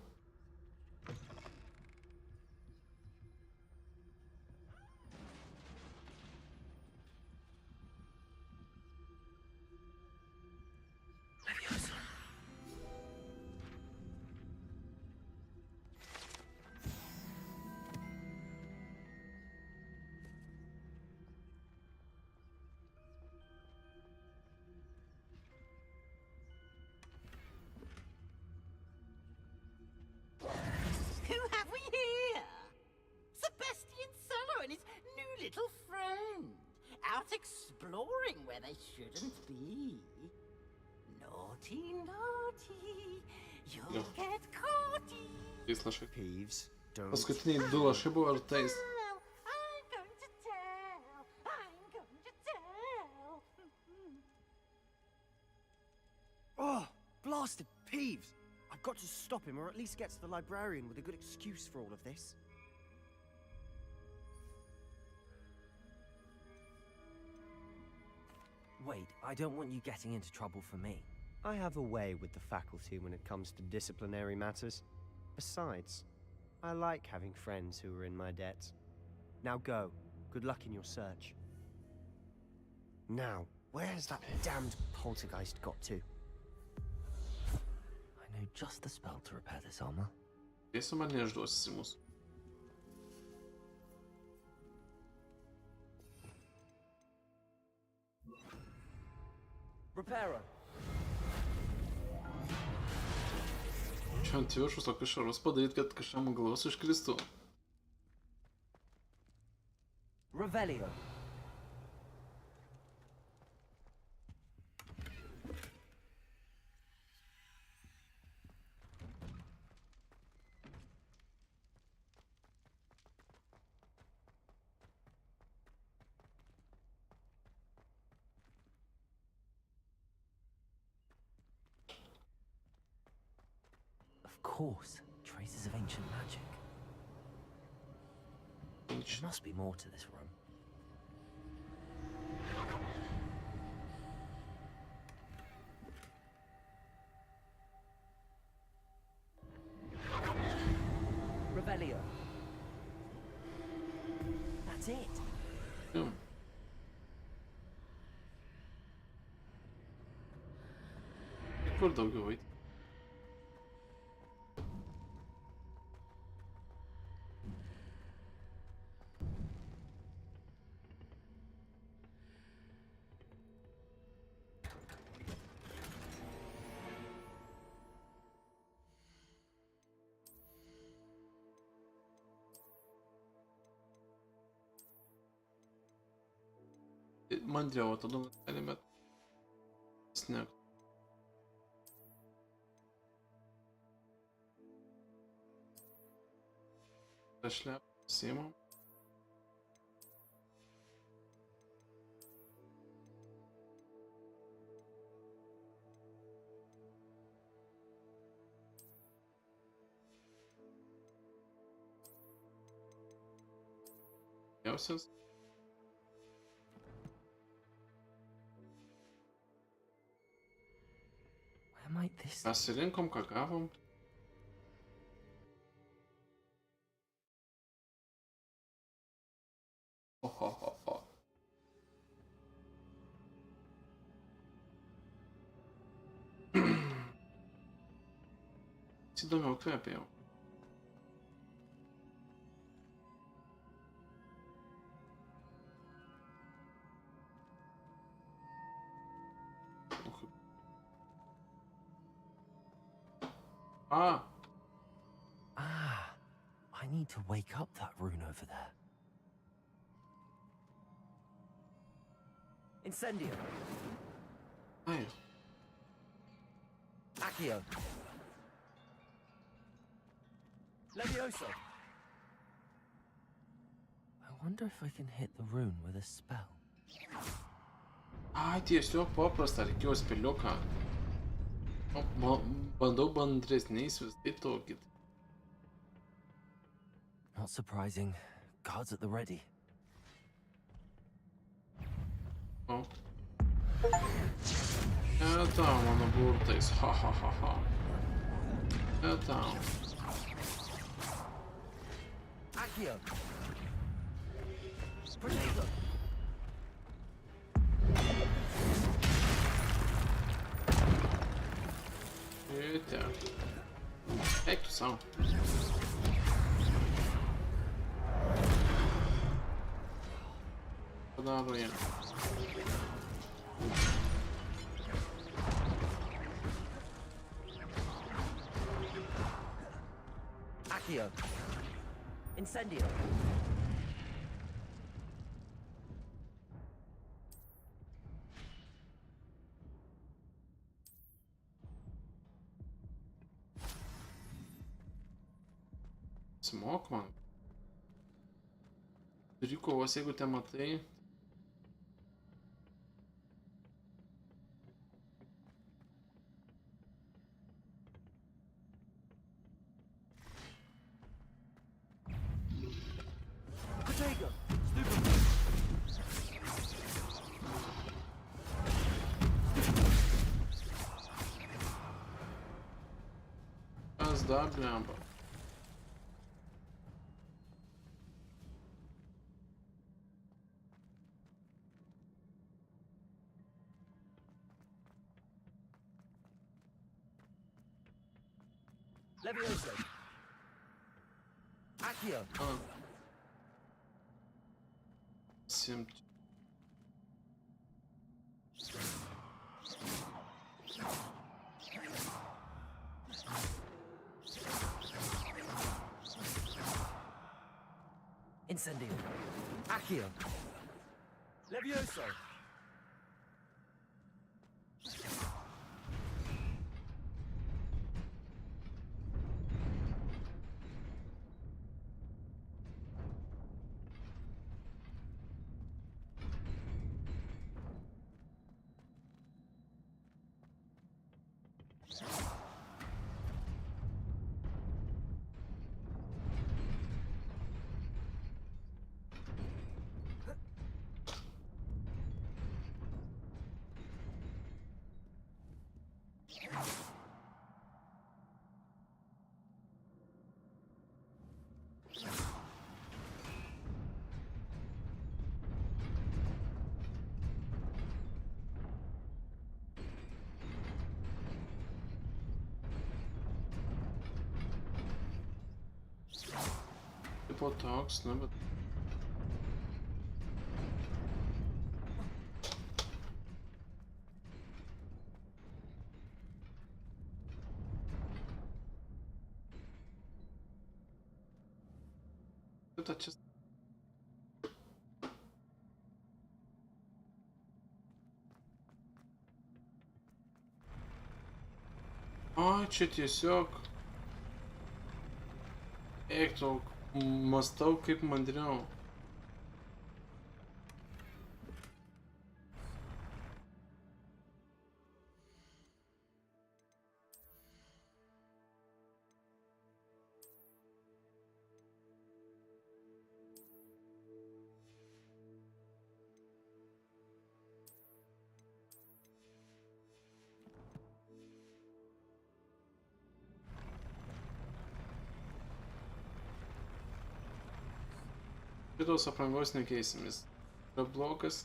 Naughty, naughty, you'll Jo. get caughty. Trys lašai. Peeves, don't. Paskutiniai 2 lašai buvo ar tais? I'm going to tell. I'm going to tell. Oh, blasted Peeves! I've got to stop him, or at least get to the librarian with a good excuse for all of this. Wait, I don't want you getting into trouble for me. I have a way with the faculty when it comes to disciplinary matters. Besides, I like having friends who are in my debt. Now go. Good luck in your search. Now, where has that damned poltergeist got to? I know just the spell to repair this armor. Tiesa man neišduosi mūsų. Reparo. Čia ant viršus tokius šarus padaryti, kad kažkam galvos iškristų. Revelio. Of course, traces of ancient magic. There must be more to this room. Revelio. That's it. Jo. Kur daugiau eiti? Mandriau, tada galime snegt. Šlepą pasiimam. Jausias. Where might this... Pasirinkom, ką gavom. Ohohoho. Įdomiau kvepia jau. Ah! Ah! I need to wake up that rune over there. Incendio. Ai. Accio. Levioso. I wonder if I can hit the rune with a spell. Ai, tiesiog paprasta, reikėjo spėliuką. Bandau bandresniais vis tai tokį. Not surprising. Guards at the ready. O. Tam, mano burtais. Ha ha ha ha. Tam. Accio. Protego. Eita. Eik tu savo. Padaro jam. Accio. Incendio. Smok man. Turi kovos, jeigu te matai. Potato! Kas dar blemba? Levioso! Accio! Simt. Incendio! Accio! Levioso! Tipo toks, ne, bet... Это чисто... A, čia tiesiog... Eik tu, mąstau kaip mandriau. Šitos aprangos nekeisim, jis yra blokas.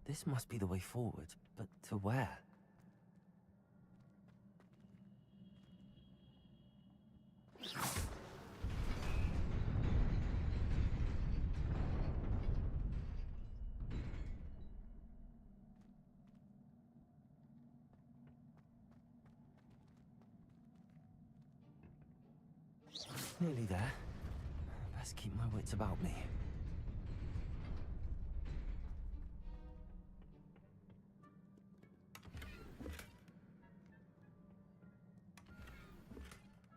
This must be the way forward, but to where? Nearly there. Best keep my wits about me.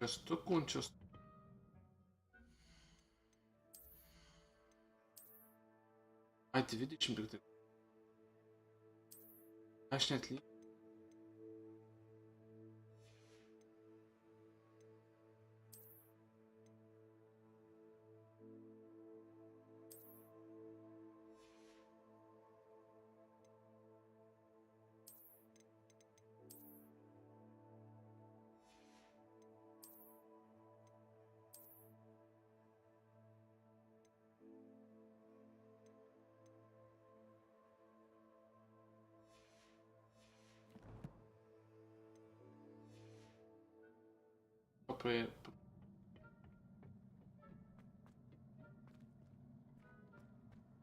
Часто кончу. А ты видишь, чем ты? Аж нет ли?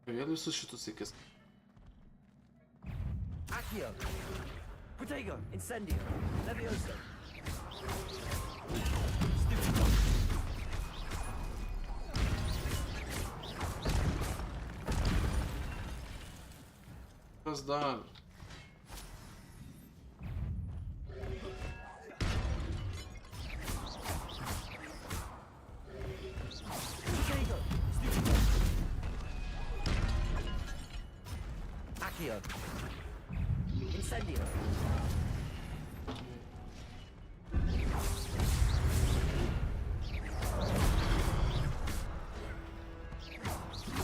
Proviel visus šitus reikės. Accio! Protego! Incendio! Levioso! Kas dar? Accio. Incendio.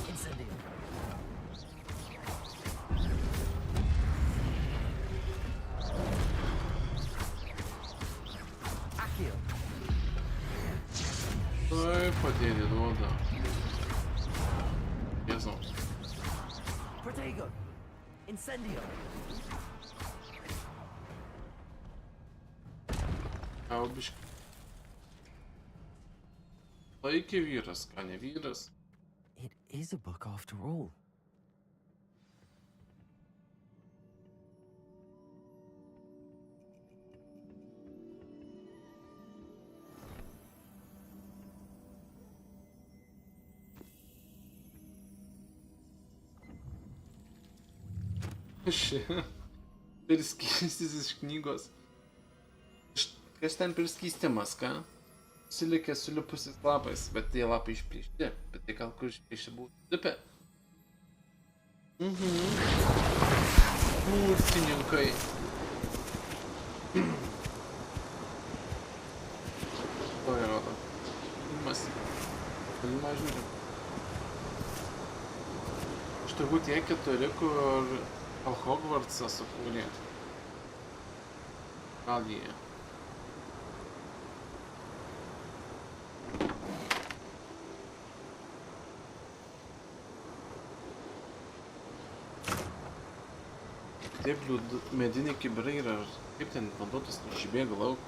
Incendio. Accio. Ой, потеря рода. Jezu. Protego. Incendio. Gal biškai. Laikė vyras, ką ne vyras. It is a book after all. Perskystis iš knygos. Kas ten perskistimas, ką? Sulikė sulipusiais lapais, bet tie lapai išplėšti. Bet tai gal kur išplėšti būtų lipę? Burtininkai. To rodo. Filmas. Filmą žiūrim. Iš turbūt tie 4, kur Hogwartsą sukūrė. Gal jie. Taip mediniai kibirai yra, kaip ten naudotas, išbėga lauk.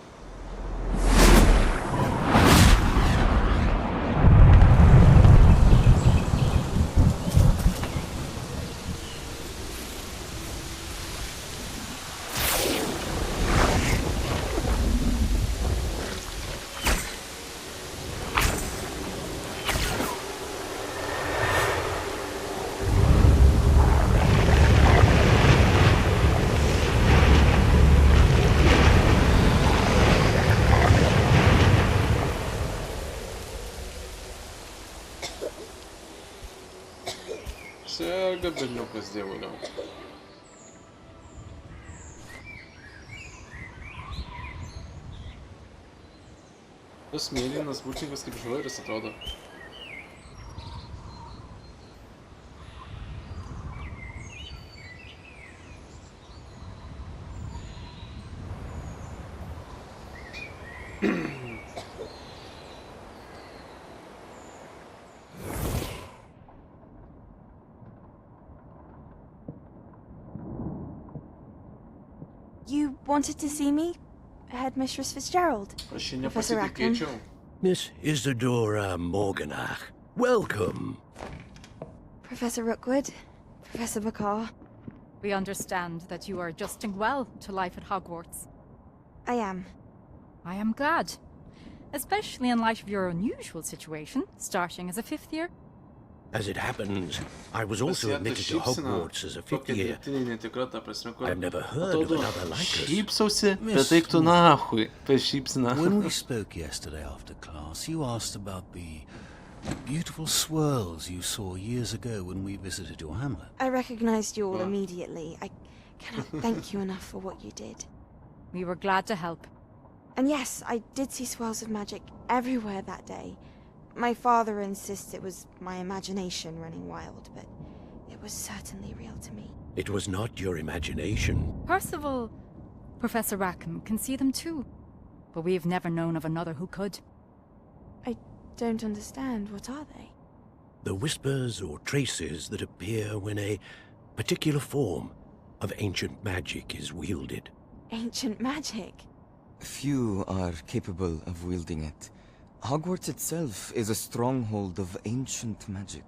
Serga berniukas dievulio. Tas mėlynas burtininkas kaip žvėris atrodo. You wanted to see me? Headmistress Fitzgerald? Professor Rackham? Miss Isadora Morganach, welcome. Professor Rookwood? Professor Bakar? We understand that you are adjusting well to life at Hogwarts. I am. I am glad. Especially in light of your unusual situation, starting as a 5th year. As it happens, I was also admitted to Hogwarts as a 5th year. I've never heard of another like us. Šypsausi, bet eik tu nahui, per šypsina. When we spoke yesterday after class, you asked about the beautiful swirls you saw years ago when we visited your hamlet. I recognized you all immediately. I cannot thank you enough for what you did. We were glad to help. And yes, I did see swirls of magic everywhere that day. My father insists it was my imagination running wild, but it was certainly real to me. It was not your imagination. Percival, Professor Rackham can see them too. But we've never known of another who could. I don't understand. What are they? The whispers or traces that appear when a particular form of ancient magic is wielded. Ancient magic? Few are capable of wielding it. Hogwarts itself is a stronghold of ancient magic.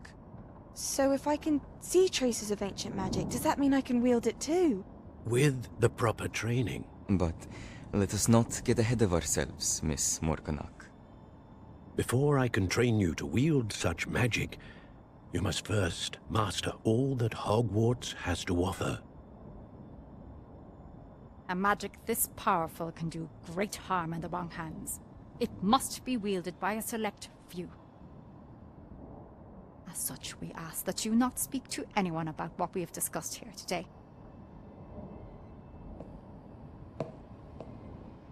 So if I can see traces of ancient magic, does that mean I can wield it too? With the proper training. But let us not get ahead of ourselves, Miss Morganach. Before I can train you to wield such magic, you must first master all that Hogwarts has to offer. A magic this powerful can do great harm in the wrong hands. It must be wielded by a select few. As such, we ask that you not speak to anyone about what we have discussed here today.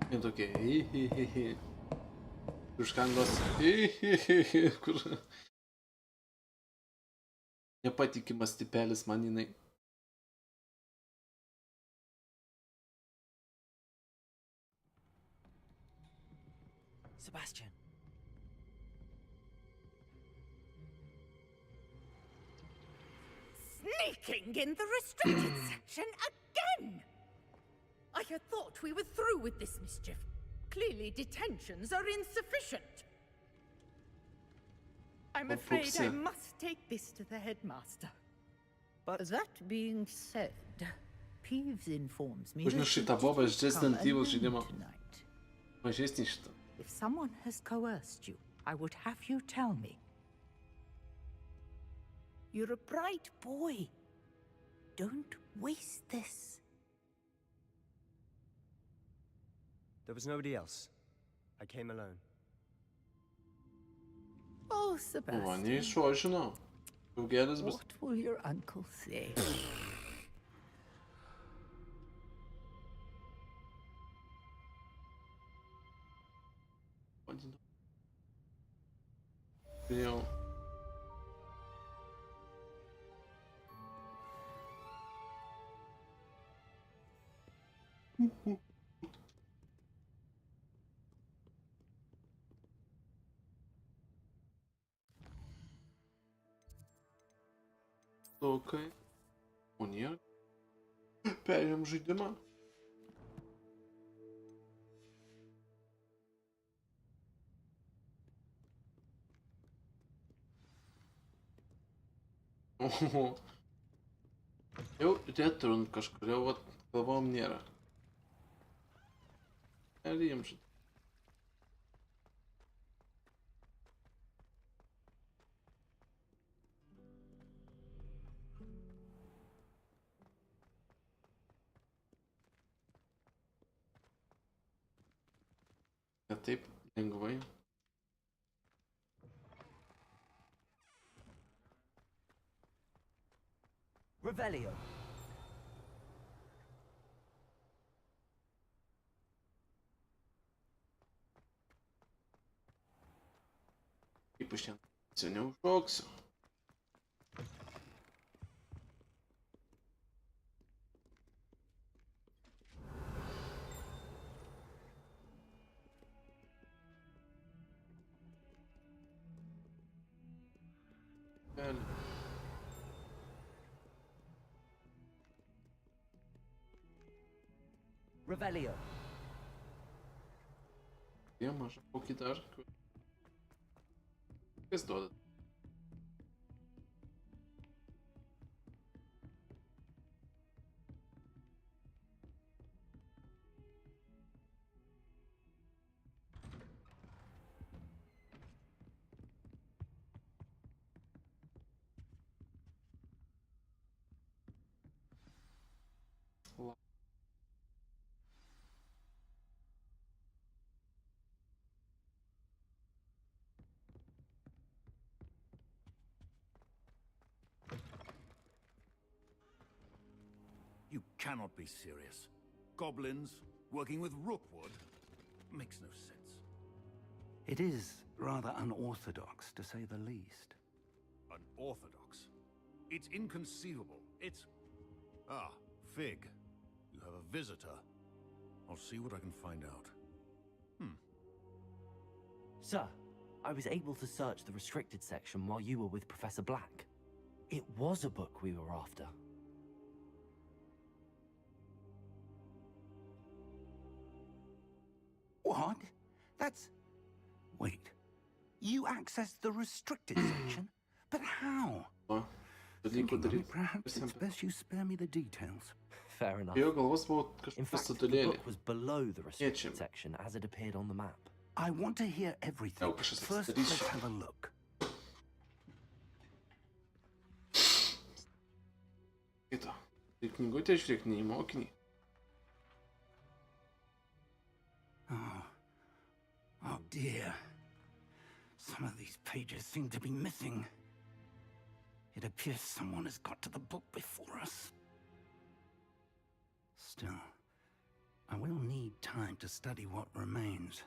Ir tokie, hihihihi. Užkandos, kur. Nepatikimas tipelis man jinai. Sebastian. Sneaking in the restricted section again! I had thought we were through with this mischief. Clearly detentions are insufficient. I'm afraid I must take this to the headmaster. But that being said, Peeves informs me Užneš šitą bobą iš Resident Evil žaidimo. Mažesnį šitą. If someone has coerced you, I would have you tell me. You're a bright boy. Don't waste this. There was nobody else. I came alone. Oh, O, Sebastian. nie šuo, žinau. Daugelis bus. What will your uncle say? Jau. Okay. O nėra. Perėjom žaidimą. Oho. Jau retrun kažkur, jau galvom nėra. Perėjom žaidimą. Taip lengvai. Revelio. Kaip aš čia neužšoksiu. Revelio. Jie mažą kokį dar. Kas duoda? You cannot be serious. Goblins working with Rookwood makes no sense. It is rather unorthodox, to say the least. Unorthodox? It's inconceivable. It's... Ah, Fig. You have a visitor. I'll see what I can find out. Sir, I was able to search the restricted section while you were with Professor Black. It was a book we were after. What? That's... Wait. You accessed the restricted section? But how? Thinking of it, perhaps it's best you spare me the details. Fair enough. In fact, the book was below the restricted section as it appeared on the map. I want to hear everything. First, let's have a look. Kito. Tai knygutė žiūrėk, ne į mokinį. dear. Some of these pages seem to be missing. It appears someone has got to the book before us. Still, I will need time to study what remains.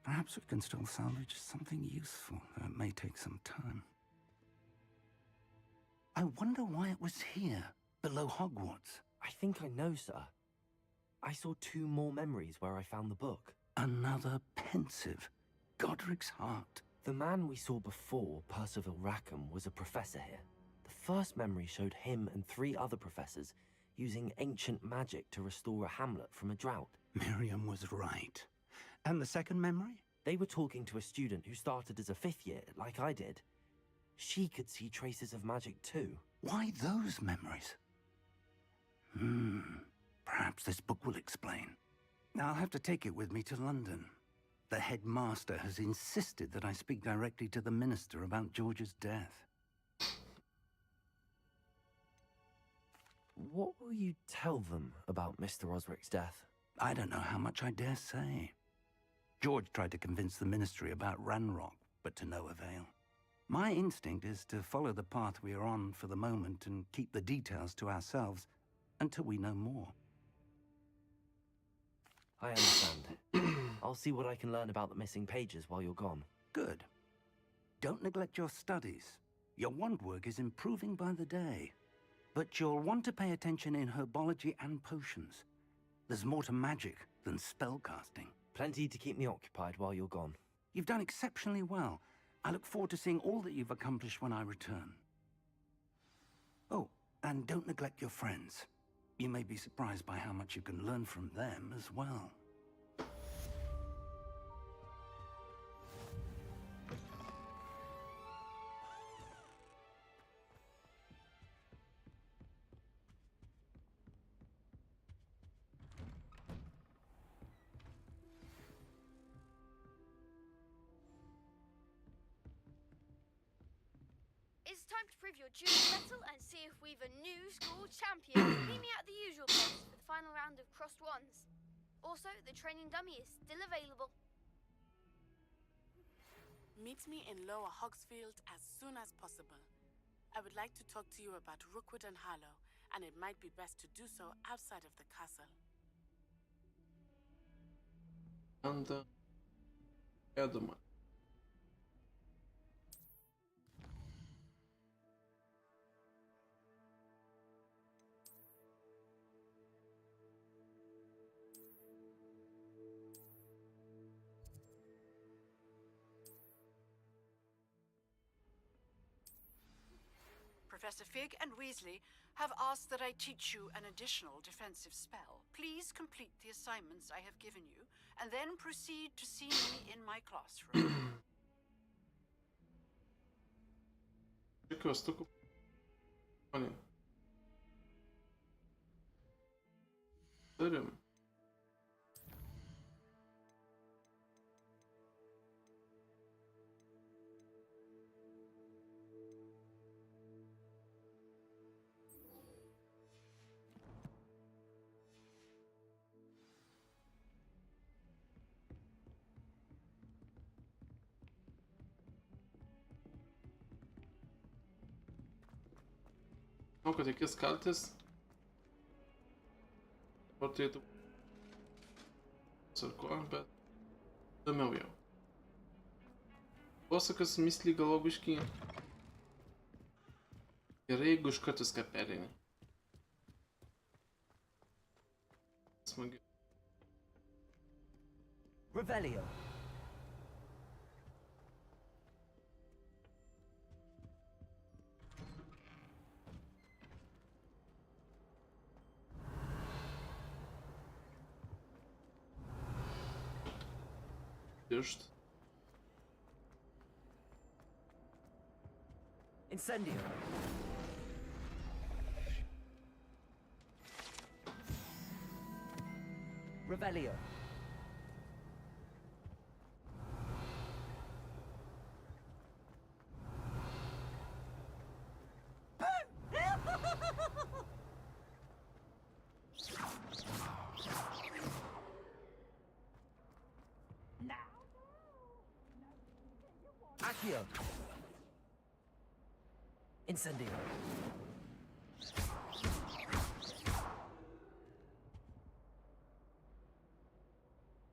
Perhaps we can still salvage something useful, though it may take some time. I wonder why it was here, below Hogwarts. I think I know, sir. I saw 2 more memories where I found the book. Another pensive. Godric's heart. The man we saw before, Percival Rackham, was a professor here. The first memory showed him and 3 other professors using ancient magic to restore a hamlet from a drought. Miriam was right. And the second memory? They were talking to a student who started as a 5th year, like I did. She could see traces of magic too. Why those memories? Perhaps this book will explain. I'll have to take it with me to London. The headmaster has insisted that I speak directly to the minister about George's death. What will you tell them about Mr. Osric's death? I don't know how much I dare say. George tried to convince the ministry about Ranrock, but to no avail. My instinct is to follow the path we are on for the moment and keep the details to ourselves until we know more. I understand. I'll see what I can learn about the missing pages while you're gone. Good. Don't neglect your studies. Your wand work is improving by the day. But you'll want to pay attention in herbology and potions. There's more to magic than spellcasting. Plenty to keep me occupied while you're gone. You've done exceptionally well. I look forward to seeing all that you've accomplished when I return. Oh, and don't neglect your friends. You may be surprised by how much you can learn from them as well. It's time to prove your junior battle and see if we've a new school champion. Meet me at the usual place for the final round of crossed wands. Also, the training dummy is still available. Meet me in Lower Hogsfield as soon as possible. I would like to talk to you about Rookwood and Harlow, and it might be best to do so outside of the castle. And Edwis. Professor Fig and Weasley have asked that I teach you an additional defensive spell. Please complete the assignments I have given you, and then proceed to see me in my classroom. Nu, kad reikės kaltis, turėtų sarko, bet įdomiau jau. Posakas mislį galobiškai. Gerai, jeigu iš karto viską pereini. Smagiai. Revelio. Incendio. Revelio. Accio. Incendio.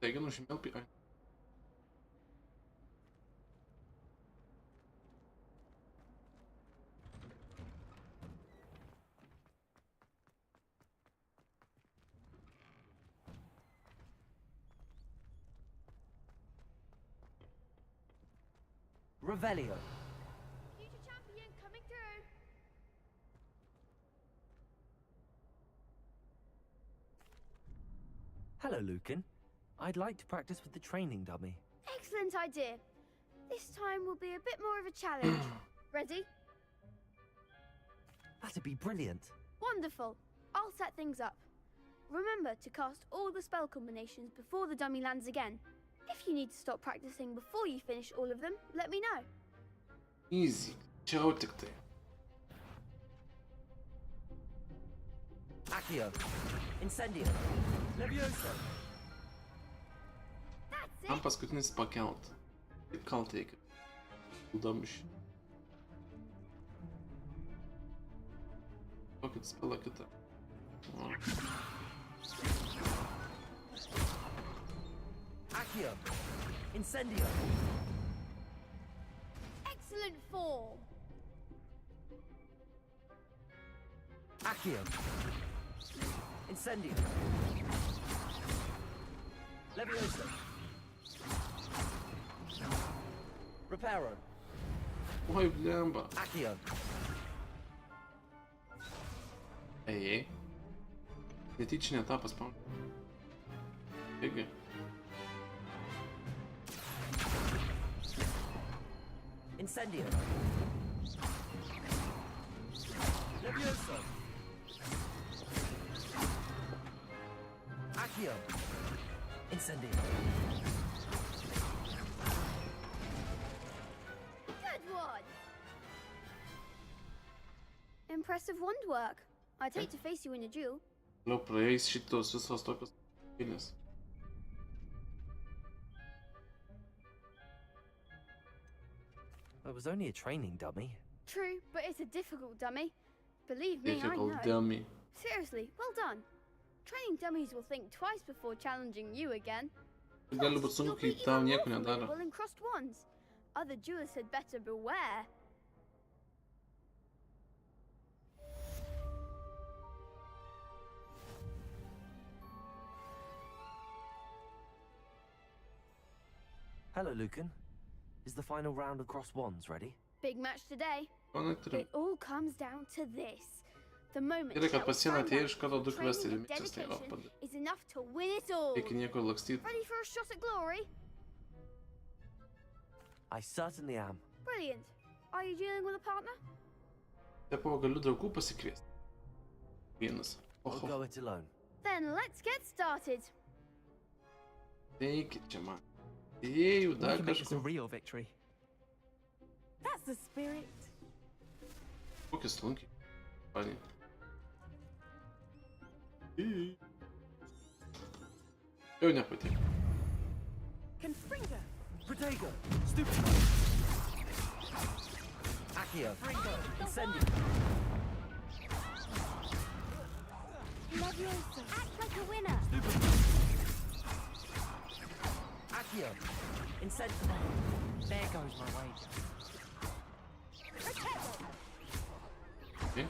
Taigi nužymėl pi... Revelio. Future champion coming through. Hello, Lucan. I'd like to practice with the training dummy. Excellent idea. This time will be a bit more of a challenge. Ready? That'd be brilliant. Wonderful. I'll set things up. Remember to cast all the spell combinations before the dummy lands again. If you need to stop practicing before you finish all of them, let me know. Easy. Ciao tik tai. Accio. Incendio. Levioso. That's it. Man paskutinis pakelt. Kaip kalt reikia. Įdomu šį. Kokį spelą kitą. Accio. Incendio. Excellent form. Accio. Incendio. Levioso. Reparo. Ой, блямба. Accio. Ei. Netyčinė etapas pam. Taigi. Incendio. Levioso. Accio. Incendio. Good one. Impressive wand work. I'd hate to face you in a duel. Toliau praeis šitos visos tokios pilės. It was only a training dummy. True, but it's a difficult dummy. Believe me, I Difficult know. dummy. Seriously, well done. Training dummies will think twice before challenging you again. Gali būt sunku, kai tau nieko nedaro. Well, in crossed wands. Other duelists had better beware. Hello, Lucan. Is the final round of cross wands ready? Big match today. Connector. It all comes down to this. The moment Gerai, kad that we pas sieną find atėjo out iš karto du training kvestai ir and mėgčias tai dedication appadė. is enough to win it all. Reikia niekur lakstyti. Ready for a shot at glory? I certainly am. Brilliant. Are you dealing with a partner? Tepo galiu draugų pasikviesti. Vienas. I'll go it alone. Then let's get started. Eikit čia man. Ėjau We dar can make this a kažkur. real victory. That's the spirit. Kokį slunkį. Pani. Jau nepatiko. Confringo. Protego. Stupid. Accio. Incendio. Levioso. Act like a winner. Accio. Incendio. There goes my wager. Okay.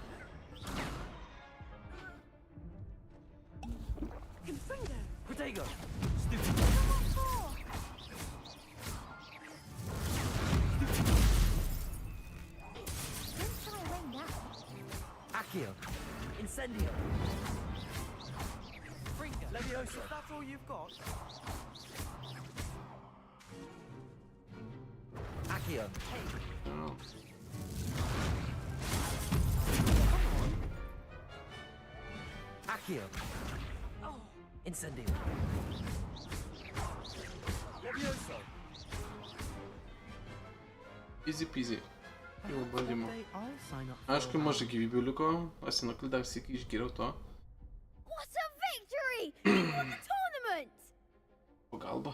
Confringo. Protego. Stupid. Don't shy away now. Accio. Incendio. Levioso. That's all you've got? Accio. Oh. Accio. Incendio. Levioso. Easy peasy. Jau bandymo. They all sign up for Aišku, mažai gyvybių liko. Asinakli dar sėki išgeriau to. What a victory! We won the tournament! Pagalba.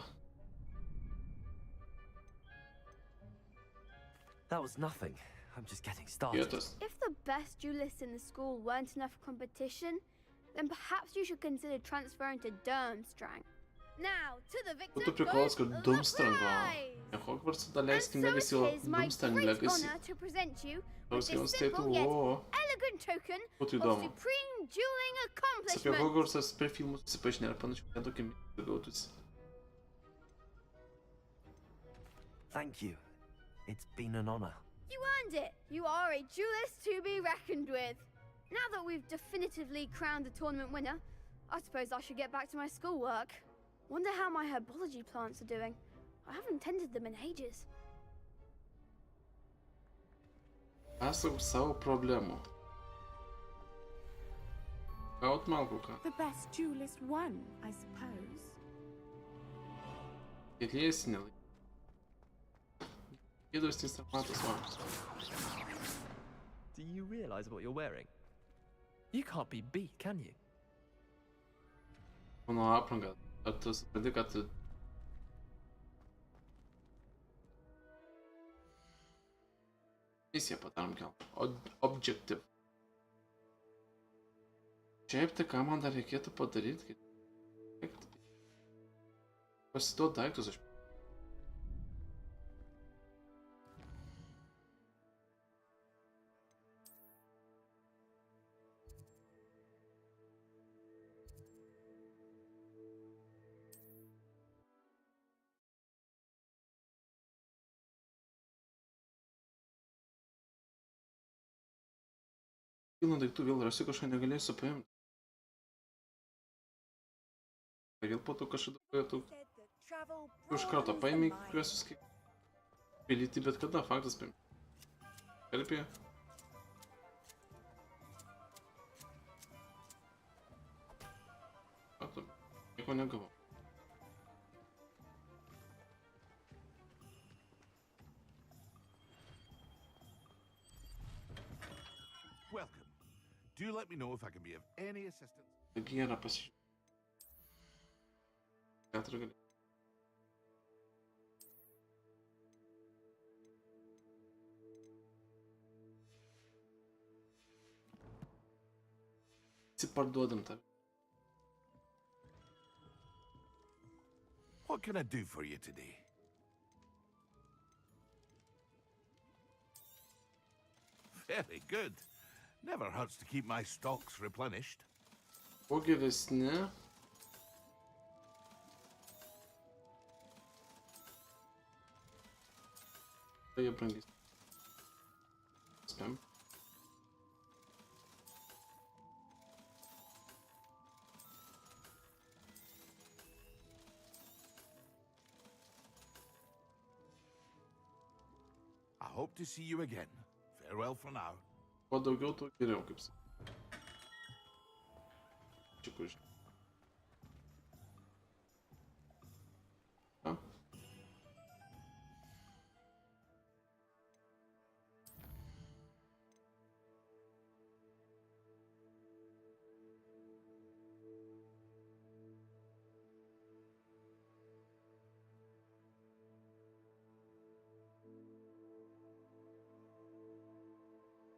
That was nothing. I'm just getting started. If the best duelists in the school weren't enough competition, then perhaps you should consider transferring to Durmstrang. Now, to the victor Тут приколос, как Думстранга. Хогвартс удаляется легаси Думстранг легаси. To present you with Този this университет, simple yet о, elegant token вот и of дома. supreme dueling Să pe accomplishment. Hogwarts spre filmul se pășnerea până și pentru că mi-a găutuți. Thank you. It's been an honor. You earned it. You are a duelist to be reckoned with. Now that we've definitively crowned the tournament winner, I suppose I should get back to my schoolwork. Wonder how my herbology plants are doing. I haven't tended them in ages. Asta sau o problemă. Caut Malcuca. The best duelist won, I suppose. Интересно. Edwis din străinătate să Do you realize what you're wearing? You can't be beat, can you? Nu apranga. Atât să predic atât. Misia pătăram cheam. Objective. Șepte comanda rechetă pătărit. Poți să tot dai tu să-și... Pilna daiktų vėl rasiu kažką negalėsiu paimti. Vėl po to kažką daugiau už kartą paėmė juos kaip pildyti bet kada, faktas paėmė. Kalbė. Matom, nieko negavau. Welcome. Do let me know if I can be of any assistance. Gera pasižiūrėjau. Teatrą gali. Atsiparduodam tave. What can I do for you today? Very good. Never hurts to keep my stocks replenished. O geresni. Jie brangis. Spam. I hope to see you again. Farewell for now. Kuo daugiau, tuo geriau, kaip sakė. Čia kur iš.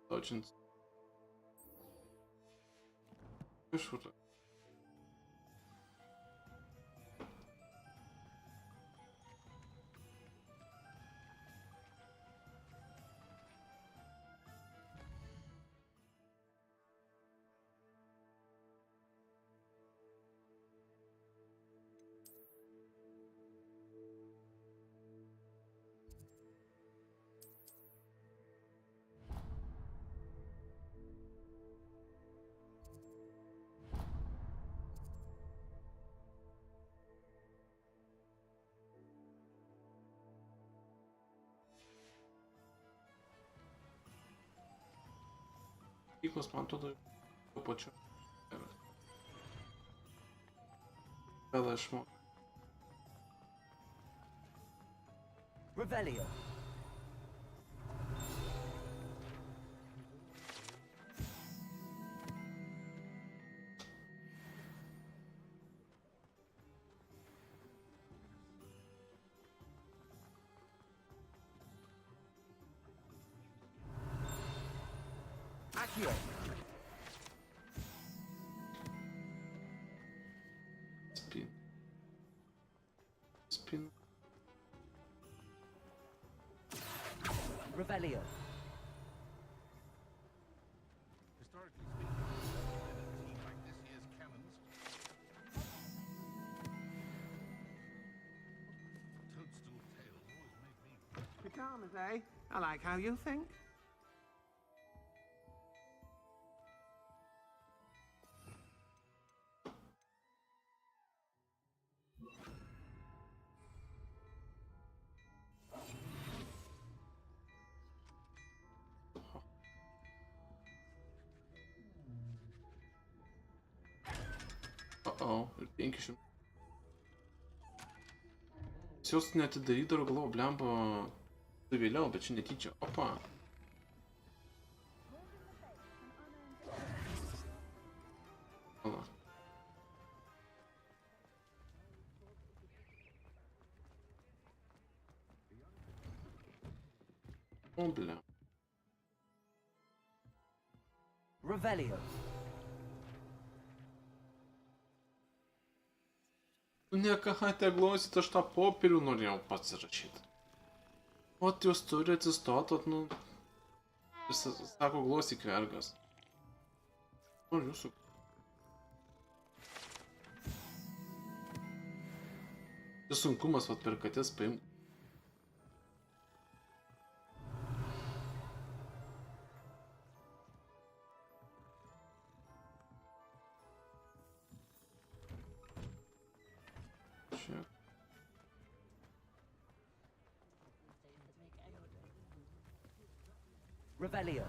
Точно. Шутка. Mokyklos, man atrodo, tuo pačiu. Vėl aš moku. Revelio. Accio. Spin. Spin. Revelio. Pajamas, eh? I like how you think. O, ir 500. Jos neatidarydavo, galvoju, blemba, tai vėliau, bet čia netyčia. Opa. Pala. O, blemba. Revelio. Ne, ką te glausyt, aš tą popierių norėjau pats rašyti. O jūs turi atsistotot, nu... Jis sako, glausyk vergas. O, jūsų... Tai sunkumas, vat, per katės paimti. Revelio.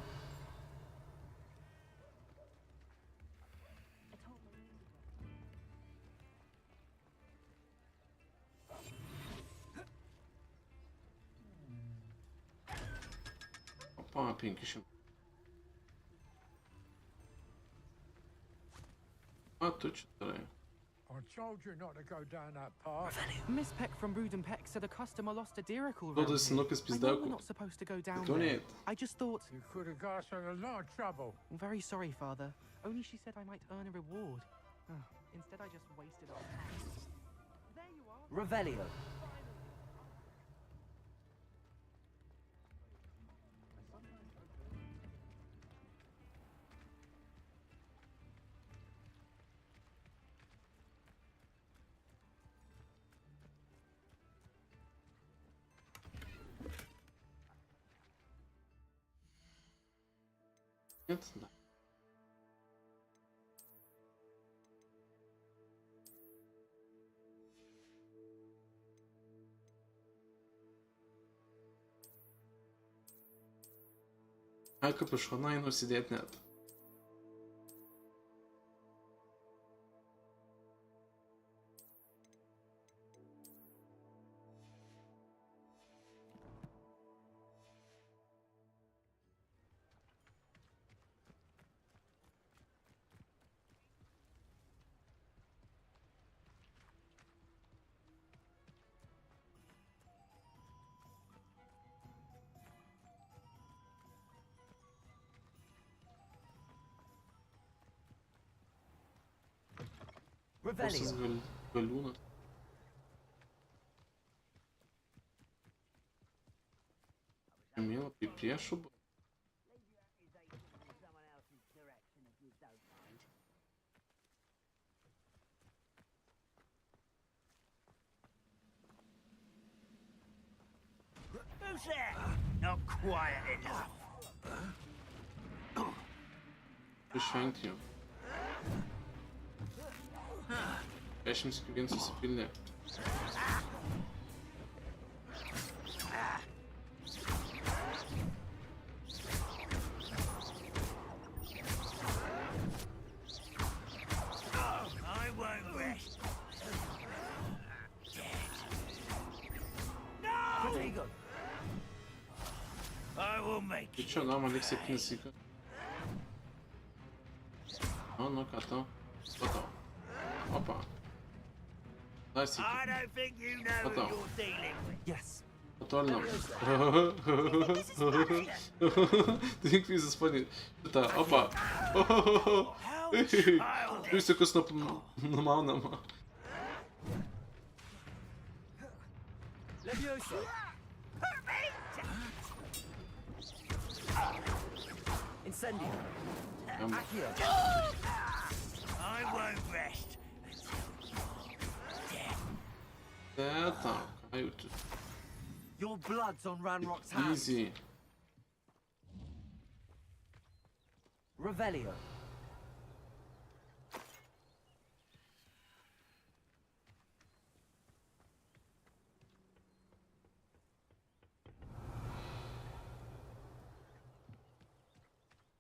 Opa, 500. A, tu čia darai. I told you not to go down that path. Miss Peck from Rudin Peck said a customer lost a deeracle Duoda round senukas here. I know we're pizdaku. not supposed to go down Don't there. it. I just thought... You could have got us in a lot of trouble. I'm very sorry, Father. Only she said I might earn a reward. Instead, I just wasted our time. There you are. Revelio. Нет, да. Ai, kapišoną einu užsidėti net. Koks galiūnas. Žemėlapį priešų. Who's there? Not quiet enough. Išvengti jo. 10 sekundžių susipildė. I won't rest. No! I will make Tai čia, na, man liks 7 syką. O, nu ką tau? Statau. Opa. I don't think you know who you're dealing with. Yes, Totalno. Think this is funny. Šitą, opa. Žiūrėsiu, kas numaunama. Incendio. Accio. I won't rest. Tá, caiu tudo. Your blood's on Ranrock's hands. Easy. Revelio.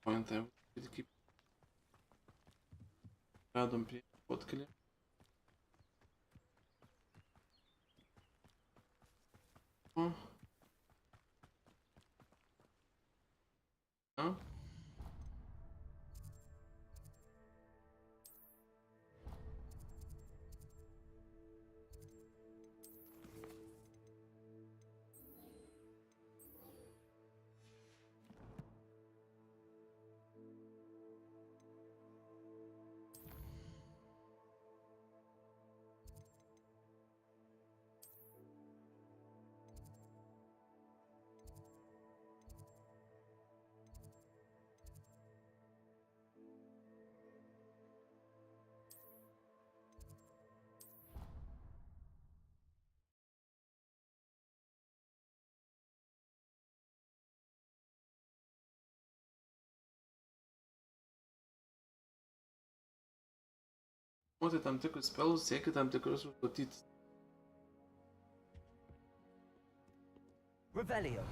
Pamiętaj, taki radom prie podkali. O. A? Moti tam tikrus spelus, sieki tam tikrus užduotis. Revelio.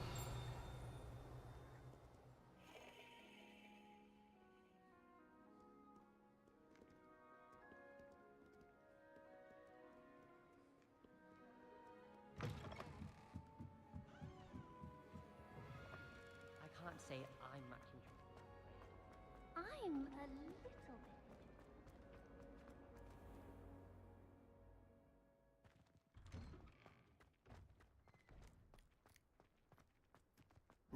I can't say I'm much interested. I'm a little bit.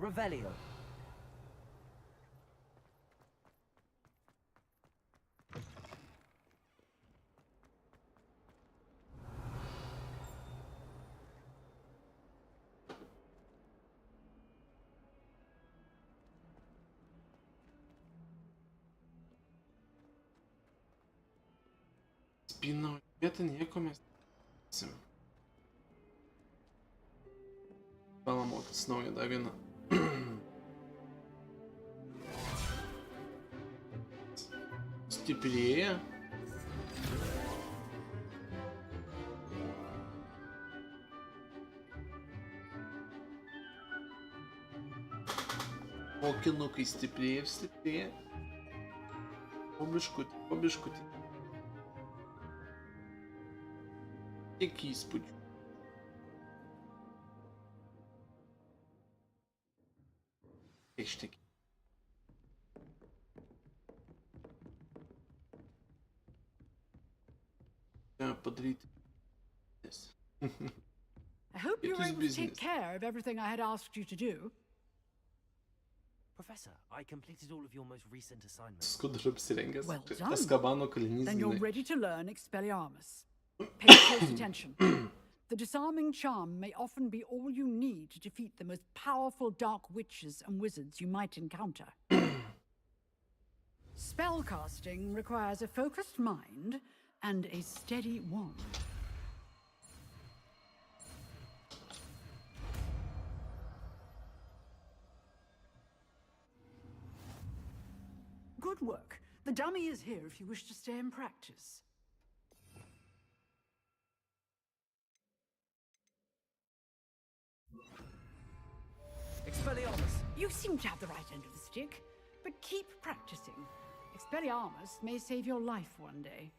Revelio. Spinną vietą nieko mes nesim. Palamotis naują dar vieną. Stiprėja. Mokinukai stiprėja ir stiprėja. Po biškutį, po biškutį. Tiek įspūdžių. Tiek. Padaryti. I hope you were able to take care of everything I had asked you to do. Professor, I completed all of your most recent assignments. Skuduliu apsirengęs. Well done. Azkabano kalinys. Then you're ready to learn Expelliarmus. Pay close attention. The disarming charm may often be all you need to defeat the most powerful dark witches and wizards you might encounter. Spellcasting requires a focused mind and a steady wand. Good work. The dummy is here if you wish to stay and practice. Expelliarmus. You seem to have the right end of the stick, but keep practicing. Expelliarmus may save your life one day.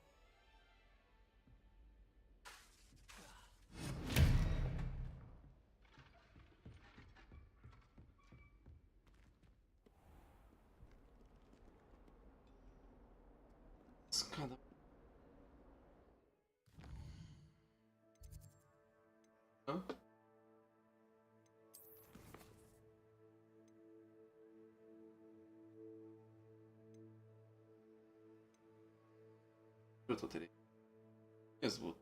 Skada. Что-то ты. Меня зовут.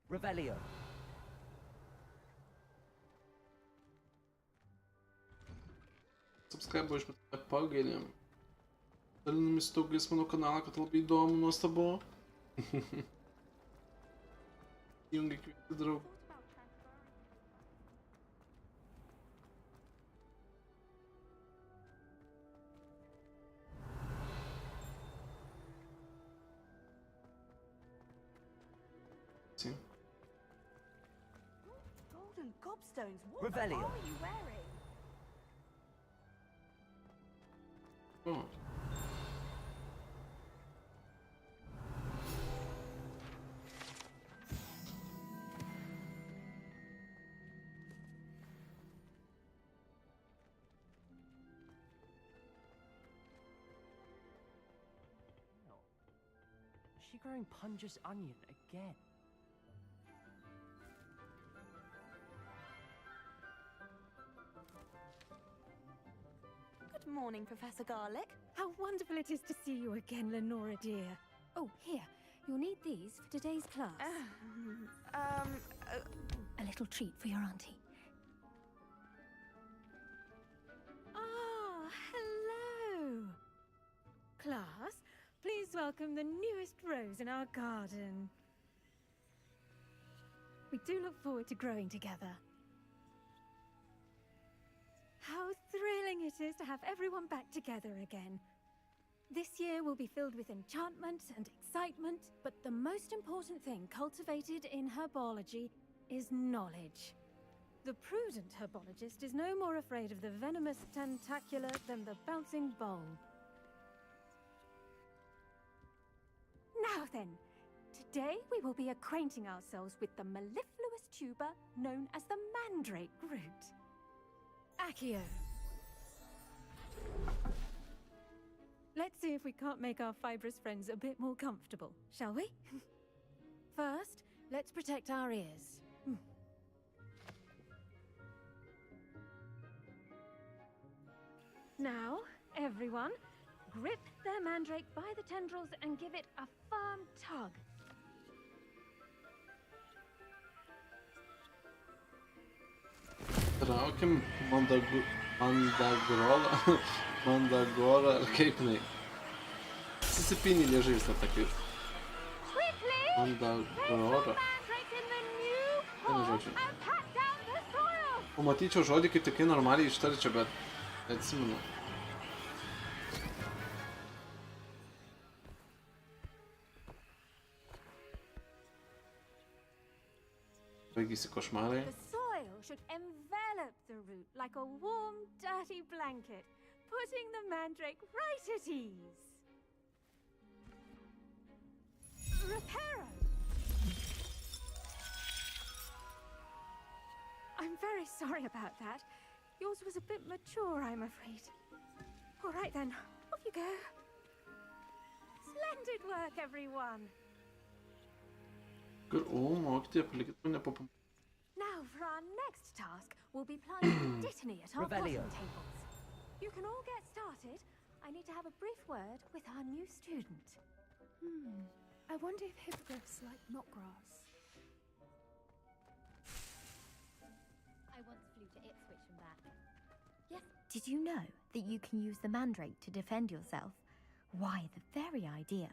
Revelio. Subscribe už pagaidām. Dalinamies to, kas mano kanālā, ka tev bija doma nuostabu. Jungi kvieti draugi. Sim. Golden gobstones. What Revelio. are you wearing? Oh. Is she growing Punja's onion again? Good morning, Professor Garlic. How wonderful it is to see you again, Lenora dear. Oh, here. You'll need these for today's class. A little treat for your auntie. Ah, hello. Class, please welcome the newest rose in our garden. We do look forward to growing together. How thrilling it is to have everyone back together again. This year will be filled with enchantment and excitement, but the most important thing cultivated in herbology is knowledge. The prudent herbologist is no more afraid of the venomous tentacular than the bouncing bowl. Now then, today we will be acquainting ourselves with the mellifluous tuber known as the mandrake root. Accio. Let's see if we can't make our fibrous friends a bit more comfortable, shall we? First, let's protect our ears. Now, everyone, grip their mandrake by the tendrils and give it a firm tug. Traukiam Mandagora, kaip jinai. Susipynė liežuvis na takį. Mandagora. Vienu žodžiu. Pamatyčiau žodį, kaip tikrai normaliai ištarčiau, bet neatsimenu. Baigėsi košmarai. Should envelop the root like a warm, dirty blanket, putting the mandrake right at ease. Reparo! I'm very sorry about that. Yours was a bit mature, I'm afraid. All right then, off you go. Splendid work, everyone. Kur, mokytoja, palikit mane papam. Now, for our next task, we'll be planting dittany at our Revelio. bottom tables. You can all get started. I need to have a brief word with our new student. I wonder if hippogriffs like knot grass. I once flew to Ipswich and back. Yes. Did you know that you can use the mandrake to defend yourself? Why, the very idea.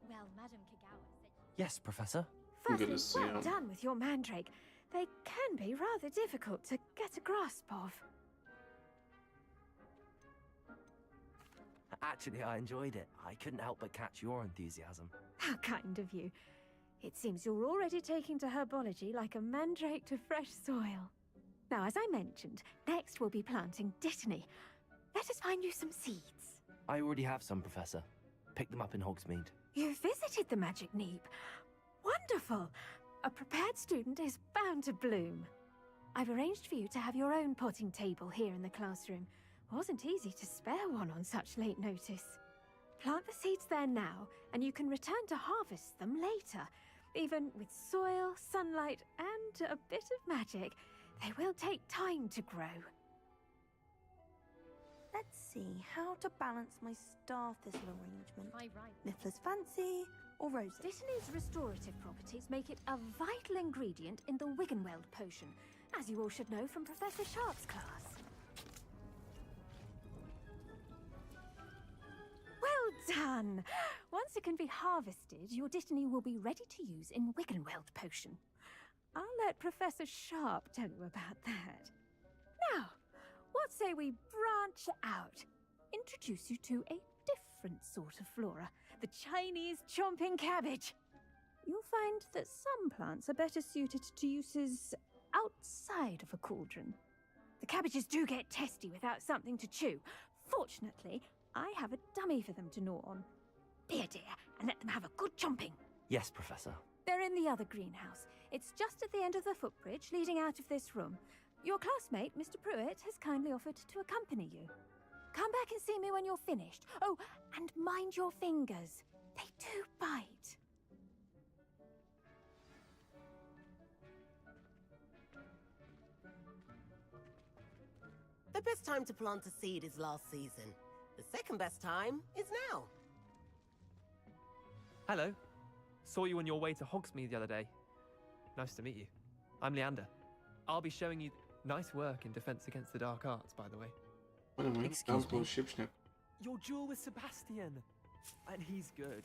Well, Madame Kagawa said... Yes, Professor. Firstly, well done with your mandrake. They can be rather difficult to get a grasp of. Actually, I enjoyed it. I couldn't help but catch your enthusiasm. How kind of you. It seems you're already taking to herbology like a mandrake to fresh soil. Now, as I mentioned, next we'll be planting dittany. Let us find you some seeds. I already have some, Professor. Picked them up in Hogsmeade. You visited the Magic Neep. Wonderful! A prepared student is bound to bloom. I've arranged for you to have your own potting table here in the classroom. Wasn't easy to spare one on such late notice. Plant the seeds there now, and you can return to harvest them later. Even with soil, sunlight, and a bit of magic, they will take time to grow. Let's see how to balance my star thistle arrangement. Quite right. Niffler's fancy or roses? Dittany's restorative properties make it a vital ingredient in the Wiggenweld potion, as you all should know from Professor Sharp's class. Well done! Once it can be harvested, your Dittany will be ready to use in Wiggenweld potion. I'll let Professor Sharp tell you about that. Now, what say we branch out? Introduce you to a different sort of flora, the Chinese chomping cabbage. You'll find that some plants are better suited to uses outside of a cauldron. The cabbages do get testy without something to chew. Fortunately, I have a dummy for them to gnaw on. Be a dear, and let them have a good chomping. Yes, Professor. They're in the other greenhouse. It's just at the end of the footbridge leading out of this room. Your classmate, Mr. Pruitt, has kindly offered to accompany you. Come back and see me when you're finished. Oh, and mind your fingers. They do bite. The best time to plant a seed is last season. The second best time is now. Hello. Saw you on your way to Hogsmeade the other day. Nice to meet you. I'm Leander. I'll be showing you nice work in Defense Against the Dark Arts, by the way. Excuse me. Your duel with Sebastian. And he's good.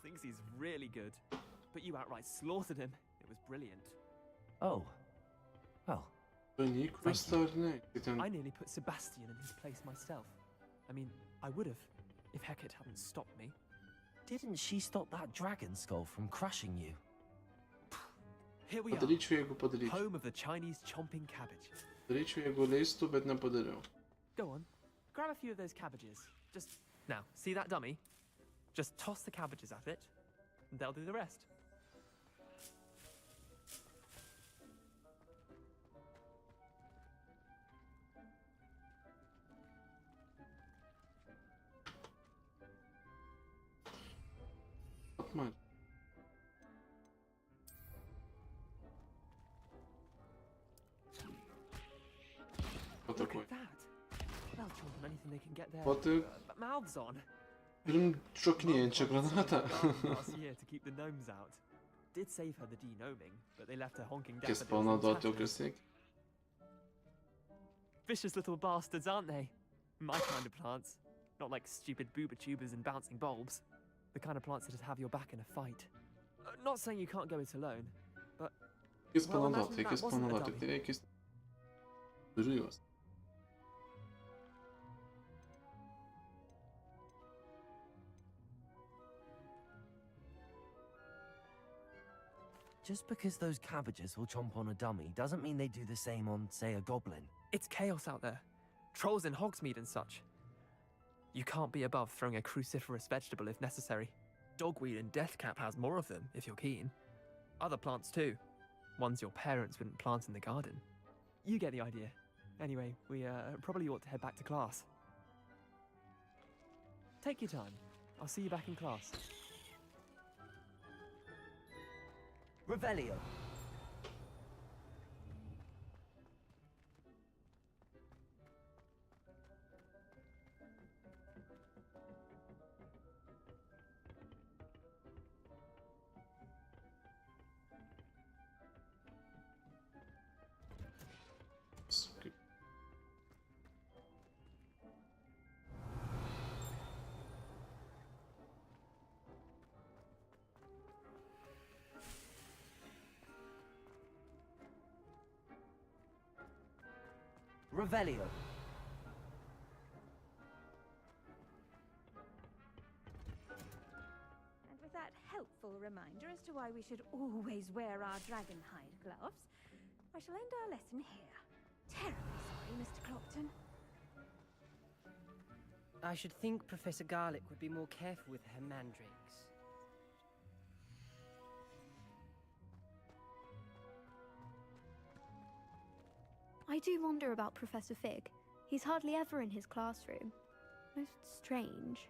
Thinks he's really good. But you outright slaughtered him. It was brilliant. Oh. Well. I nearly put Sebastian in his place myself. I mean, I would have, if Hecate hadn't stopped me. Didn't she stop that dragon skull from crushing you? Here we Подари ću jego, padarit. Home of the Chinese chomping cabbage. Padarit ću jego listu, bet ne podaril. Go on, grab a few of those cabbages. Just, now, see that dummy? Just toss the cabbages at it, and they'll do the rest. Atma. What Look at that. Well, children, anything they can get their What mouths on. Benim çok niente granata. Last year to keep the gnomes out. Did save her the denoming, but they left her honking Che daffodils spawnato in a Tokyo tatters. Snake. Vicious little bastards, aren't they? My kind of plants. Not like stupid booba tubers and bouncing bulbs. The kind of plants that'd have your back in a fight. Not saying you can't go it alone, but... Che spawnato, imagine che that wasn't a spawnato, dummy. direi che... Duruyor. Just because those cabbages will chomp on a dummy doesn't mean they do the same on, say, a goblin. It's chaos out there. Trolls in Hogsmeade and such. You can't be above throwing a cruciferous vegetable if necessary. Dogweed and Deathcap has more of them, if you're keen. Other plants too. Ones your parents wouldn't plant in the garden. You get the idea. Anyway, we probably ought to head back to class. Take your time. I'll see you back in class. Revelio. Revelio. And with that helpful reminder as to why we should always wear our dragonhide gloves, I shall end our lesson here. Terribly sorry, Mr. Clopton. I should think Professor Garlick would be more careful with her mandrakes. I do wonder about Professor Fig. He's hardly ever in his classroom. Most strange.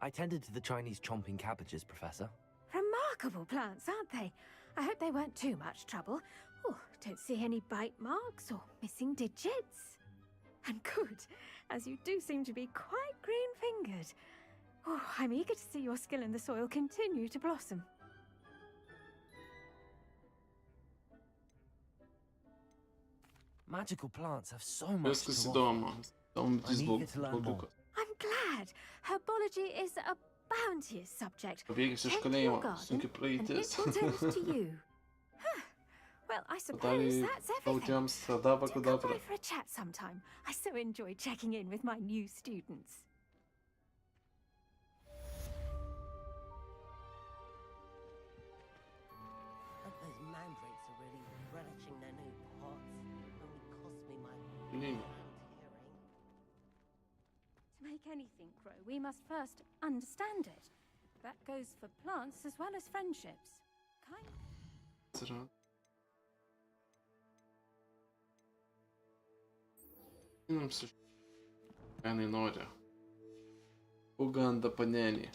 I tended to the Chinese chomping cabbages, Professor. Remarkable plants, aren't they? I hope they weren't too much trouble. Oh, don't see any bite marks or missing digits. And good, as you do seem to be quite green-fingered. Oh, I'm eager to see your skill in the soil continue to blossom. Magical plants have so much to Viskas offer. įdomu. Tam I'm eager to learn more. blogiukas. I'm glad. Herbology is a bounteous subject. Pabėgęs iš Tend to kalėjimo. your garden, Sunki and praeitis. it will tend to you. Huh. Well, I suppose Dalej that's everything. tautiems sadaba Do come kudabra. by for a chat sometime. I so enjoy checking in with my new students. Hope those mandrakes are really relishing their new pots. Only cost me my Lin. To make anything grow, we must first understand it. That goes for plants as well as friendships. Atsirado. Einam su... Ką jinai nori? Uganda panelį.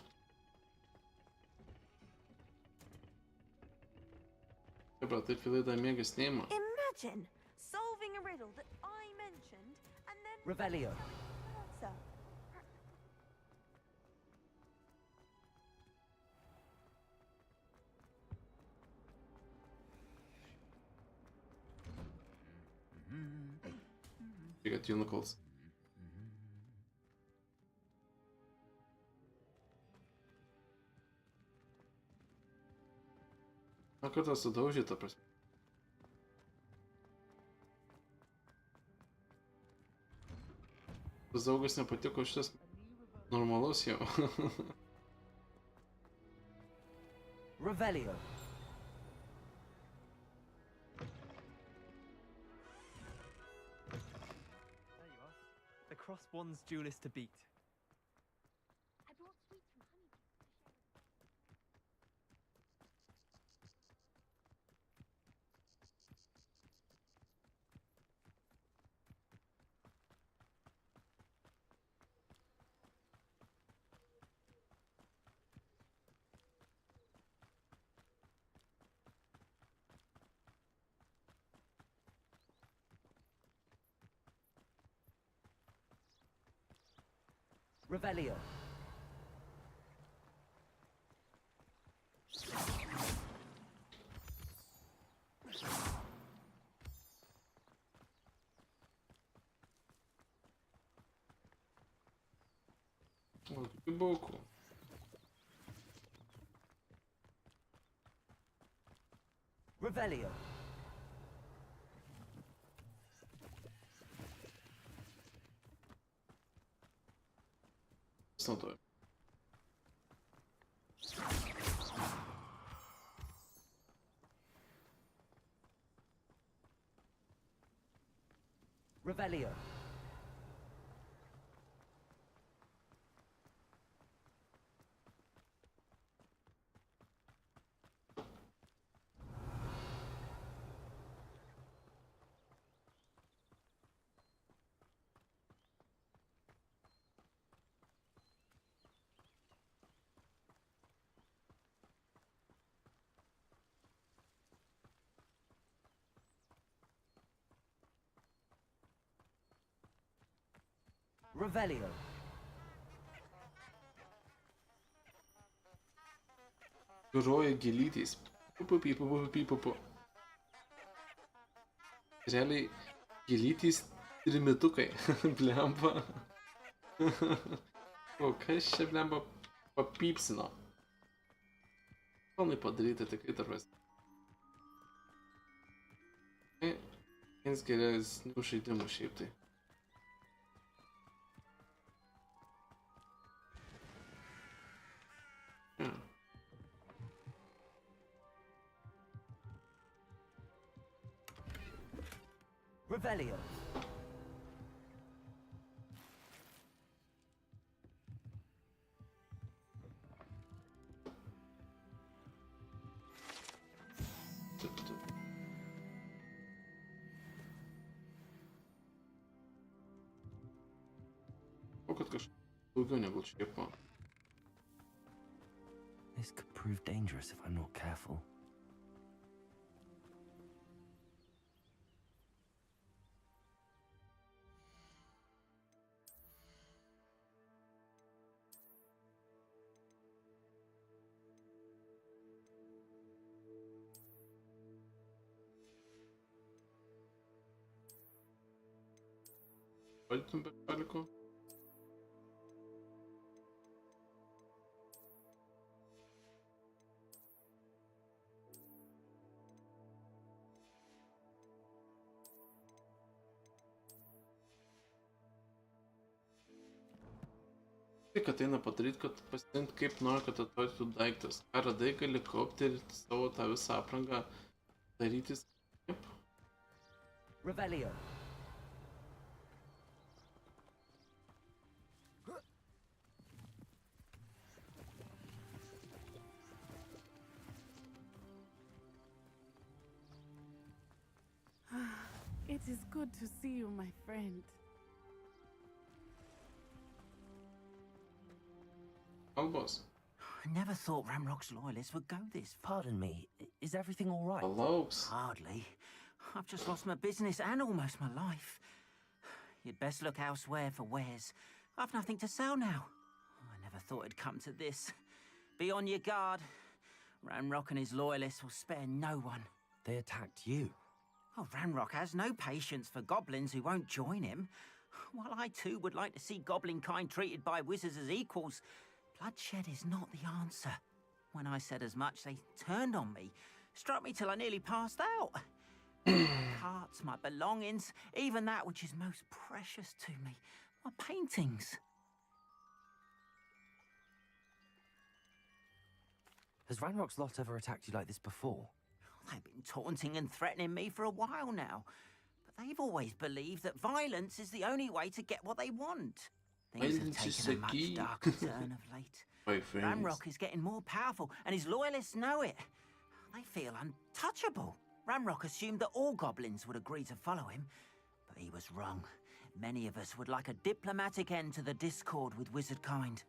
Dobra, taip į laidą mėgas neima. Imagine solving a riddle that I mentioned and then... Revelio. Answer. You got unicorns. Na kartą sudaužyta prasme. Tas draugas nepatiko, šitas normalus jau. Revelio. There you are. The cross one's duelist to beat. I brought sweets from Honeydew to share with Revelio. O, que boco. Revelio. It's not doing. Revelio. Revelio. Groja gėlytės. Pupu. Realiai gėlytės trimitukai. Blemba. O kas čia blemba papypsino? Planai padaryti tikrai tarvės. Vienas geresnių žaidimų šiaip tai. Revelio. Daugiau negu čiepo. This could prove dangerous if I'm not careful. Rodytum be šaliko. Tik ateina padaryti, kad pasitinti kaip nori, kad atrodytų daiktas. Ką radai, gali kaupti ir savo tą visą aprangą darytis kaip. Revelio. It is good to see you, my friend. Kalbos. I never thought Ramrock's loyalists would go this far. Pardon me, is everything all right? Palauks. Hardly. I've just lost my business and almost my life. You'd best look elsewhere for wares. I've nothing to sell now. I never thought it'd come to this. Be on your guard. Ramrock and his loyalists will spare no one. They attacked you. Oh, Ramrock has no patience for goblins who won't join him. While I too would like to see goblin kind treated by wizards as equals, bloodshed is not the answer. When I said as much, they turned on me, struck me till I nearly passed out. My carts, my belongings, even that which is most precious to me, my paintings. Has Ranrock's lot ever attacked you like this before? They've been taunting and threatening me for a while now, but they've always believed that violence is the only way to get what they want. Things have taken a much darker turn of late. Ramrock is getting more powerful, and his loyalists know it. They feel untouchable. Ramrock assumed that all goblins would agree to follow him, but he was wrong. Many of us would like a diplomatic end to the discord with wizard kind.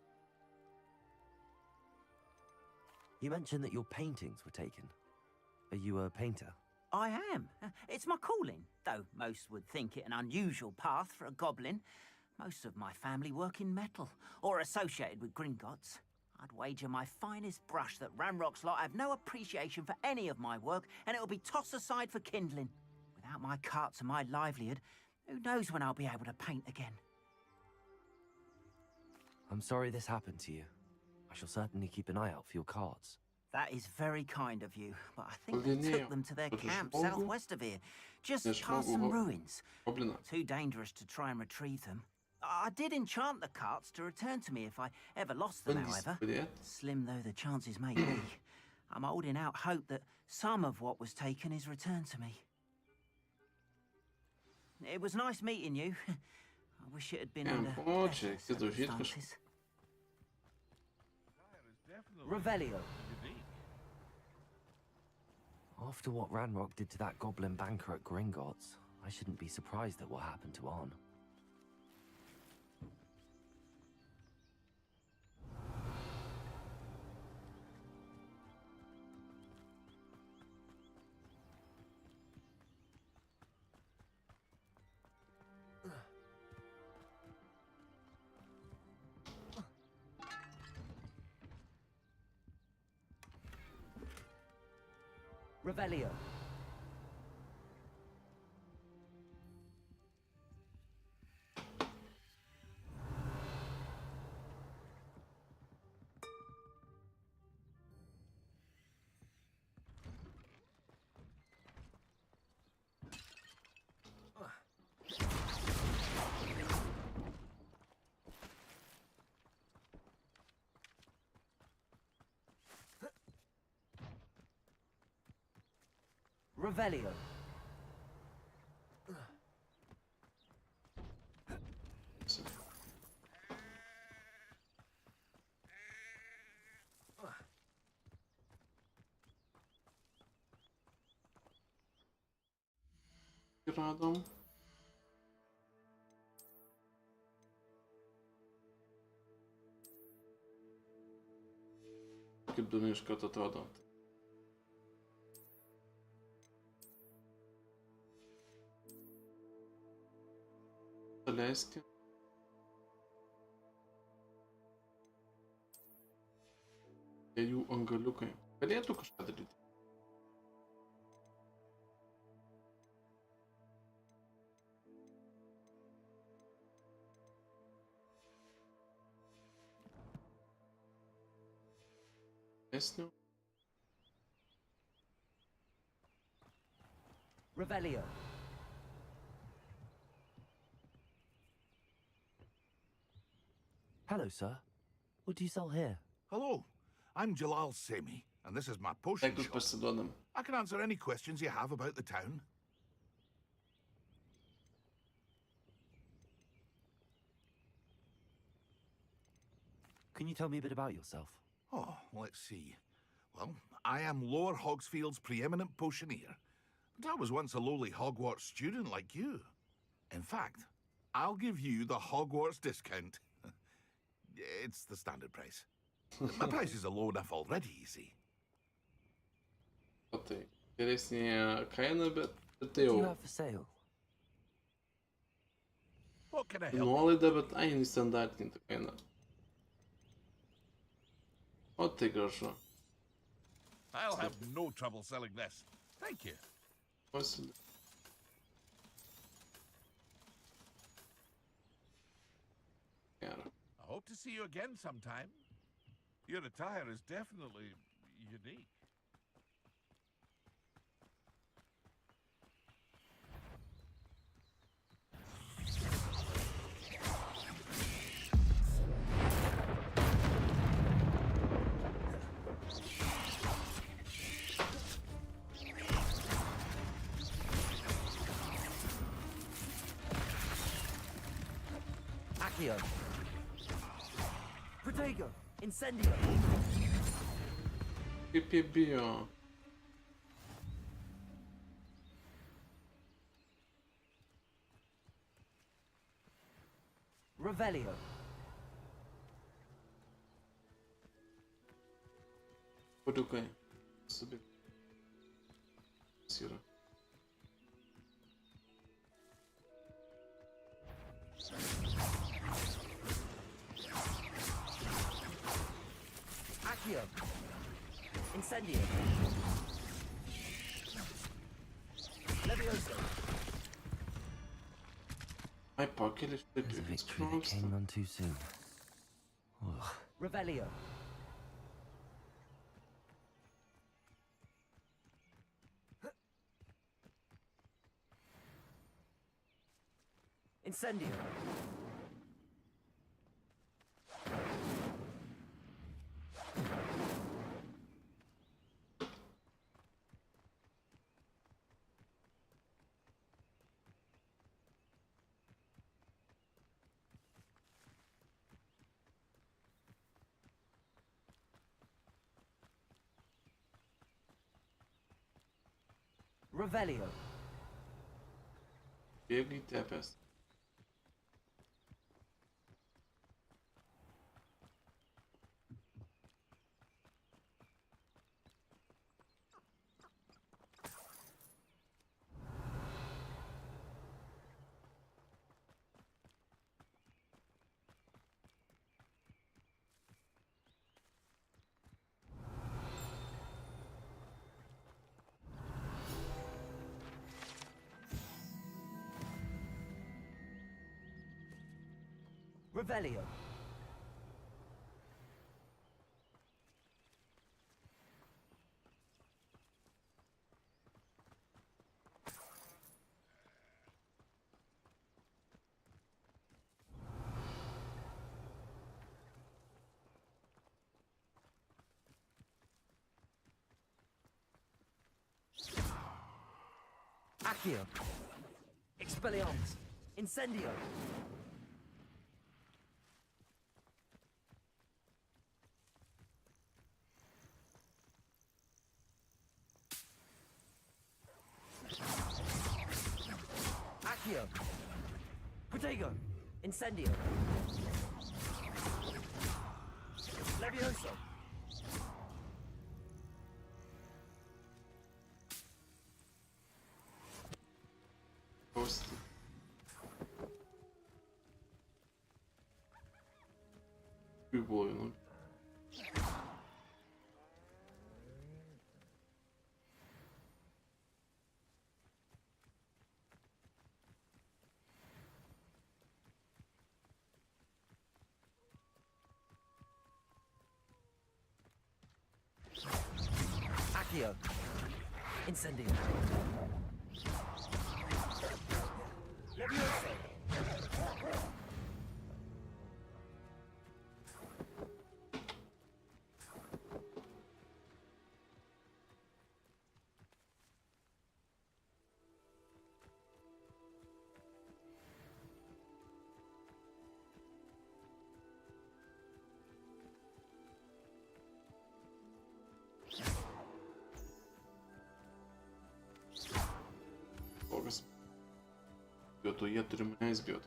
You mentioned that your paintings were taken. Are you a painter? I am. It's my calling, though most would think it an unusual path for a goblin. Most of my family work in metal, or associated with Gringotts. I'd wager my finest brush that Ramrock's lot have no appreciation for any of my work, and it'll be tossed aside for kindling. Without my carts and my livelihood, who knows when I'll be able to paint again. I'm sorry this happened to you. I shall certainly keep an eye out for your cards. That is very kind of you, but I think they took them to their camp southwest of here, just past some ruins. Too dangerous to try and retrieve them. I did enchant the carts to return to me if I ever lost them, however. Slim though the chances may be, I'm holding out hope that some of what was taken is returned to me. It was nice meeting you. I wish it had been under better circumstances. Revelio. After what Ranrock did to that goblin banker at Gringotts, I shouldn't be surprised at what happened to Arn. Revelio. Revelio. Radom. kaip įdomiai iš karto atrodo. Leiskime. Jų angaliukai. Galėtų kažką daryti. Esnių. Revelio. Hello, sir. What do you sell here? Hello, I'm Jalal Semi, and this is my potion shop. I can answer any questions you have about the town. Can you tell me a bit about yourself? Oh, let's see. Well, I am Lower Hogsfield's preeminent potioneer, but I was once a lowly Hogwarts student like you. In fact, I'll give you the Hogwarts discount. It's the standard price. My prices are low enough already, you see. O tai geresnė kaina, bet tai What do jau you have for sale? What can I help? nuolaida, bet ai, nestandartinta kaina. O tai gražu. I'll have no trouble selling this. Thank you. Pasiūlė. Gera. I hope to see you again sometime. Your attire is definitely unique. Accio. Protego. Incendio. Kaip jie bijo. Revelio. Puodiukai. Subėg. Kas yra? Accio. Incendio. Levioso. Ai, pakeli štai There's a kaip victory that came none too soon. Ugh. Revelio. Incendio. Revelio. Bėgi tepės. Revelio. Accio. Expelliarmus. Incendio. Accio. Protego. Incendio. Levioso. просто. Любовь, ну. Accio. Incendio. Levioso. То я меня избьет.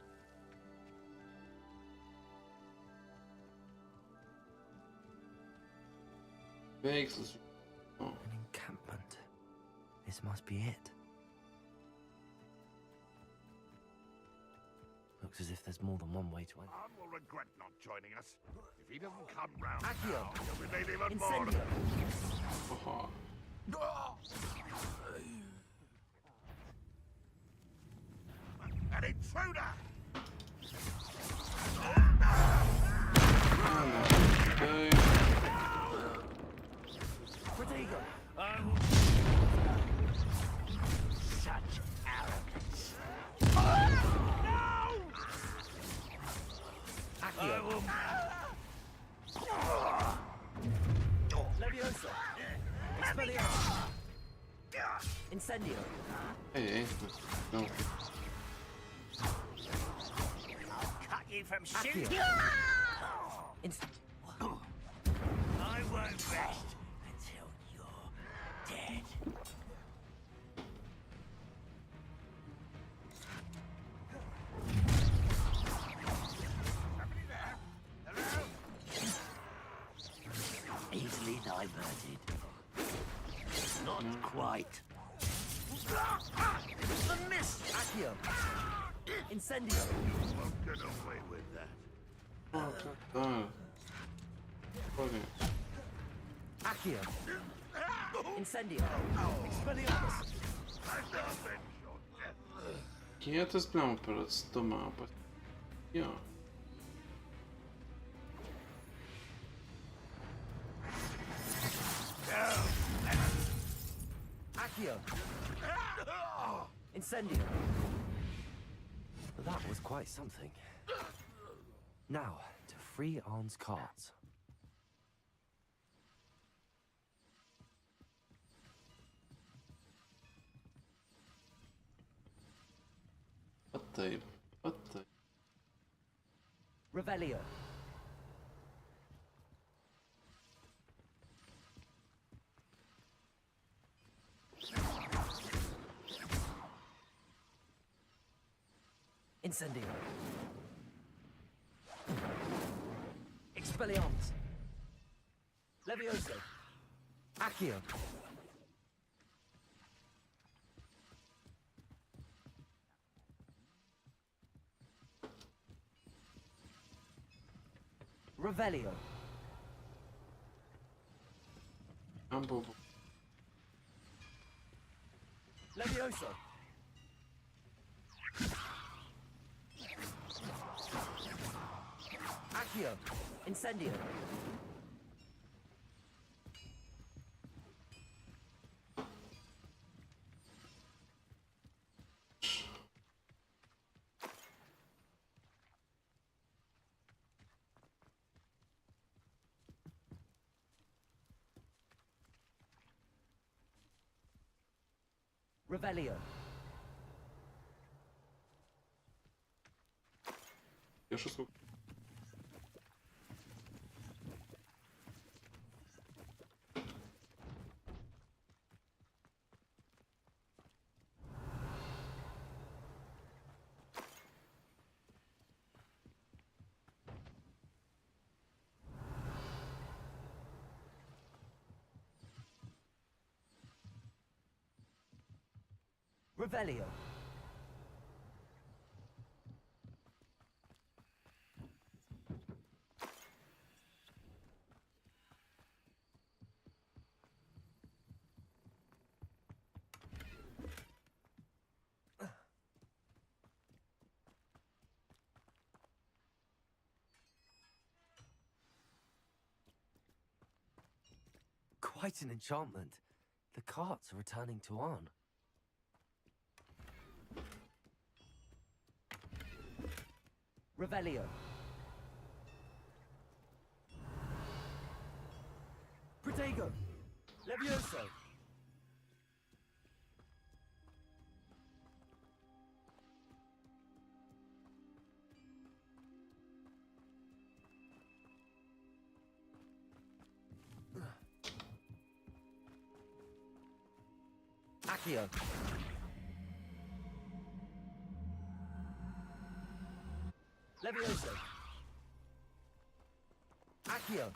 An encampment. This must be it. Looks as if there's more than one way to enter. Anne will regret not joining us. If he doesn't come round Accio. now, he'll be made even Incendio. more. An intruder! Protego. Such arrogance. Accio. Levioso. Expelliarmus. Incendio. Hey, no. Cut you from shooting. I won't rest until you're dead. Easily diverted. Not quite. The mist! Accio. Incendio. You won't get away with that. Accio. Incendio. Expelliarmus. Chi è speriamo per sto mappa? Io. Accio. Incendio. That was quite something. Now, to free Arne's carts. What the? Revelio. Incendio. Expelliarmus. Levioso. Accio. Revelio. Levioso. Accio. Incendio. Revelio. Я что сколько? Revelio. Quite an enchantment. The carts are returning to Arn. Revelio. Protego. Levioso. Accio. Levioso. Accio.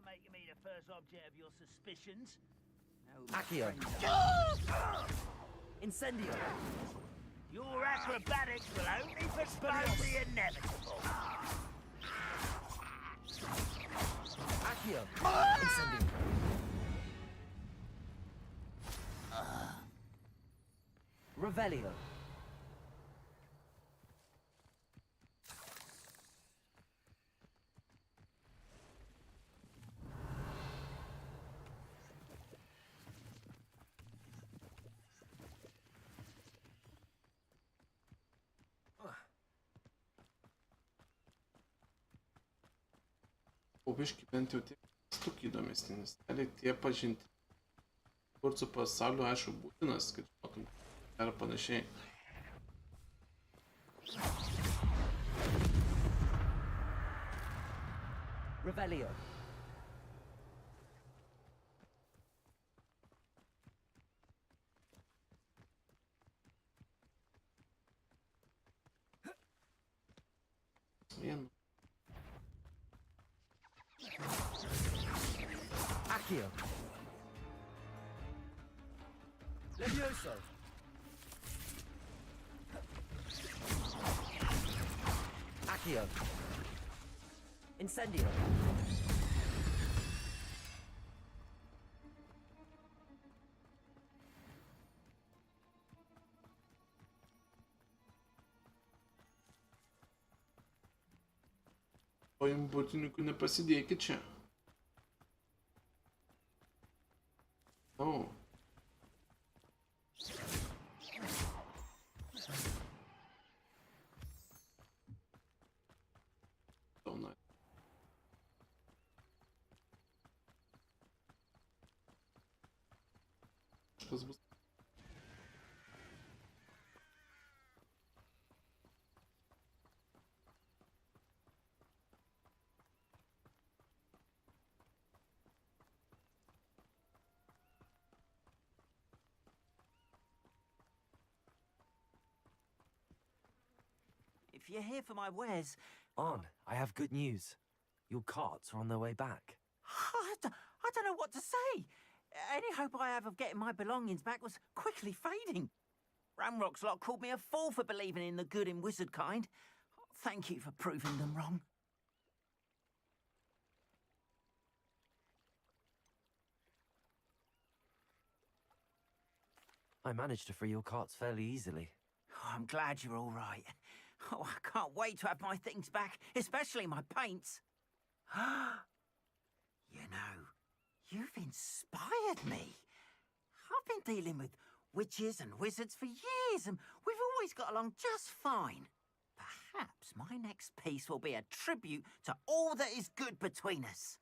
Making me the first object of your suspicions. Accio. Incendio. Your acrobatics will only postpone the inevitable. Accio. Incendio. Revelio. O biškį bent jau tie stukį įdomesni, nes tie pažinti. Kurcų pasaulio, aišku, būtinas, kad žinotum, ir panašiai. Revelio. Vienu. Accio. Levioso. Accio. Incendio. O jums būtininkų nepasidėkit čia. O. Dauna. Kažkas bus. If you're here for my wares... Arn, I have good news. Your carts are on their way back. I don't know what to say. Any hope I have of getting my belongings back was quickly fading. Ramrock's lot called me a fool for believing in the good in wizard kind. Thank you for proving them wrong. I managed to free your carts fairly easily. Oh, I'm glad you're all right. Oh, I can't wait to have my things back, especially my paints. You know, you've inspired me. I've been dealing with witches and wizards for years, and we've always got along just fine. Perhaps my next piece will be a tribute to all that is good between us.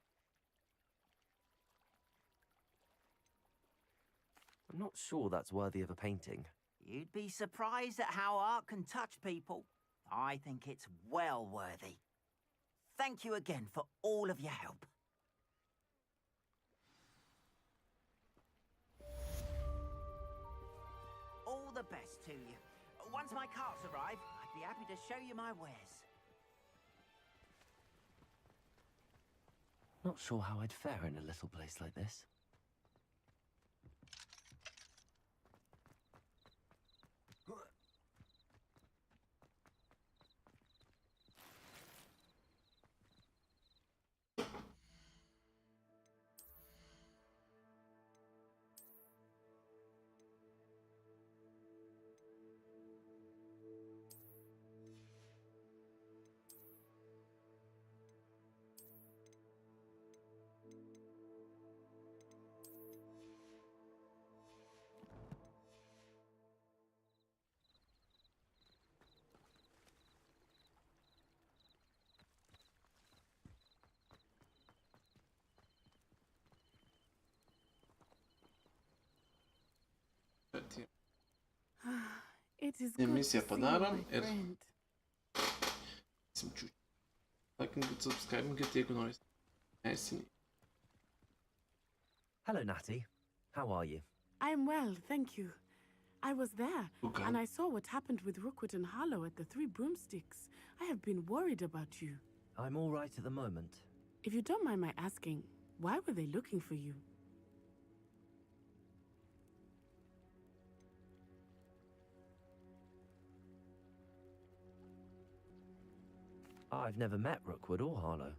I'm not sure that's worthy of a painting. You'd be surprised at how art can touch people. I think it's well worthy. Thank you again for all of your help. All the best to you. Once my carts arrive, I Be happy to show you my wares. Not sure how I'd fare in a little place like this. It is Nie, good misja to see podaram, my friend. Mislim, čuć. Liken good subscribe, get jego noise. Nice. Hello, Natty. How are you? I'm well, thank you. I was there, Okay. and I saw what happened with Rookwood and Harlow at the Three Broomsticks. I have been worried about you. I'm all right at the moment. If you don't mind my asking, why were they looking for you? I've never met Rookwood or Harlow.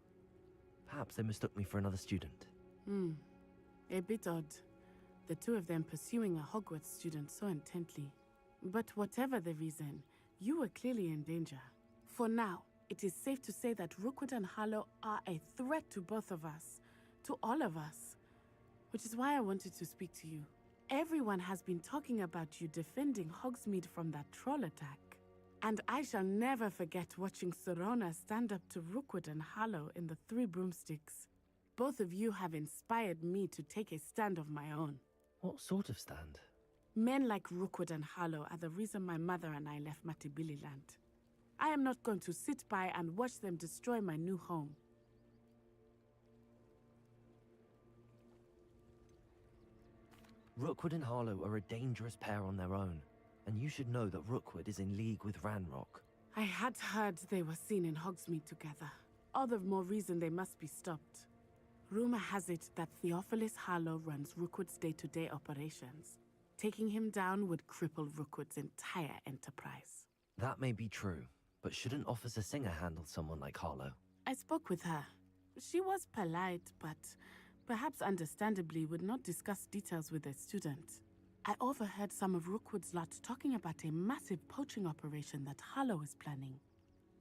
Perhaps they mistook me for another student. A bit odd. The two of them pursuing a Hogwarts student so intently. But whatever the reason, you were clearly in danger. For now, it is safe to say that Rookwood and Harlow are a threat to both of us. To all of us. Which is why I wanted to speak to you. Everyone has been talking about you defending Hogsmeade from that troll attack. And I shall never forget watching Serona stand up to Rookwood and Harlow in the Three Broomsticks. Both of you have inspired me to take a stand of my own. What sort of stand? Men like Rookwood and Harlow are the reason my mother and I left Matibililand. I am not going to sit by and watch them destroy my new home. Rookwood and Harlow are a dangerous pair on their own, and you should know that Rookwood is in league with Ranrock. I had heard they were seen in Hogsmeade together. All the more reason they must be stopped. Rumor has it that Theophilus Harlow runs Rookwood's day-to-day operations. Taking him down would cripple Rookwood's entire enterprise. That may be true, but shouldn't Officer Singer handle someone like Harlow? I spoke with her. She was polite, but perhaps understandably would not discuss details with a student. I overheard some of Rookwood's lot talking about a massive poaching operation that Harlow is planning.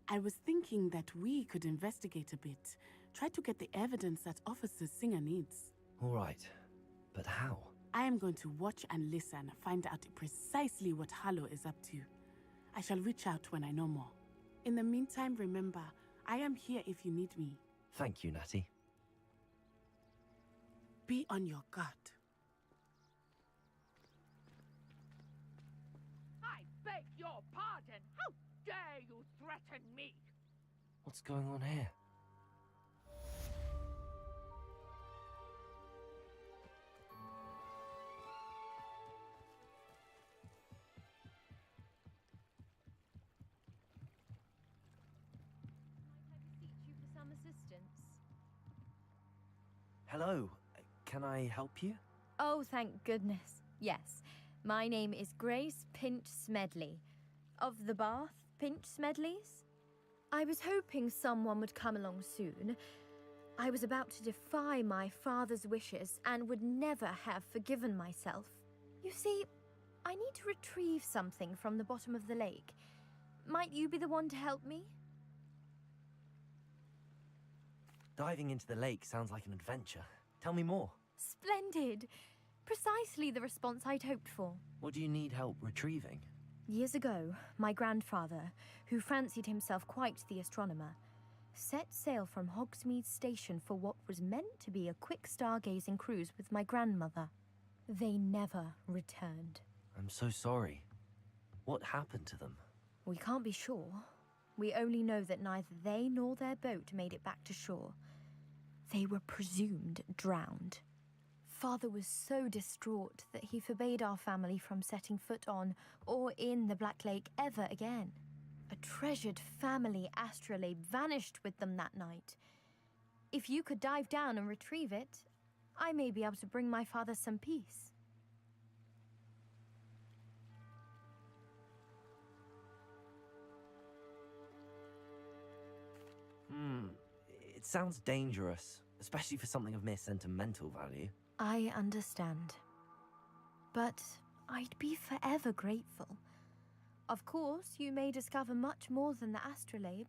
I was thinking that we could investigate a bit, try to get the evidence that Officer Singer needs. All right, but how? I am going to watch and listen, find out precisely what Harlow is up to. I shall reach out when I know more. In the meantime, remember, I am here if you need me. Thank you, Natty. Be on your guard. I beg your pardon. How dare you threaten me? What's going on here? Hello, can I help you? Oh, thank goodness. Yes. My name is Grace Pinch Smedley. Of the Bath Pinch Smedleys? I was hoping someone would come along soon. I was about to defy my father's wishes and would never have forgiven myself. You see, I need to retrieve something from the bottom of the lake. Might you be the one to help me? Diving into the lake sounds like an adventure. Tell me more. Splendid! Precisely the response I'd hoped for. What do you need help retrieving? Years ago, my grandfather, who fancied himself quite the astronomer, set sail from Hogsmeade Station for what was meant to be a quick stargazing cruise with my grandmother. They never returned. I'm so sorry. What happened to them? We can't be sure. We only know that neither they nor their boat made it back to shore. They were presumed drowned. Father was so distraught that he forbade our family from setting foot on or in the Black Lake ever again. A treasured family astrolabe vanished with them that night. If you could dive down and retrieve it, I may be able to bring my father some peace. It sounds dangerous, especially for something of mere sentimental value. I understand. But I'd be forever grateful. Of course, you may discover much more than the astrolabe.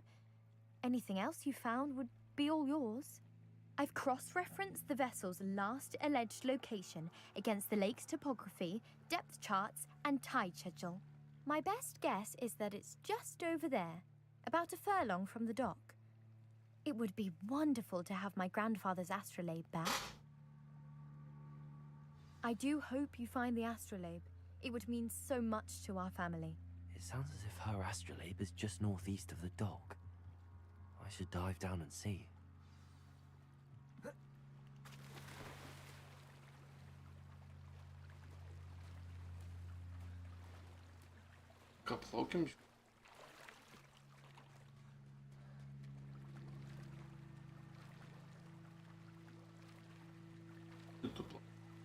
Anything else you found would be all yours. I've cross-referenced the vessel's last alleged location against the lake's topography, depth charts, and tide schedule. My best guess is that it's just over there, about a furlong from the dock. It would be wonderful to have my grandfather's astrolabe back. I do hope you find the astrolabe. It would mean so much to our family. It sounds as if her astrolabe is just northeast of the dock. I should dive down and see. Kaplaukim.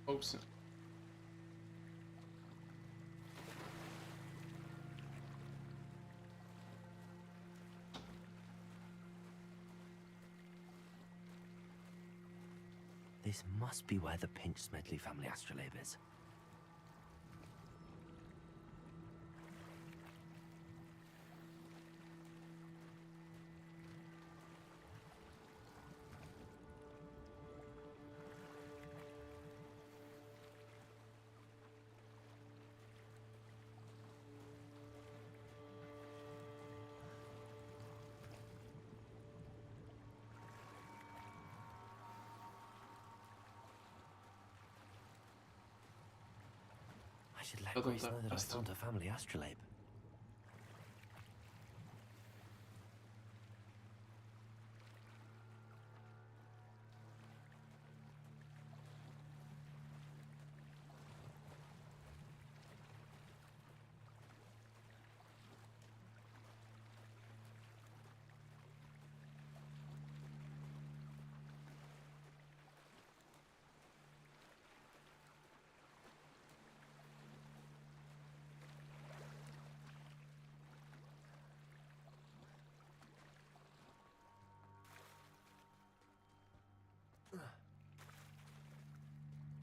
Folks. This must be where the Pinch Smedley family astrolabe is. I should let Grace know that I found her family astrolabe.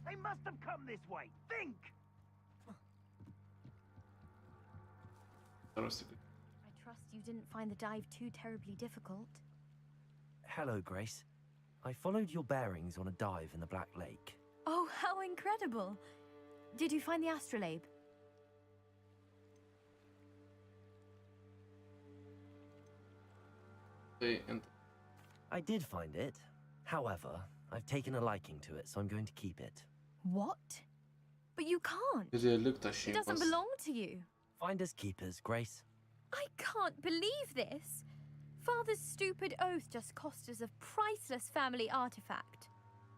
They must have come this way. Think! I trust you didn't find the dive too terribly difficult. Hello, Grace. I followed your bearings on a dive in the Black Lake. Oh, how incredible! Did you find the astrolabe? I did find it. However, I've taken a liking to it, so I'm going to keep it. What? But you can't. It doesn't belong to you. Finders keepers, Grace. I can't believe this. Father's stupid oath just cost us a priceless family artifact.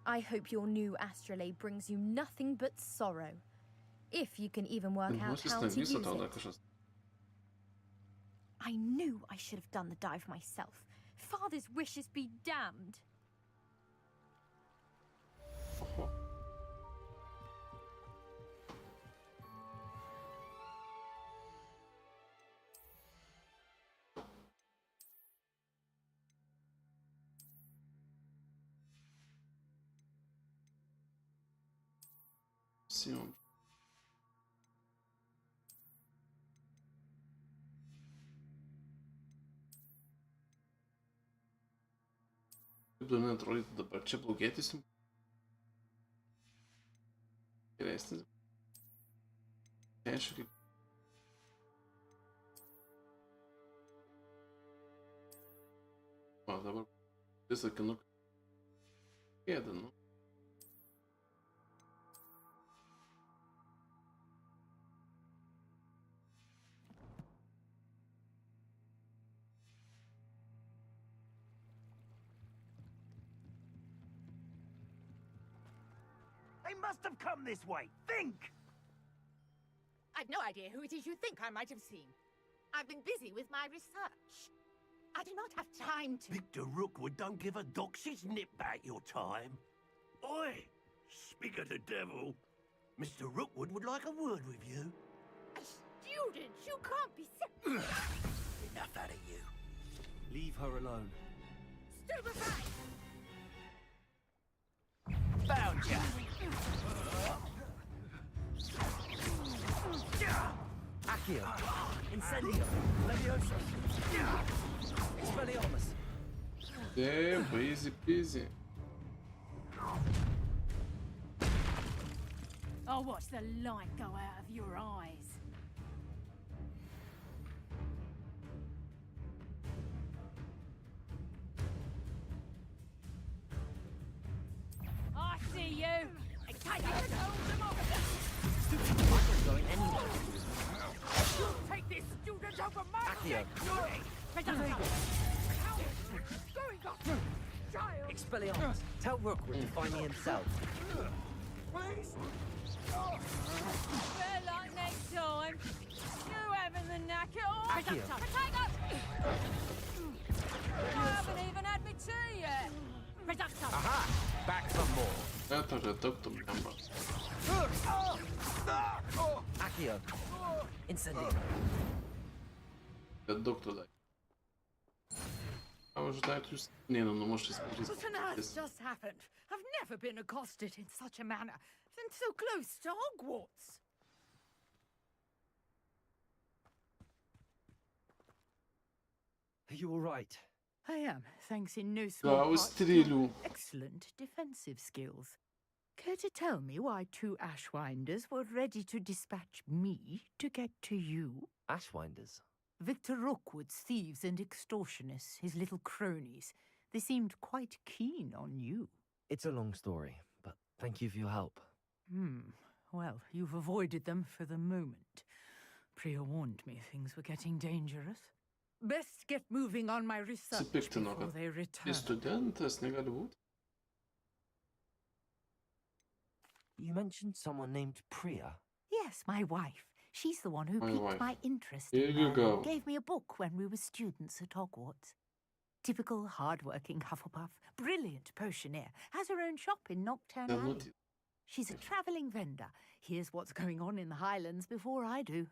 I hope your new astrolabe brings you nothing but sorrow. If you can even work out how to use it. I knew I should have done the dive myself. Father's wishes be damned. Sim. Kaip duomenai atrodytų dabar, čia blogėti sim. Geresnis. Aišku, kaip. O, dabar visą kinuką. Gėda, nu. They must have come this way. Think! I've no idea who it is you think I might have seen. I've been busy with my research. I do not have time to... Victor Rookwood don't give a doxy's nip back your time. Oi! Speak of the devil. Mr. Rookwood would like a word with you. A student? You can't be... Enough out of you. Leave her alone. Stupefy! Found ya! Accio. Incendio. Leviosa. Expelliarmus. Damn, easy peasy. I'll watch the light go out of your eyes. I see you. I take it. I'm not going anywhere. You'll take this student over my Accio. Expelliarmus. Tell Rookwood to find me himself. Please. Well, like next time, you having the knack at all? Accio. I haven't even had my tea yet. Aha! Back for more. Это редактор прямо. Accio. Incendio. Редактор дай. А уже дают just... Не, ну можешь использовать. What on earth just happened? I've never been accosted in such a manner, and so close to Hogwarts. Are you all right? I am, thanks in no Да, small part to устрелю. your excellent defensive skills. Care to tell me why two Ashwinders were ready to dispatch me to get to you? Ashwinders? Victor Rookwood's thieves and extortionists, his little cronies. They seemed quite keen on you. It's a long story, but thank you for your help. Well, you've avoided them for the moment. Priya warned me things were getting dangerous. Best get moving on my research Теперь-то before много. they И return. студенты с Голливуд. You mentioned someone named Priya. Yes, my wife. She's the one who My piqued wife. my interest Here in you her go. and gave me a book when we were students at Hogwarts. Typical hard-working Hufflepuff, brilliant potioneer, has her own shop in Nocturne Да, Alley. ну ты- She's a travelling vendor. Hears what's going on in the Highlands before I do.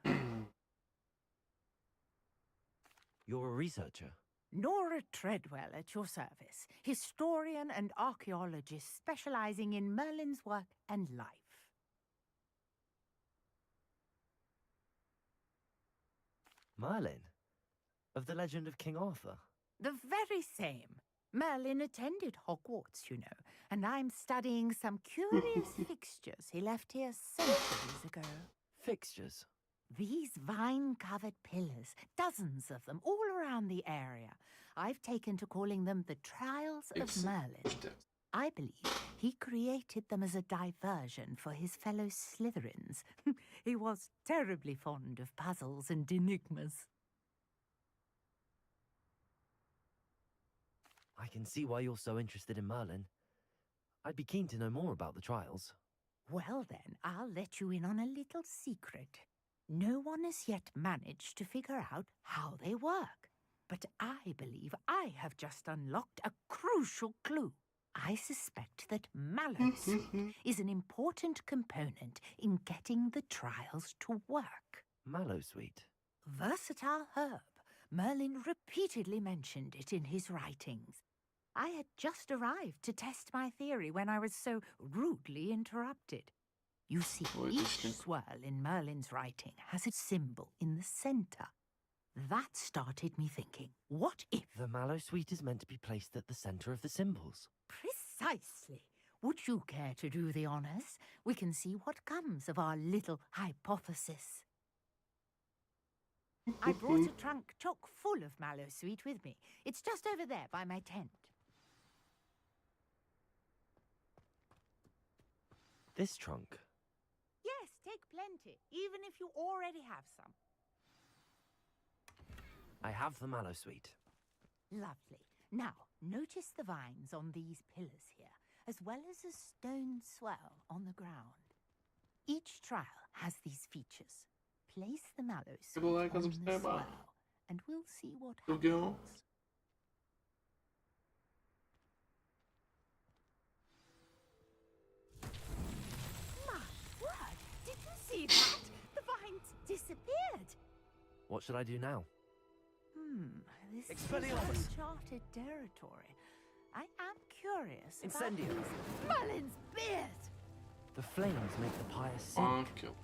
You're a researcher. Nora Treadwell at your service, historian and archaeologist specialising in Merlin's work and life. Merlin? Of the legend of King Arthur? The very same. Merlin attended Hogwarts, you know, and I'm studying some curious fixtures he left here centuries ago. Fixtures? These vine-covered pillars, dozens of them, all around the area. I've taken to calling them the Trials of Merlin. I believe he created them as a diversion for his fellow Slytherins. He was terribly fond of puzzles and enigmas. I can see why you're so interested in Merlin. I'd be keen to know more about the trials. Well then, I'll let you in on a little secret. No one has yet managed to figure out how they work. But I believe I have just unlocked a crucial clue. I suspect that Mallowsweet is an important component in getting the trials to work. Mallowsweet? Versatile herb. Merlin repeatedly mentioned it in his writings. I had just arrived to test my theory when I was so rudely interrupted. You see, each swirl in Merlin's writing has a symbol in the centre. That started me thinking, what if... The Mallowsweet is meant to be placed at the centre of the symbols. Precisely. Would you care to do the honours? We can see what comes of our little hypothesis. I brought a trunk chock full of Mallowsweet with me. It's just over there by my tent. This trunk? Yes, take plenty, even if you already have some. I have the Mallowsweet. Lovely. Now, notice the vines on these pillars here, as well as a stone swell on the ground. Each trial has these features. Place the Mallowsweet on the swell and we'll see what Daugiau. happens. My word! Did you see that? The vines disappeared. What should I do now? This Expelliarmus. is uncharted territory. I am curious Incendio. about Merlin's beard. The flames make the pyre sink. Fuck you.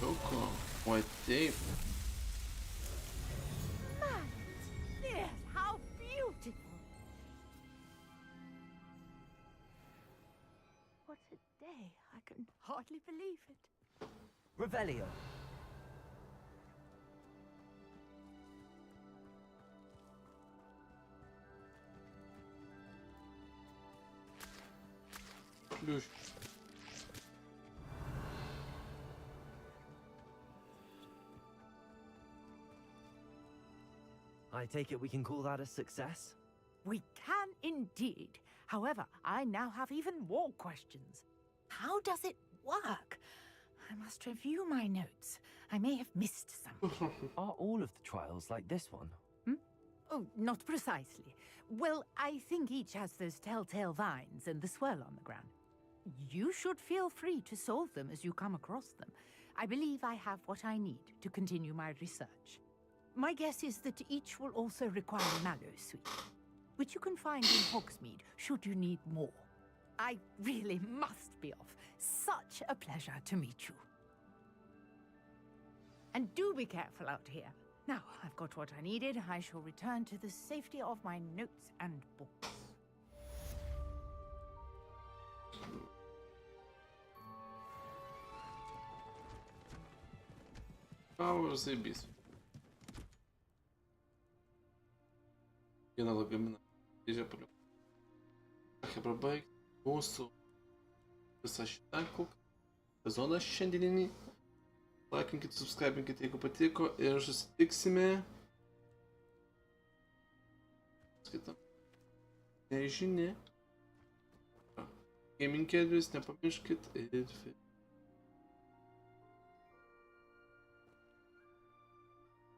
Coco, white tape. Merlin's beard, how beautiful! What a day! I can hardly believe it. Revelio. Ключ. I take it we can call that a success? We can indeed. However, I now have even more questions. How does it work? I must review my notes. I may have missed some. Are all of the trials like this one? Oh, not precisely. Well, I think each has those telltale vines and the swirl on the ground. You should feel free to solve them as you come across them. I believe I have what I need to continue my research. My guess is that each will also require a mallow sweet, which you can find in Hogsmeade should you need more. I really must be off. Such a pleasure to meet you. And do be careful out here. Now I've got what I needed. I shall return to the safety of my notes and books. Powers zajebiście. Viena lagamina dėžė paliu. Hebra baigti. Mūsų visą šitą sezoną šiandieninį. Laikinkite, subscribinkite, jeigu patiko. Ir susitiksime. Skaitam. Nežinia. Gaming Edwis, nepamirškit. Ir